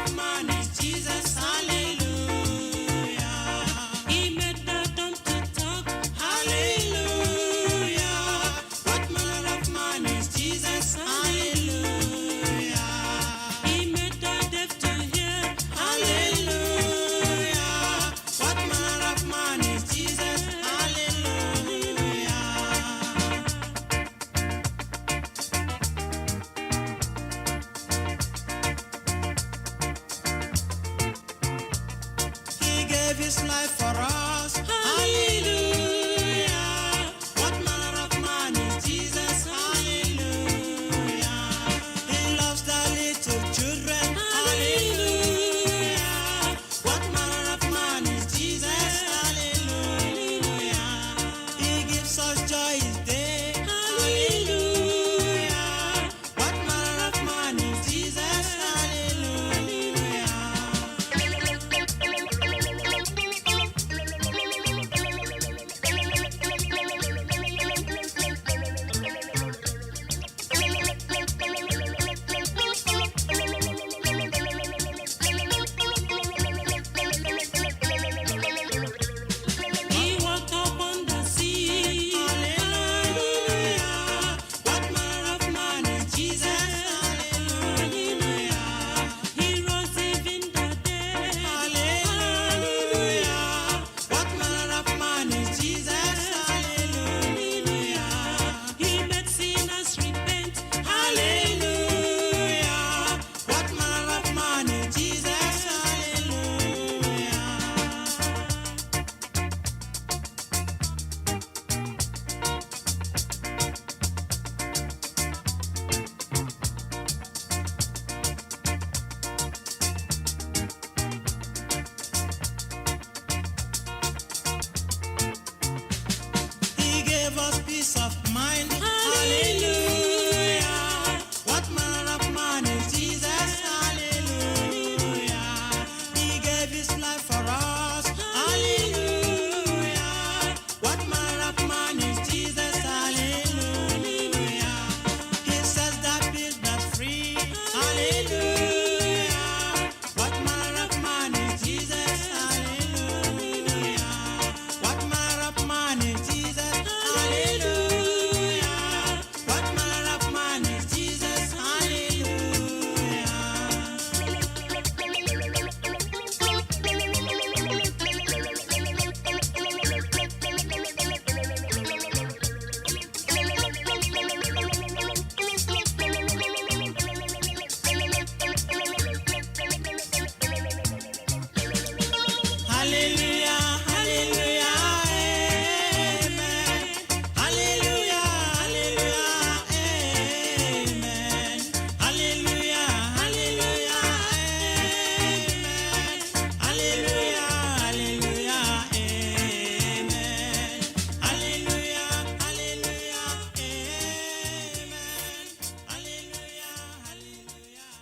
of man is Jesus, hallelujah. He made the dumb to talk. Hallelujah. What manner of man is Jesus, hallelujah. He made the deaf to hear. Hallelujah. What manner of man is Jesus, hallelujah. He gave his life for us. Hallelujah. What manner of man is Jesus? Hallelujah. He loves the little children. Hallelujah. What manner of man is Jesus? Hallelujah. He gives us joy each day. Hallelujah. What manner of man is Jesus? Hallelujah. He walked upon the sea. Hallelujah. What manner of man is Jesus? Hallelujah. He rose even the dead. Hallelujah. What manner of man is Jesus? Hallelujah. He made sinners repent. Hallelujah. What manner of man is Jesus? Hallelujah. He gave us peace of mind. Hallelujah. What manner of man is Jesus? Hallelujah. He gave his life for us. Hallelujah. What manner of man is Jesus? Hallelujah. He says that peace that's free. Hallelujah. What manner of man is Jesus? Hallelujah. What manner of man is Jesus? Hallelujah. What manner of man is Jesus? Hallelujah. Hallelujah, hallelujah, amen. Hallelujah, hallelujah, amen. Hallelujah, hallelujah, amen. Hallelujah, hallelujah, amen. Hallelujah, hallelujah, amen. Hallelujah, hallelujah.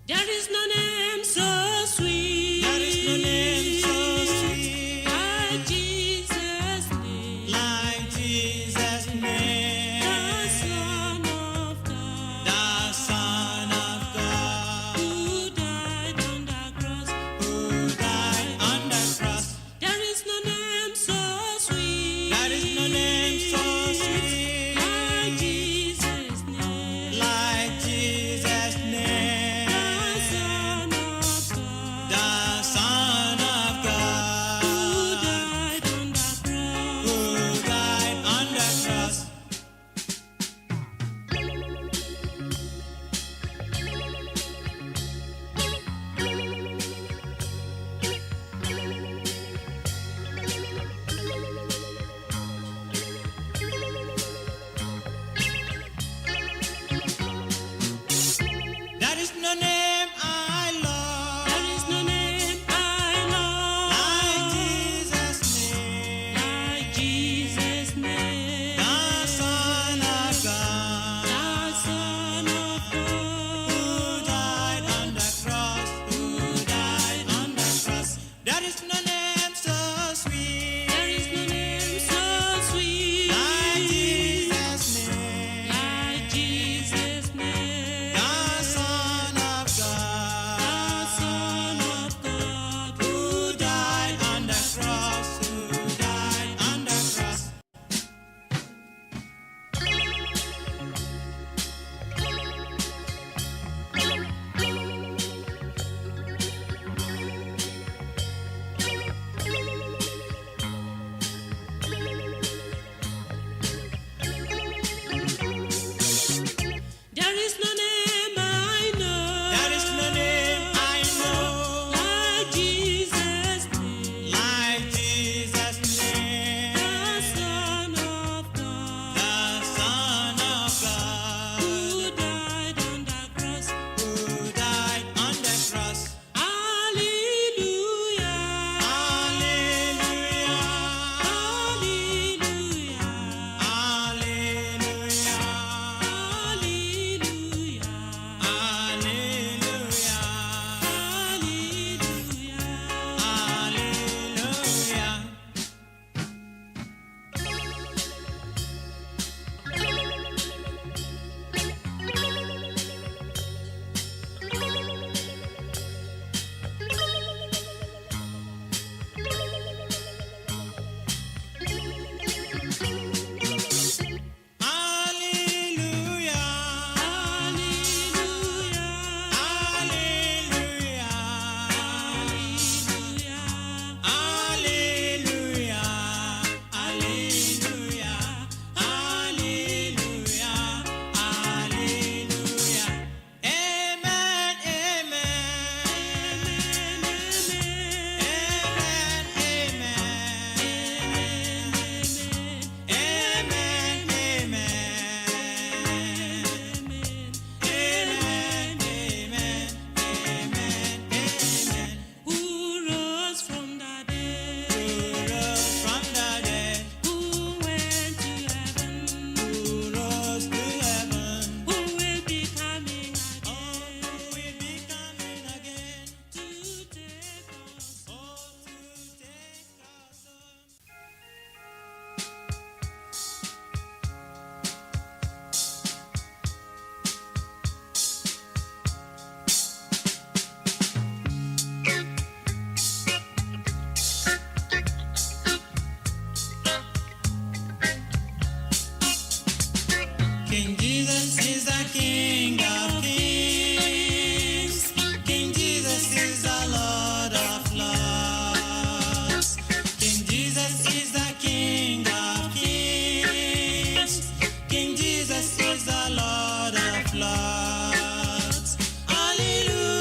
There is no name so sweet. There is no name so sweet like Jesus' name. like Jesus' name. The Son of God, The Son of God, who died on the cross. who died on the cross. There is no name so sweet. There is no name so sweet like Jesus' name. like Jesus' name. The Son of God, The Son of who God, died on the cross. who died on the cross. King of Kings. King Jesus is the Lord of Lords. King Jesus is the King of Kings. King Jesus is the Lord of Lords. Hallelujah.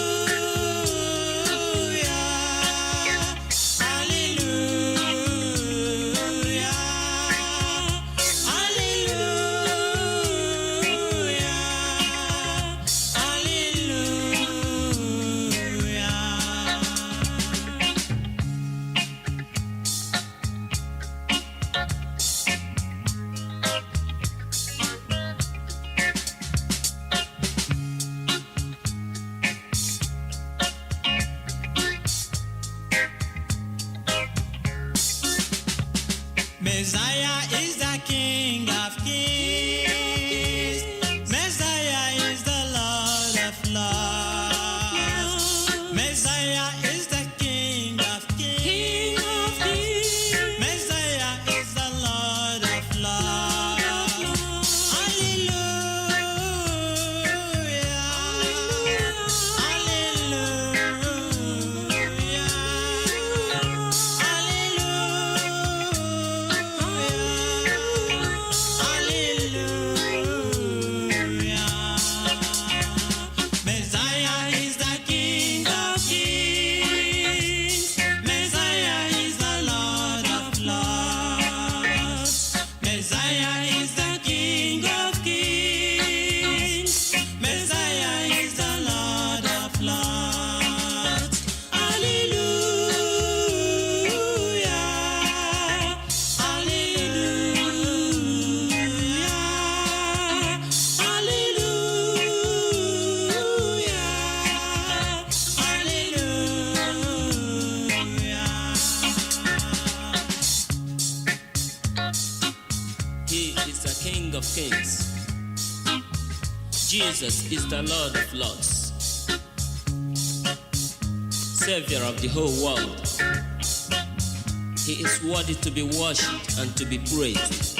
Hallelujah. Messiah is the King of Kings. Messiah is the Lord of Lords. Messiah is the King of Kings. Messiah is the Lord of Lords. Hallelujah. Messiah is the King of Kings. Messiah is the Lord of Lords. Messiah is the King of Kings. Messiah is the Lord of Lords. Hallelujah. Hallelujah. He is the King of Kings. Jesus is the Lord of Lords, Savior of the whole world. He is worthy to be worshipped and to be praised.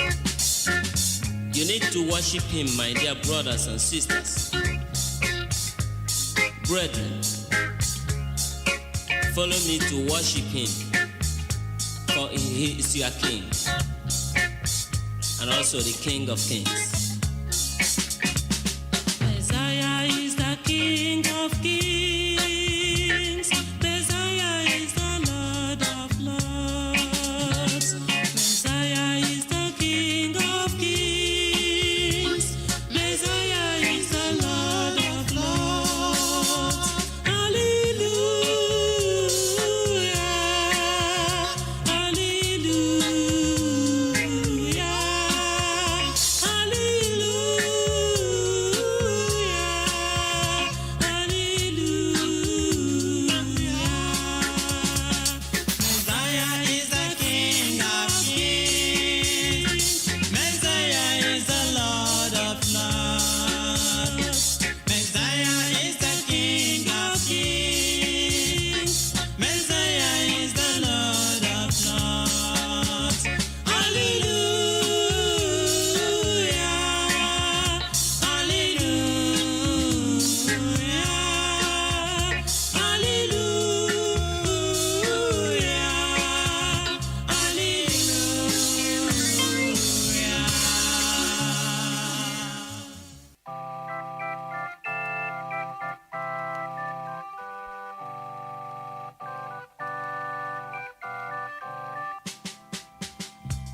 You need to worship Him, my dear brothers and sisters. Brethren, follow me to worship Him, for He is your King and also the King of Kings. Messiah is the King of Kings. Messiah is the Lord of Lords. Messiah is the King of Kings. Messiah is the Lord of Lords. Hallelujah. Hallelujah. Messiah is the King of Kings. Messiah is the Lord of Lords. Messiah is the King of Kings. Messiah is the Lord of Lords. Hallelujah.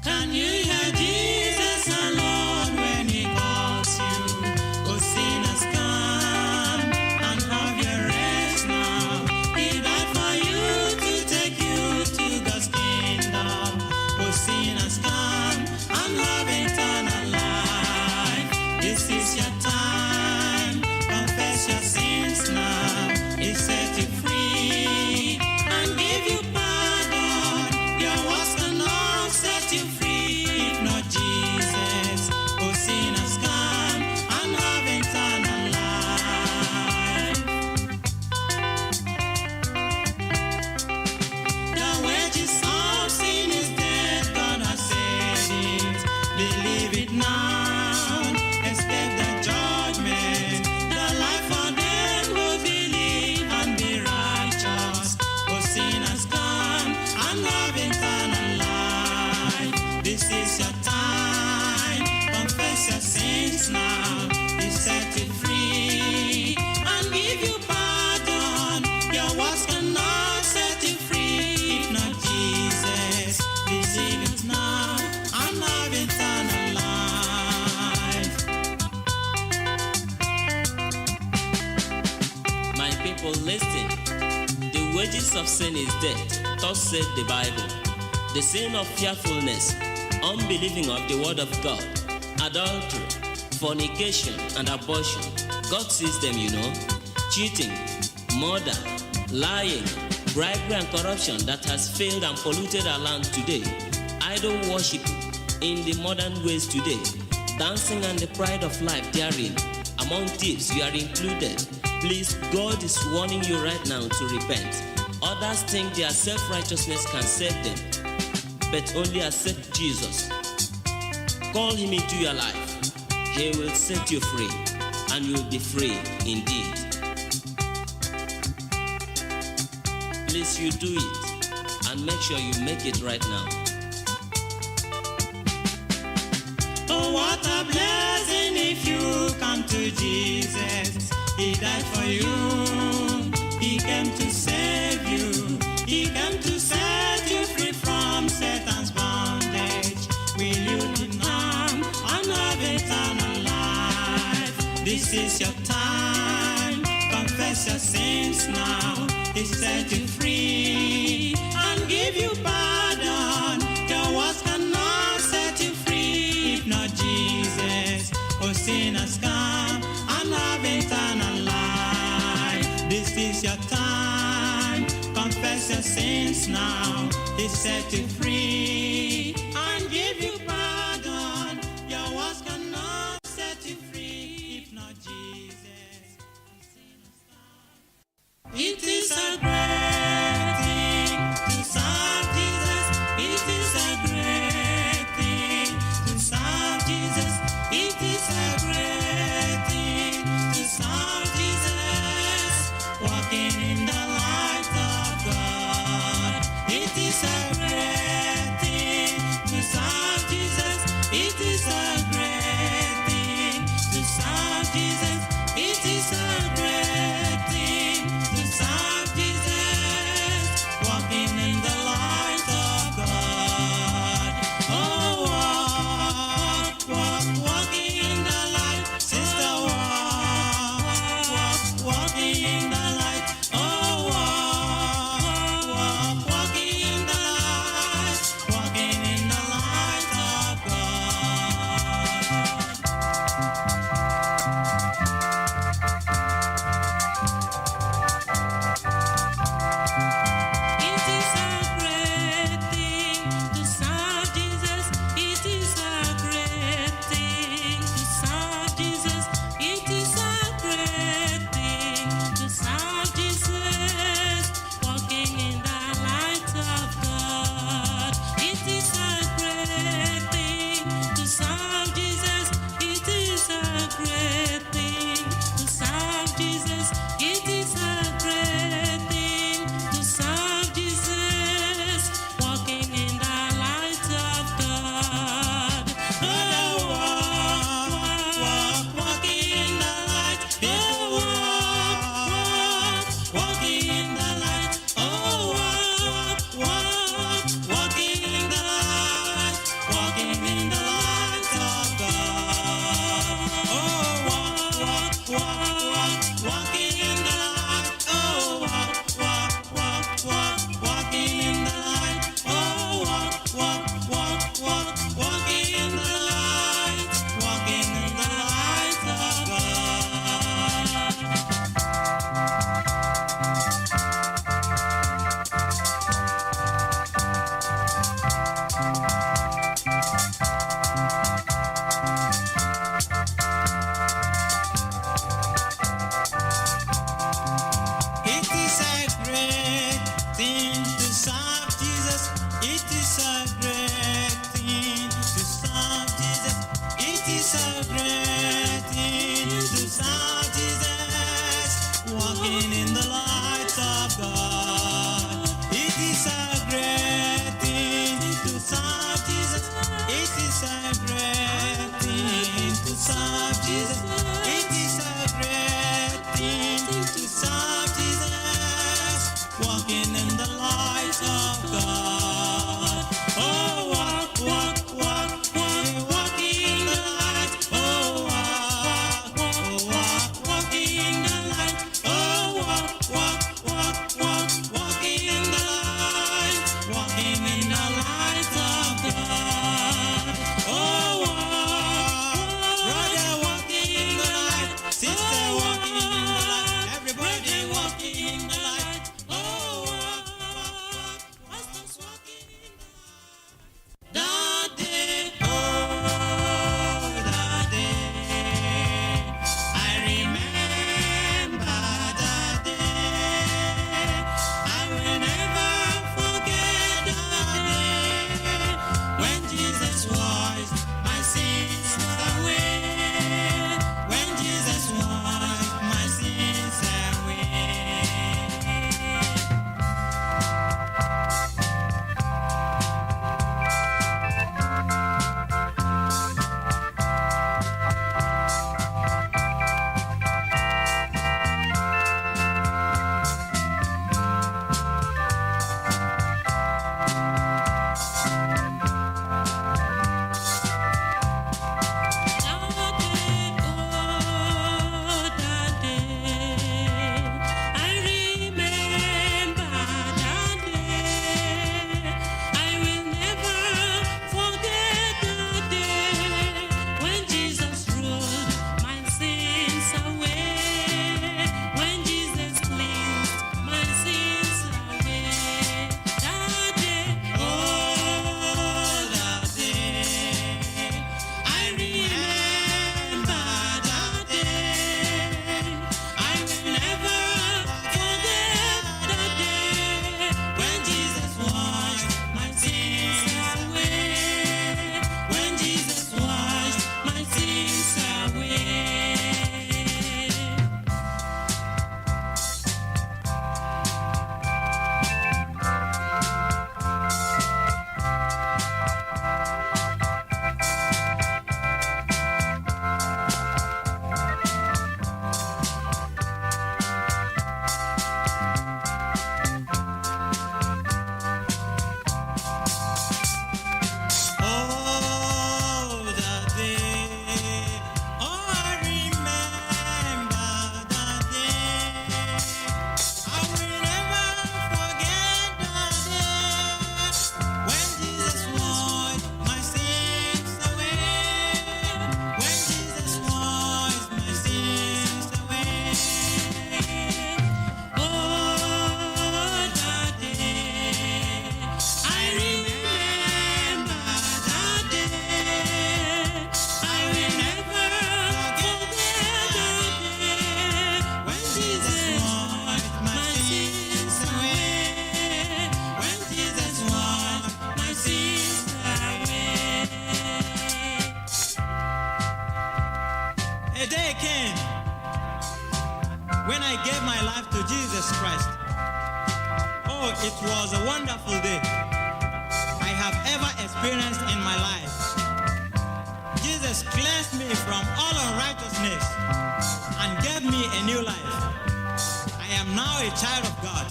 Can you hear Jesus alone when He calls you? Oh, sinners, come and have your rest now. He died for you to take you to God's kingdom. Oh, sinners, come and have eternal life. This is your time. Confess your sins now. He set you free and give you pardon. Your works cannot set you free if not Jesus. Oh, sinners, come and have eternal life. The wages of sin is death. God has said it. Believe it now. Expect the joy people, listen. The wages of sin is death, thus said the Bible. The sin of fearfulness, unbelieving of the word of God, adultery, fornication, and abortion. God sees them, you know. Cheating, murder, lying, bribery, and corruption that has failed and polluted our land today. Idol worship in the modern ways today. Dancing and the pride of life therein. Among thieves, you are included. Please, God is warning you right now to repent. Others think their self-righteousness can save them, but only accept Jesus. Call him into your life. He will set you free, and you will be free indeed. Please, you do it, and make sure you make it right now. Oh, what a blessing if you come to Jesus. He died for you. He came to save you. He came to set you free from Satan's bondage. Will you deny and have eternal life? This is your time. Confess your sins now. He set you free and give you pardon. Your words cannot set you free if not Jesus. Oh, sinners, come and have eternal life. This is your time. Confess your sins now. He set you free and give you pardon. Your words cannot set you free if not Jesus. Oh, sinners, come. It is a great thing to serve Jesus. It is a great thing to serve Jesus. It is a great thing to serve Jesus. Walking in the light of God. It is a great thing to serve Jesus. It is a great thing to serve Jesus. It is a great thing to serve Jesus. Walking in the light of God. Oh, walking in the light, sister, walking in the light. Oh, walking in the light, walking in the light of God. It is a great thing to serve Jesus. It is a great thing to serve Jesus. It is a great thing to serve Jesus. Walking in the light of God. It is a great thing to serve Jesus. It is a great thing to serve Jesus. It is a great thing to serve Jesus. Walking in the light of God. Oh, walking in the light. Oh, walking in the light. Oh, walking in the light. Walking in the light of God. Oh, walking in the light. Oh, walking in the light. Oh, walking in the light. Walking in the light of It is a great thing to serve Jesus. It is a great thing to serve Jesus. It is a great thing to serve Jesus. Walking in the light of God. It is a great thing to serve Jesus. It is a great thing to serve Jesus. It is a great thing to serve Jesus. Walking in the light of God. Oh, walking in the light. Oh, walking in the light. Oh, came when I gave my life to Jesus Christ. Oh, it was a wonderful day I have ever experienced in my life. Jesus cleansed me from all unrighteousness and gave me a new life. I am now a child of God.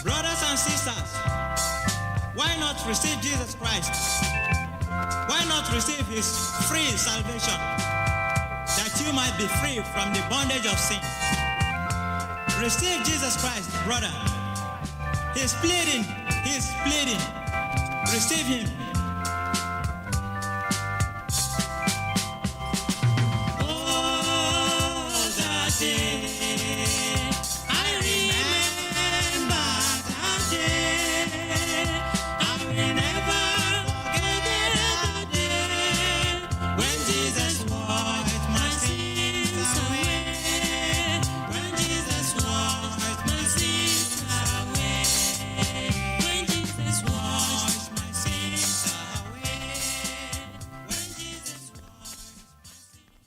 Brothers and sisters, why not receive Jesus Christ? Why not receive his free salvation, that you might be free from the bondage of sin? Receive Jesus Christ, brother. He's pleading. Receive him. Oh, that day, I remember that day. I will never forget that day when Jesus washed my sins away. When Jesus washed my sins away. When Jesus washed my sins away. When Jesus washed my sins.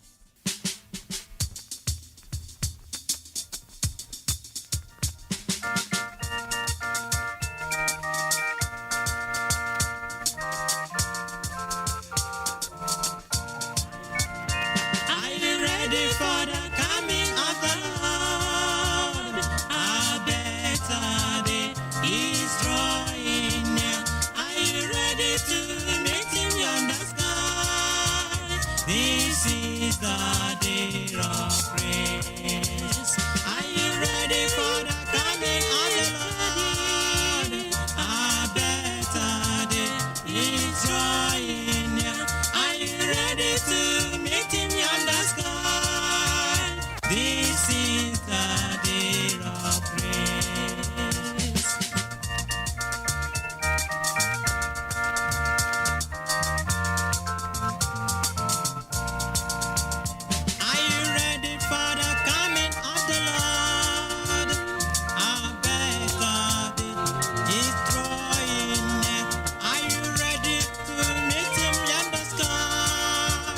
Are you ready for the coming of the Lord? A better day is drawing near. Are you ready to meet him yonder sky? This is the day of praise. Are you ready for the coming of the Lord? A better day is drawing near. Are you ready to meet him yonder sky? This is the day of praise. Are you ready for the coming of the Lord? A better day is drawing near. Are you ready to meet him yonder sky?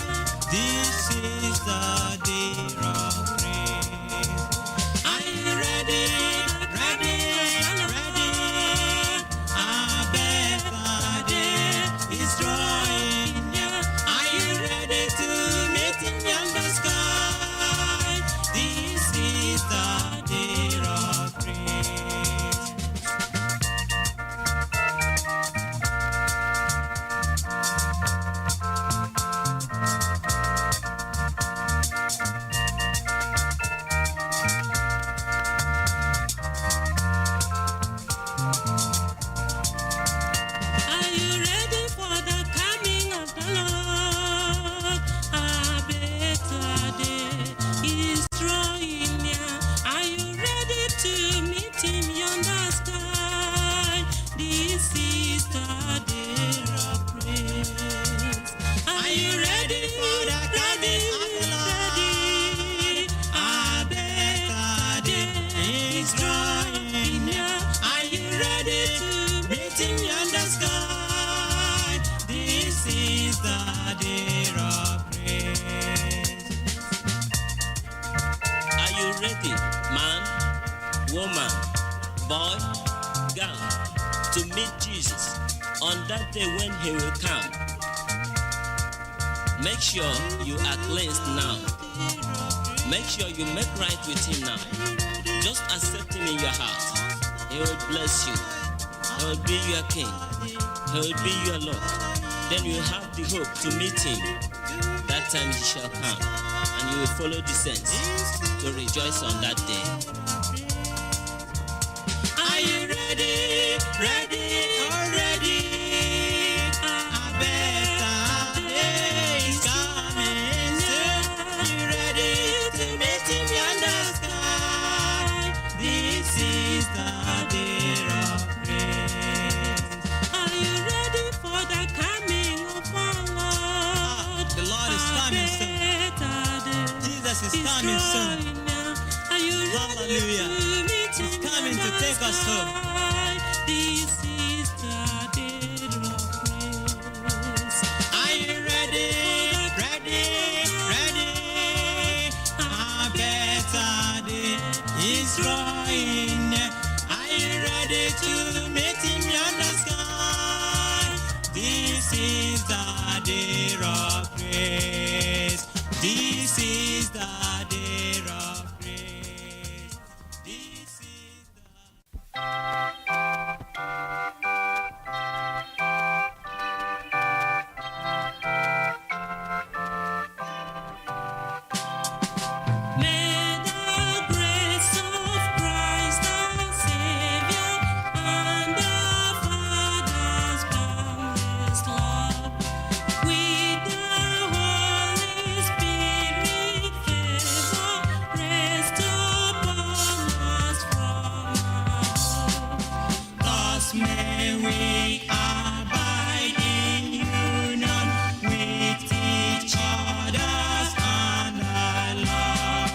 This is the day of praise. Are you ready? A better day is drawing near. Are you ready to meet him yonder sky? This is the day of praise. Are you ready for the coming of the Lord? A better day is drawing near. Are you ready to meet him yonder sky? This is the day of praise. Are you ready for the coming of the Lord? A better day is drawing near. Are you ready to meet him yonder sky? This is the day of praise. Are you ready, man, woman, boy, girl, to meet Jesus on that day when he will come? Make sure you are cleansed now. Make sure you make right with him now. Just accept him in your heart. He will bless you. He will be your king. He will be your Lord. Then you have the hope to meet him. That time he shall come, and you will follow the saints to rejoice on that day. Are you ready? Already? A better day is coming soon. Are you ready to meet him yonder sky? This is the day of praise. Are you ready for the coming of our Lord? The Lord is coming soon. Jesus is coming soon. Hallelujah. He's coming to take us home. This is the day of praise. Are you ready? is drawing near. Are you ready to meet him on the sky? This is the day of grace. This is the day of grace. This is the... May the grace of Christ our Savior and our Father's boundless love, with the Holy Spirit favor, rest upon us from above. Thus may we abide in union with each other and our love,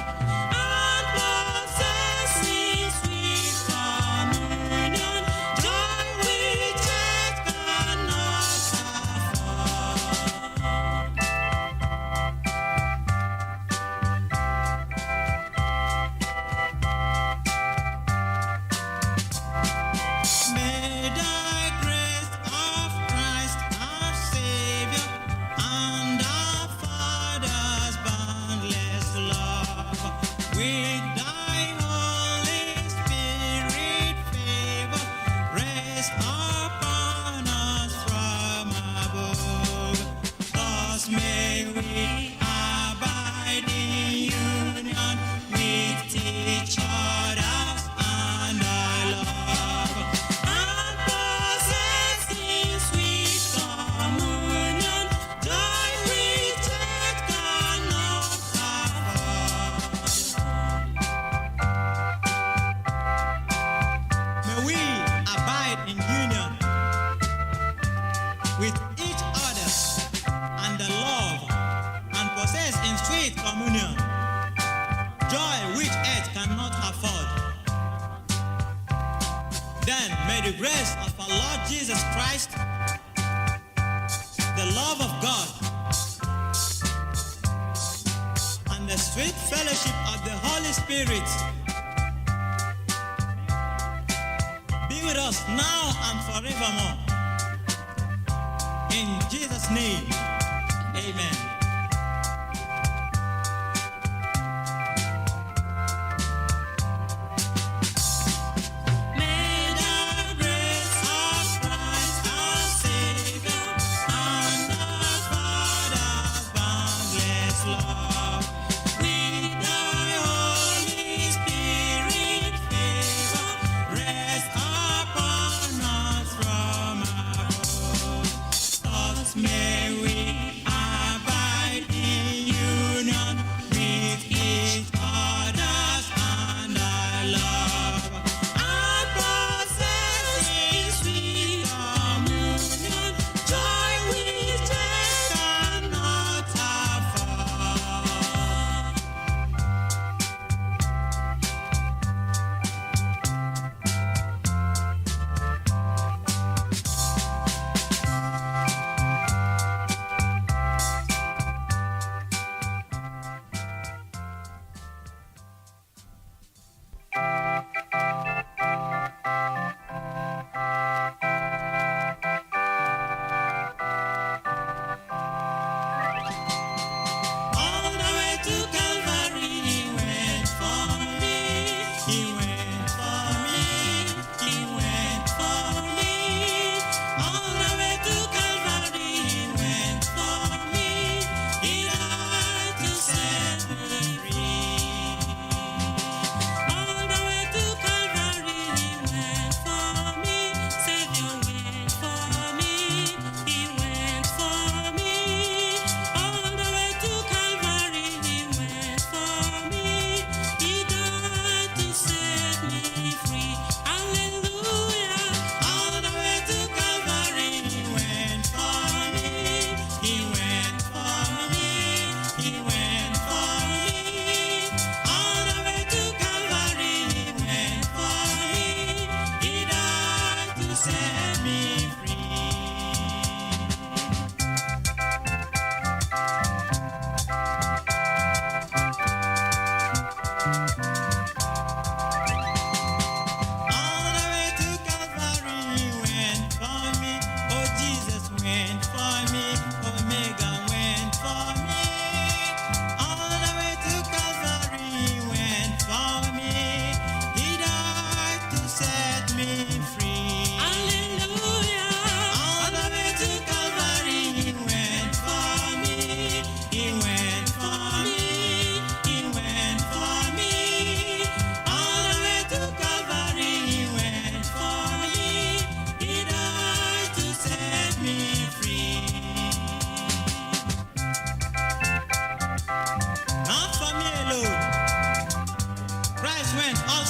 and possessing sweet communion, joy which earth cannot afford. May the grace of Christ our Savior and our Father's boundless love, with thy Holy Spirit favor, rest upon us from above. Thus may we abide in union with each other and our love, and possessing sweet communion, joy which earth cannot afford. May we abide in union with each other and the love, and possess in sweet communion joy which earth cannot afford. Then may the grace of our Lord Jesus Christ, the love of God, and the sweet fellowship of the Holy Spirit be with us now and forevermore. In Jesus' name, amen. May the grace of Christ our Savior and our Father's boundless love, with thy Holy Spirit favor, rest upon us from above. Thus may we abide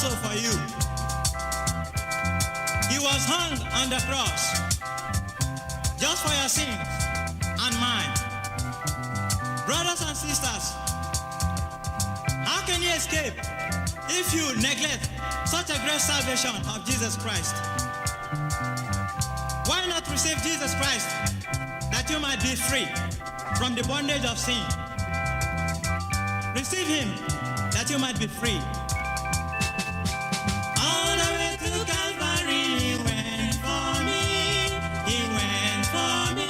also for you. He was hung on the cross just for your sins and mine. Brothers and sisters, how can you escape if you neglect such a great salvation of Jesus Christ? Why not receive Jesus Christ that you might be free from the bondage of sin? Receive him that you might be free. All the way to Calvary he went for me. He went for me.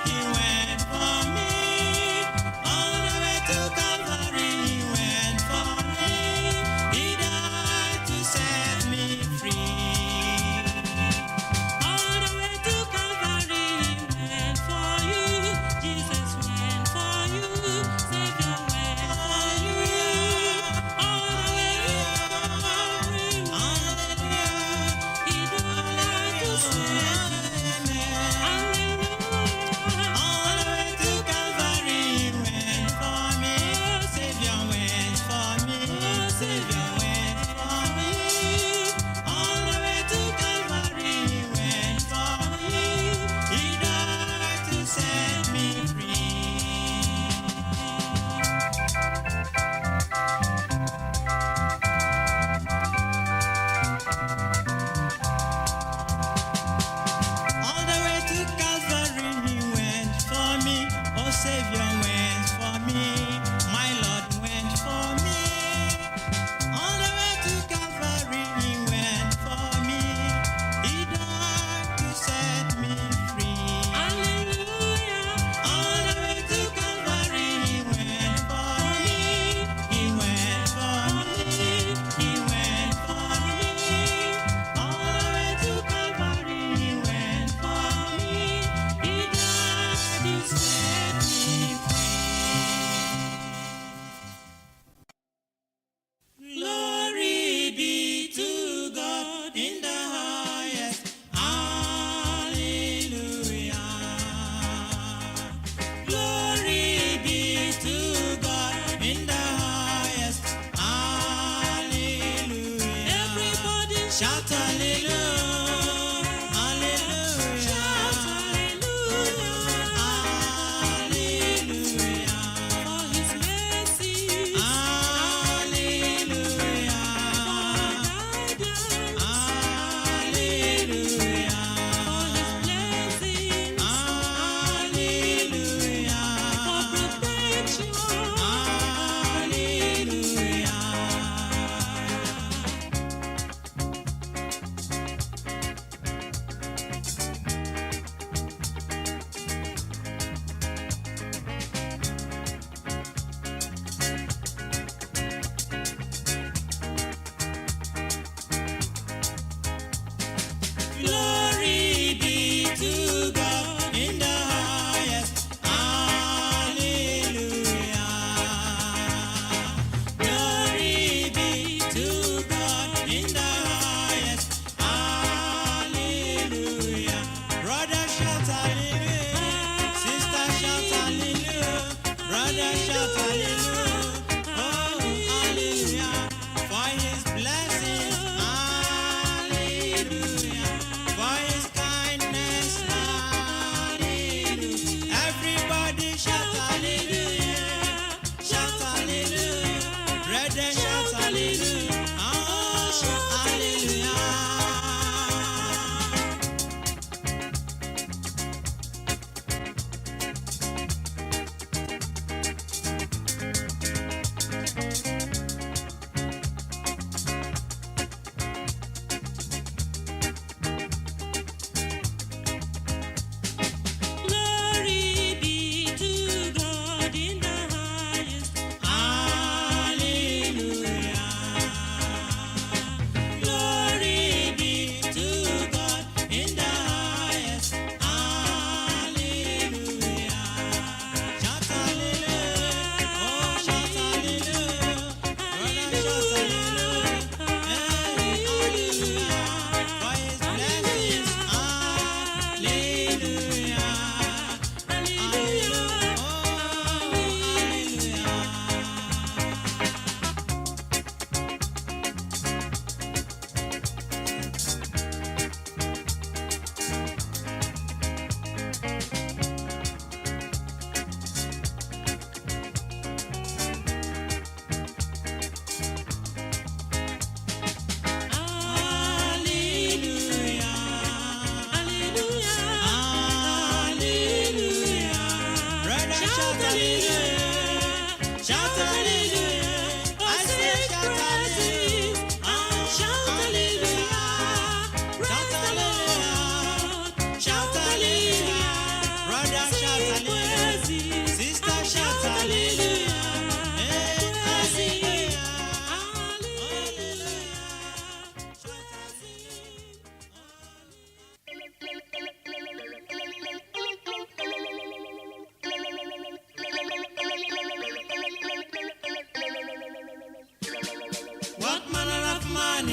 He went for me. All the way to Calvary he went for me. He died to set me free. All the way to Calvary he went for you. Jesus went for you. Savior went for you. All the way to Calvary. Hallelujah. He died to set me free. Hallelujah. All the way to Calvary he went for me. Savior went for me. Savior went for me. All the way to Calvary he went for me. He died to set me free. All the way to Calvary he went for me. Oh, Savior went for me. My Lord went for me. All the way to Calvary he went for me. He died to set me free. Hallelujah. All the way to Calvary he went for me. He went for me. He went for me. All the way to Calvary he went for me. He died to set me free. Glory be to God in the highest. Hallelujah. Glory be to God in the highest. Hallelujah. Everybody shout hallelujah. Hallelujah. Shout hallelujah. Hallelujah. For his mercy. Hallelujah. Hallelujah. For his blessings. Hallelujah. For protection. Hallelujah.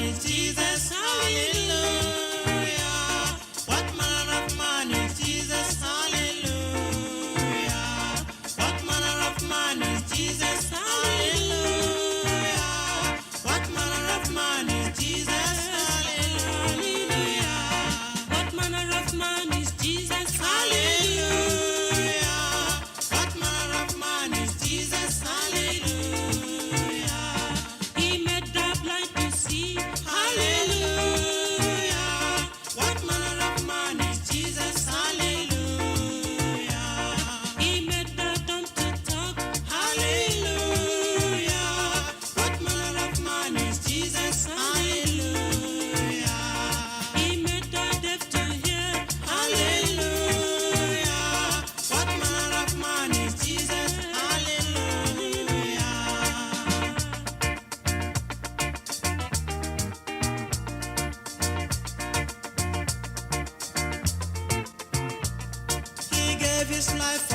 is Jesus? Hallelujah. What manner of man is Jesus? Hallelujah. What manner of man is Jesus? Hallelujah. What manner of man is Jesus? Hallelujah. What manner of man is Jesus? Hallelujah. What manner of man is Jesus? Hallelujah. He made the blind to see. Hallelujah. What manner of man is Jesus? Hallelujah. He made the dumb to talk. Hallelujah. What manner of man is Jesus? Hallelujah. He made the deaf to hear. Hallelujah. What manner of man is Jesus? Hallelujah. He gave his life